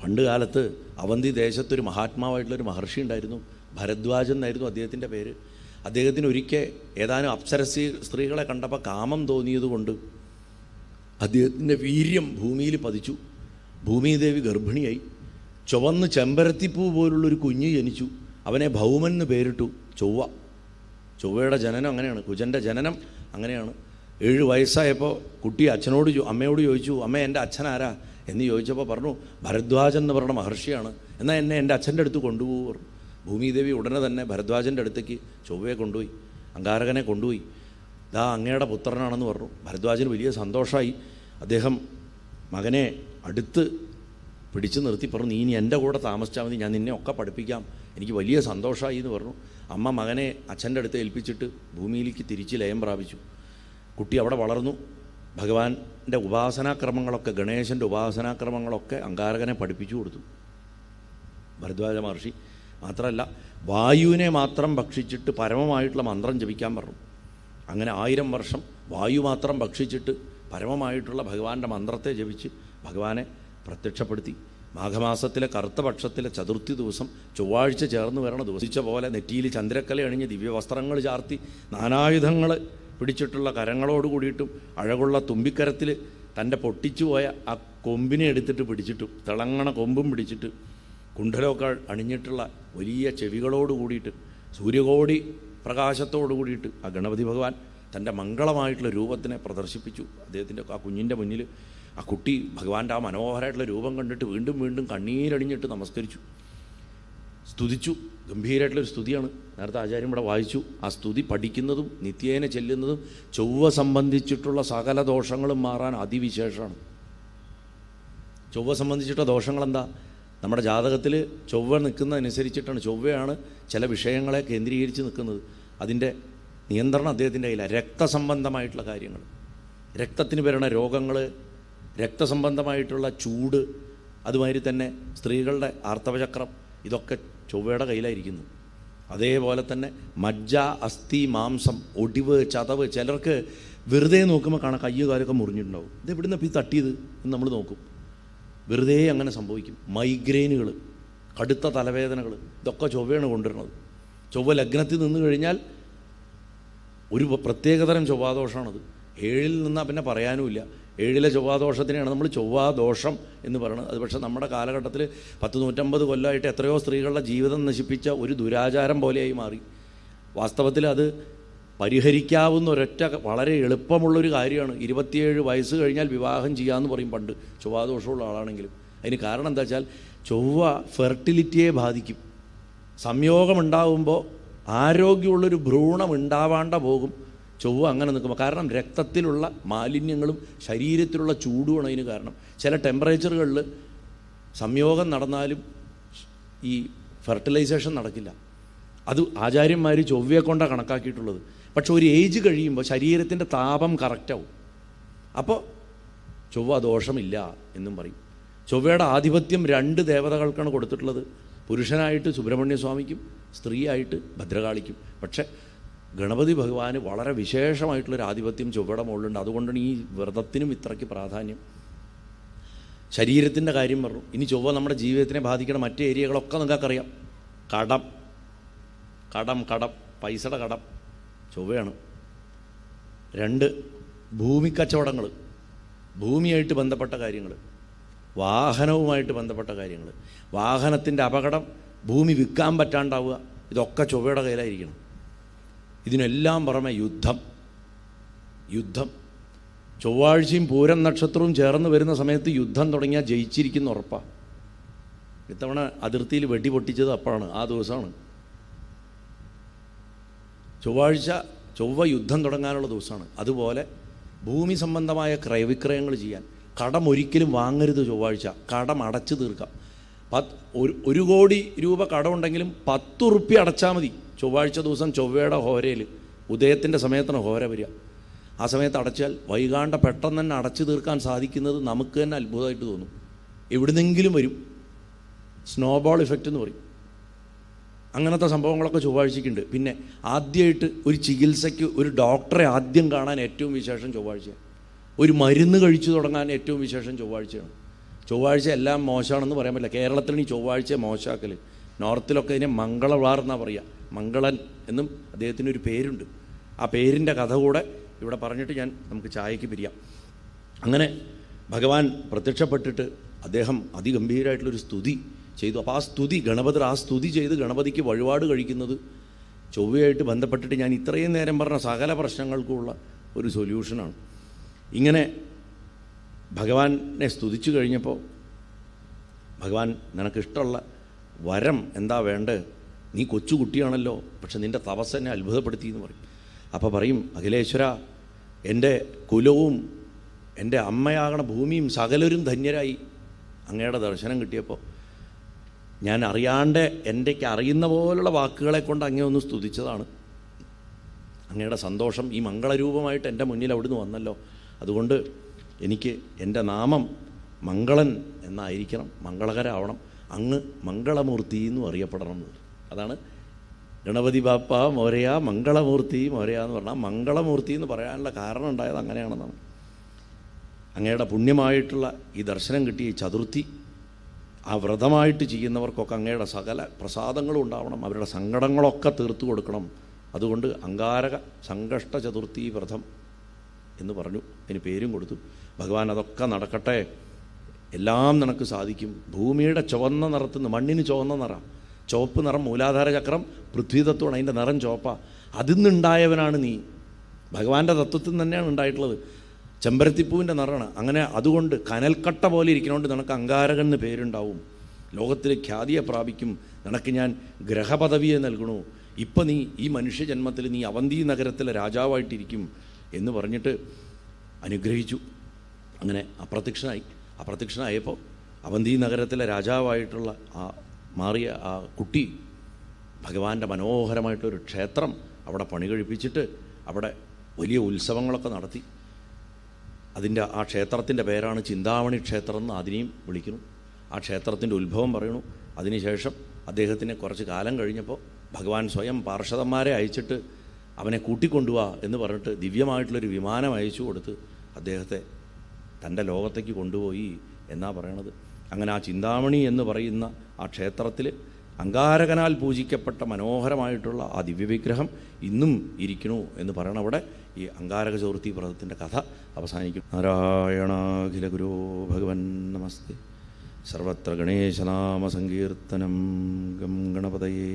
പണ്ട് കാലത്ത് അവന്തി ദേശത്തൊരു മഹാത്മാവായിട്ടുള്ളൊരു മഹർഷി ഉണ്ടായിരുന്നു. ഭരദ്വാജൻ എന്നായിരുന്നു അദ്ദേഹത്തിൻ്റെ പേര്. അദ്ദേഹത്തിന് ഒരിക്കൽ ഏതാനും അപ്സരസി സ്ത്രീകളെ കണ്ടപ്പോൾ കാമം തോന്നിയതുകൊണ്ട് അദ്ദേഹത്തിൻ്റെ വീര്യം ഭൂമിയിൽ പതിച്ചു. ഭൂമിദേവി ഗർഭിണിയായി. ചുവന്ന് ചെമ്പരത്തിപ്പൂ പോലുള്ളൊരു കുഞ്ഞ് ജനിച്ചു. അവനെ ഭൗമൻ എന്ന് പേരിട്ടു. ചൊവ്വയുടെ ജനനം അങ്ങനെയാണ്, കുജൻ്റെ ജനനം അങ്ങനെയാണ്. 7 വയസ്സായപ്പോൾ കുട്ടി അമ്മയോട് ചോദിച്ചു, അമ്മ എൻ്റെ അച്ഛനാരാ എന്ന് ചോദിച്ചപ്പോൾ പറഞ്ഞു, ഭരദ്വാജൻ എന്ന് പറഞ്ഞ മഹർഷിയാണ്, എന്നാൽ എന്നെ എൻ്റെ അച്ഛൻ്റെ അടുത്ത് കൊണ്ടുപോകും. ഭൂമിദേവി ഉടനെ തന്നെ ഭരദ്വാജൻ്റെ അടുത്തേക്ക് ചൊവ്വയെ കൊണ്ടുപോയി, അങ്കാരകനെ കൊണ്ടുപോയി. ദാ അങ്ങയുടെ പുത്രനാണെന്ന് പറഞ്ഞു. ഭരദ്വാജന് വലിയ സന്തോഷമായി. അദ്ദേഹം മകനെ അടുത്ത് പിടിച്ചു നിർത്തി പറഞ്ഞു, നീ ഇനി എൻ്റെ കൂടെ താമസിച്ചാൽ മതി, ഞാൻ നിന്നെ ഒക്കെ പഠിപ്പിക്കാം, എനിക്ക് വലിയ സന്തോഷമായി എന്ന് പറഞ്ഞു. അമ്മ മകനെ അച്ഛൻ്റെ അടുത്ത് ഏൽപ്പിച്ചിട്ട് ഭൂമിയിലേക്ക് തിരിച്ച് ലയം പ്രാപിച്ചു. കുട്ടി അവിടെ വളർന്നു. ഭഗവാന്റെ ഉപാസനാക്രമങ്ങളൊക്കെ, ഗണേശൻ്റെ ഉപാസനാക്രമങ്ങളൊക്കെ അങ്കാരകനെ പഠിപ്പിച്ചു കൊടുത്തു ഭരദ്വാജ മഹർഷി. മാത്രമല്ല വായുവിനെ മാത്രം ഭക്ഷിച്ചിട്ട് പരമമായിട്ടുള്ള മന്ത്രം ജപിക്കാൻ പറഞ്ഞു. അങ്ങനെ 1000 വർഷം വായു മാത്രം ഭക്ഷിച്ചിട്ട് പരമമായിട്ടുള്ള ഭഗവാന്റെ മന്ത്രത്തെ ജപിച്ച് ഭഗവാനെ പ്രത്യക്ഷപ്പെടുത്തി. മാഘമാസത്തിലെ കറുത്ത പക്ഷത്തിലെ ചതുർത്ഥി ദിവസം ചൊവ്വാഴ്ച ചേർന്ന് വരണ ദിവസിച്ച പോലെ നെറ്റിയിൽ ചന്ദ്രക്കല അണിഞ്ഞ് ദിവ്യവസ്ത്രങ്ങൾ ചാർത്തി നാനായുധങ്ങൾ പിടിച്ചിട്ടുള്ള കരങ്ങളോട് കൂടിയിട്ടും അഴകുള്ള തുമ്പിക്കരത്തിൽ തൻ്റെ പൊട്ടിച്ചുപോയ ആ കൊമ്പിനെ എടുത്തിട്ട് പിടിച്ചിട്ടും തിളങ്ങണ കൊമ്പും പിടിച്ചിട്ട് കുണ്ഡലമൊക്കെ അണിഞ്ഞിട്ടുള്ള വലിയ ചെവികളോട് കൂടിയിട്ട് സൂര്യകോടി പ്രകാശത്തോടു കൂടിയിട്ട് ആ ഗണപതി ഭഗവാൻ തൻ്റെ മംഗളമായിട്ടുള്ള രൂപത്തിനെ പ്രദർശിപ്പിച്ചു. അദ്ദേഹത്തിൻ്റെ ആ കുഞ്ഞിൻ്റെ മുന്നിൽ ആ കുട്ടി ഭഗവാന്റെ ആ മനോഹരമായിട്ടുള്ള രൂപം കണ്ടിട്ട് വീണ്ടും വീണ്ടും കണ്ണീരണിഞ്ഞിട്ട് നമസ്കരിച്ചു, സ്തുതിച്ചു. ഗംഭീരമായിട്ടുള്ളൊരു സ്തുതിയാണ്. നേരത്തെ ആചാര്യം ഇവിടെ വായിച്ചു. ആ സ്തുതി പഠിക്കുന്നതും നിത്യേന ചെല്ലുന്നതും ചൊവ്വ സംബന്ധിച്ചിട്ടുള്ള സകല ദോഷങ്ങളും മാറാൻ അതിവിശേഷമാണ്. ചൊവ്വ സംബന്ധിച്ചിട്ടുള്ള ദോഷങ്ങളെന്താ? നമ്മുടെ ജാതകത്തിൽ ചൊവ്വ നിൽക്കുന്നതനുസരിച്ചിട്ടാണ്. ചൊവ്വയാണ് ചില വിഷയങ്ങളെ കേന്ദ്രീകരിച്ച് നിൽക്കുന്നത്. അതിൻ്റെ നിയന്ത്രണം അദ്ദേഹത്തിൻ്റെ കയ്യിലാണ്. രക്തസംബന്ധമായിട്ടുള്ള കാര്യങ്ങൾ, രക്തത്തിന് വരുന്ന രോഗങ്ങൾ, രക്തസംബന്ധമായിട്ടുള്ള ചൂട്, അതുമാതിരി തന്നെ സ്ത്രീകളുടെ ആർത്തവചക്രം, ഇതൊക്കെ ചൊവ്വയുടെ കയ്യിലായിരിക്കുന്നു. അതേപോലെ തന്നെ മജ്ജ, അസ്ഥി, മാംസം, ഒടിവ്, ചതവ്. ചിലർക്ക് വെറുതെ നോക്കുമ്പോൾ കാണാം കയ്യോ കാലൊക്കെ മുറിഞ്ഞിട്ടുണ്ടാവും. ഇത് എവിടുന്ന് ഇപ്പോൾ ഈ തട്ടിയത് എന്ന് നമ്മൾ നോക്കും. വെറുതെ അങ്ങനെ സംഭവിക്കും. മൈഗ്രെയിനുകൾ, കടുത്ത തലവേദനകൾ, ഇതൊക്കെ ചൊവ്വയാണ് കൊണ്ടുവരുന്നത്. ചൊവ്വ ലഗ്നത്തിൽ നിന്ന് കഴിഞ്ഞാൽ ഒരു പ്രത്യേകതരം ചൊവ്വാദോഷമാണത്. 7-ൽ നിന്നാൽ പിന്നെ പറയാനുമില്ല. 7-ലെ ചൊവ്വാദോഷത്തിനെയാണ് നമ്മൾ ചൊവ്വാദോഷം എന്ന് പറയുന്നത്. അത് പക്ഷേ നമ്മുടെ കാലഘട്ടത്തിൽ 150 കൊല്ലമായിട്ട് എത്രയോ സ്ത്രീകളുടെ ജീവിതം നശിപ്പിച്ച ഒരു ദുരാചാരം പോലെയായി മാറി. വാസ്തവത്തിൽ അത് പരിഹരിക്കാവുന്ന ഒരൊറ്റ വളരെ എളുപ്പമുള്ളൊരു കാര്യമാണ്. 27 വയസ്സ് കഴിഞ്ഞാൽ വിവാഹം ചെയ്യാമെന്ന് പറയും പണ്ട്, ചൊവ്വാദോഷമുള്ള ആളാണെങ്കിലും. അതിന് കാരണം എന്താ വെച്ചാൽ ചൊവ്വ ഫെർട്ടിലിറ്റിയെ ബാധിക്കും. സംയോഗമുണ്ടാകുമ്പോൾ ആരോഗ്യമുള്ളൊരു ഭ്രൂണം ഉണ്ടാവാണ്ട പോകും ചൊവ്വ അങ്ങനെ നിൽക്കുമ്പോൾ. കാരണം രക്തത്തിലുള്ള മാലിന്യങ്ങളും ശരീരത്തിലുള്ള ചൂടുമാണ് അതിന് കാരണം. ചില ടെമ്പറേച്ചറുകളിൽ സംയോഗം നടന്നാലും ഈ ഫെർട്ടിലൈസേഷൻ നടക്കില്ല. അത് ആചാര്യന്മാർ ചൊവ്വയെ കൊണ്ടാണ് കണക്കാക്കിയിട്ടുള്ളത്. പക്ഷെ ഒരു ഏജ് കഴിയുമ്പോൾ ശരീരത്തിൻ്റെ താപം കറക്റ്റാവും. അപ്പോൾ ചൊവ്വ ദോഷമില്ല എന്നും പറയും. ചൊവ്വയുടെ ആധിപത്യം 2 ദേവതകൾക്കാണ് കൊടുത്തിട്ടുള്ളത്. പുരുഷനായിട്ട് സുബ്രഹ്മണ്യസ്വാമിക്കും സ്ത്രീയായിട്ട് ഭദ്രകാളിക്കും. പക്ഷേ ഗണപതി ഭഗവാന് വളരെ വിശേഷമായിട്ടുള്ളൊരു ആധിപത്യം ചൊവ്വയുടെ മുകളിലുണ്ട്. അതുകൊണ്ടാണ് ഈ വ്രതത്തിനും ഇത്രയ്ക്ക് പ്രാധാന്യം. ശരീരത്തിൻ്റെ കാര്യം പറഞ്ഞു. ഇനി ചൊവ്വ നമ്മുടെ ജീവിതത്തിനെ ബാധിക്കുന്ന മറ്റ് ഏരിയകളൊക്കെ നിങ്ങൾക്കറിയാം. കടം, പൈസയുടെ കടം ചൊവ്വയാണ്. 2 ഭൂമിക്കച്ചവടങ്ങൾ, ഭൂമിയായിട്ട് ബന്ധപ്പെട്ട കാര്യങ്ങൾ, വാഹനവുമായിട്ട് ബന്ധപ്പെട്ട കാര്യങ്ങൾ, വാഹനത്തിൻ്റെ അപകടം, ഭൂമി വിൽക്കാൻ പറ്റാണ്ടാവുക, ഇതൊക്കെ ചൊവ്വയുടെ കയ്യിലായിരിക്കണം. ഇതിനെല്ലാം പുറമെ യുദ്ധം ചൊവ്വാഴ്ചയും പൂരം നക്ഷത്രവും ചേർന്ന് വരുന്ന സമയത്ത് യുദ്ധം തുടങ്ങിയാൽ ജയിച്ചിരിക്കുന്ന ഉറപ്പാണ്. ഇത്തവണ അതിർത്തിയിൽ വെടി പൊട്ടിച്ചത് അപ്പോഴാണ്, ആ ദിവസമാണ്. ചൊവ്വ യുദ്ധം തുടങ്ങാനുള്ള ദിവസമാണ്. അതുപോലെ ഭൂമി സംബന്ധമായ ക്രയവിക്രയങ്ങൾ ചെയ്യാൻ. കടം ഒരിക്കലും വാങ്ങരുത് ചൊവ്വാഴ്ച. കടം അടച്ചു തീർക്കാം. 1 കോടി രൂപ കടമുണ്ടെങ്കിലും 10 റുപ്യ അടച്ചാൽ മതി. ചൊവ്വാഴ്ച ദിവസം ചൊവ്വയുടെ ഹോരയിൽ ഉദയത്തിൻ്റെ സമയത്താണ് ഹോര വരിക. ആ സമയത്ത് അടച്ചാൽ വൈകാണ്ട പെട്ടെന്ന് തന്നെ അടച്ചു തീർക്കാൻ സാധിക്കുന്നത് നമുക്ക് തന്നെ അത്ഭുതമായിട്ട് തോന്നും. എവിടുന്നെങ്കിലും വരും. സ്നോബോൾ ഇഫക്റ്റ് എന്ന് പറയും. അങ്ങനത്തെ സംഭവങ്ങളൊക്കെ ചൊവ്വാഴ്ചയ്ക്കുണ്ട്. പിന്നെ ആദ്യമായിട്ട് ഒരു ചികിത്സയ്ക്ക് ഒരു ഡോക്ടറെ ആദ്യം കാണാൻ ഏറ്റവും വിശേഷം ചൊവ്വാഴ്ചയാണ്. ഒരു മരുന്ന് കഴിച്ചു തുടങ്ങാൻ ഏറ്റവും വിശേഷം ചൊവ്വാഴ്ചയാണ്. ചൊവ്വാഴ്ച എല്ലാം മോശമാണെന്ന് പറയാൻ പറ്റില്ല. കേരളത്തിൽ ഈ ചൊവ്വാഴ്ച മോശമാക്കൽ. നോർത്തിലൊക്കെ ഇതിനെ മംഗളവാർ എന്നാണ് പറയുക. മംഗളൻ എന്നും അദ്ദേഹത്തിനൊരു പേരുണ്ട്. ആ പേരിൻ്റെ കഥ കൂടെ ഇവിടെ പറഞ്ഞിട്ട് നമുക്ക് ചായയ്ക്ക് പിരിയാം. അങ്ങനെ ഭഗവാൻ പ്രത്യക്ഷപ്പെട്ടിട്ട് അദ്ദേഹം അതിഗംഭീരമായിട്ടുള്ളൊരു സ്തുതി ചെയ്തു. അപ്പോൾ ആ സ്തുതി ചെയ്ത് ഗണപതിക്ക് വഴിപാട് കഴിക്കുന്നത് ചൊവ്വയായിട്ട് ബന്ധപ്പെട്ടിട്ട് ഞാൻ ഇത്രയും നേരം പറഞ്ഞ സകല പ്രശ്നങ്ങൾക്കുമുള്ള ഒരു സൊല്യൂഷനാണ്. ഇങ്ങനെ ഭഗവാനെ സ്തുതിച്ചു കഴിഞ്ഞപ്പോൾ ഭഗവാൻ നിനക്കിഷ്ടമുള്ള വരം എന്താ വേണ്ടത് നീ കൊച്ചുകുട്ടിയാണല്ലോ, പക്ഷെ നിൻ്റെ തപസ് എന്നെ അത്ഭുതപ്പെടുത്തി എന്ന് പറയും. അപ്പോൾ പറയും, അഖിലേശ്വര, എൻ്റെ കുലവും എൻ്റെ അമ്മയാകണ ഭൂമിയും സകലരും ധന്യരായി അങ്ങയുടെ ദർശനം കിട്ടിയപ്പോൾ. ഞാൻ അറിയാണ്ട് എൻ്റെക്ക് അറിയുന്ന പോലുള്ള വാക്കുകളെ കൊണ്ട് അങ്ങേ ഒന്ന് സ്തുതിച്ചതാണ്. അങ്ങയുടെ സന്തോഷം ഈ മംഗളരൂപമായിട്ട് എൻ്റെ മുന്നിൽ അവിടുന്ന് വന്നല്ലോ. അതുകൊണ്ട് എനിക്ക് എൻ്റെ നാമം മംഗളൻ എന്നായിരിക്കണം, മംഗളകരാവണം, അങ്ങ് മംഗളമൂർത്തി എന്നും അറിയപ്പെടണം. അതാണ് ഗണപതി ബാപ്പ മോരയ മംഗളമൂർത്തി മോരയ എന്ന് പറഞ്ഞാൽ മംഗളമൂർത്തി എന്ന് പറയാനുള്ള കാരണം ഉണ്ടായത് അങ്ങനെയാണെന്നാണ്. അങ്ങയുടെ പുണ്യമായിട്ടുള്ള ഈ ദർശനം കിട്ടിയ ഈ ചതുർത്ഥി ആ വ്രതമായിട്ട് ചെയ്യുന്നവർക്കൊക്കെ അങ്ങയുടെ സകല പ്രസാദങ്ങളും ഉണ്ടാവണം, അവരുടെ സങ്കടങ്ങളൊക്കെ തീർത്തു കൊടുക്കണം. അതുകൊണ്ട് അങ്കാരക സങ്കഷ്ട ചതുർത്ഥി വ്രതം എന്ന് പറഞ്ഞു, അതിന് പേരും കൊടുത്തു. ഭഗവാൻ അതൊക്കെ നടക്കട്ടെ, എല്ലാം നിനക്ക് സാധിക്കും. ഭൂമിയുടെ ചുവന്ന നിറത്തുനിന്ന്, മണ്ണിന് ചുവന്ന നിറം, ചുവപ്പ് നിറം മൂലാധാര ചക്രം, പൃഥ്വിതത്വമാണ് അതിൻ്റെ നിറം ചുവപ്പ. അതിൽ നിന്നുണ്ടായവനാണ് നീ. ഭഗവാന്റെ തത്വത്തിൽ തന്നെയാണ് ഉണ്ടായിട്ടുള്ളത്. ചെമ്പരത്തിപ്പൂവിൻ്റെ നിറമാണ്. അങ്ങനെ അതുകൊണ്ട് കനൽക്കട്ട പോലെ ഇരിക്കുന്നതുകൊണ്ട് നിനക്ക് അങ്കാരകൻ എന്ന് പേരുണ്ടാവും. ലോകത്തിൽ ഖ്യാതിയെ പ്രാപിക്കും. നിനക്ക് ഞാൻ ഗ്രഹപദവിയെ നൽകണു. ഇപ്പം നീ ഈ മനുഷ്യജന്മത്തിൽ നീ അവന്തി നഗരത്തിലെ രാജാവായിട്ടിരിക്കും എന്ന് പറഞ്ഞിട്ട് അനുഗ്രഹിച്ചു. അങ്ങനെ അപ്രത്യക്ഷനായപ്പോൾ അവന്തി നഗരത്തിലെ രാജാവായിട്ടുള്ള ആ മാറിയ ആ കുട്ടി ഭഗവാന്റെ മനോഹരമായിട്ടൊരു ക്ഷേത്രം അവിടെ പണി കഴിപ്പിച്ചിട്ട് അവിടെ വലിയ ഉത്സവങ്ങളൊക്കെ നടത്തി. ആ ക്ഷേത്രത്തിൻ്റെ പേരാണ് ചിന്താമണി ക്ഷേത്രം എന്ന് അതിനെയും വിളിക്കുന്നു. ആ ക്ഷേത്രത്തിൻ്റെ ഉത്ഭവം പറയണു. അതിനുശേഷം അദ്ദേഹത്തിനെ കുറച്ച് കാലം കഴിഞ്ഞപ്പോൾ ഭഗവാൻ സ്വയം പാർഷദന്മാരെ അയച്ചിട്ട് അവനെ കൂട്ടിക്കൊണ്ടുപോവാ എന്ന് പറഞ്ഞിട്ട് ദിവ്യമായിട്ടുള്ളൊരു വിമാനം അയച്ചു കൊടുത്ത് അദ്ദേഹത്തെ തൻ്റെ ലോകത്തേക്ക് കൊണ്ടുപോയി എന്നാണ് പറയണത്. അങ്ങനെ ആ ചിന്താമണി എന്ന് പറയുന്ന ആ ക്ഷേത്രത്തിൽ അങ്കാരകനാൽ പൂജിക്കപ്പെട്ട മനോഹരമായിട്ടുള്ള ആ ദിവ്യവിഗ്രഹം ഇന്നും ഇരിക്കണു എന്ന് പറയണം. അവിടെ ഈ അങ്കാരക ചതുർത്ഥി വ്രതത്തിൻ്റെ കഥ അവസാനിക്കും. നാരായണാഖില ഗുരോ ഭഗവൻ നമസ്തേ. സർവത്ര ഗണേശനാമ സങ്കീർത്തനം. ഗം ഗണപതയേ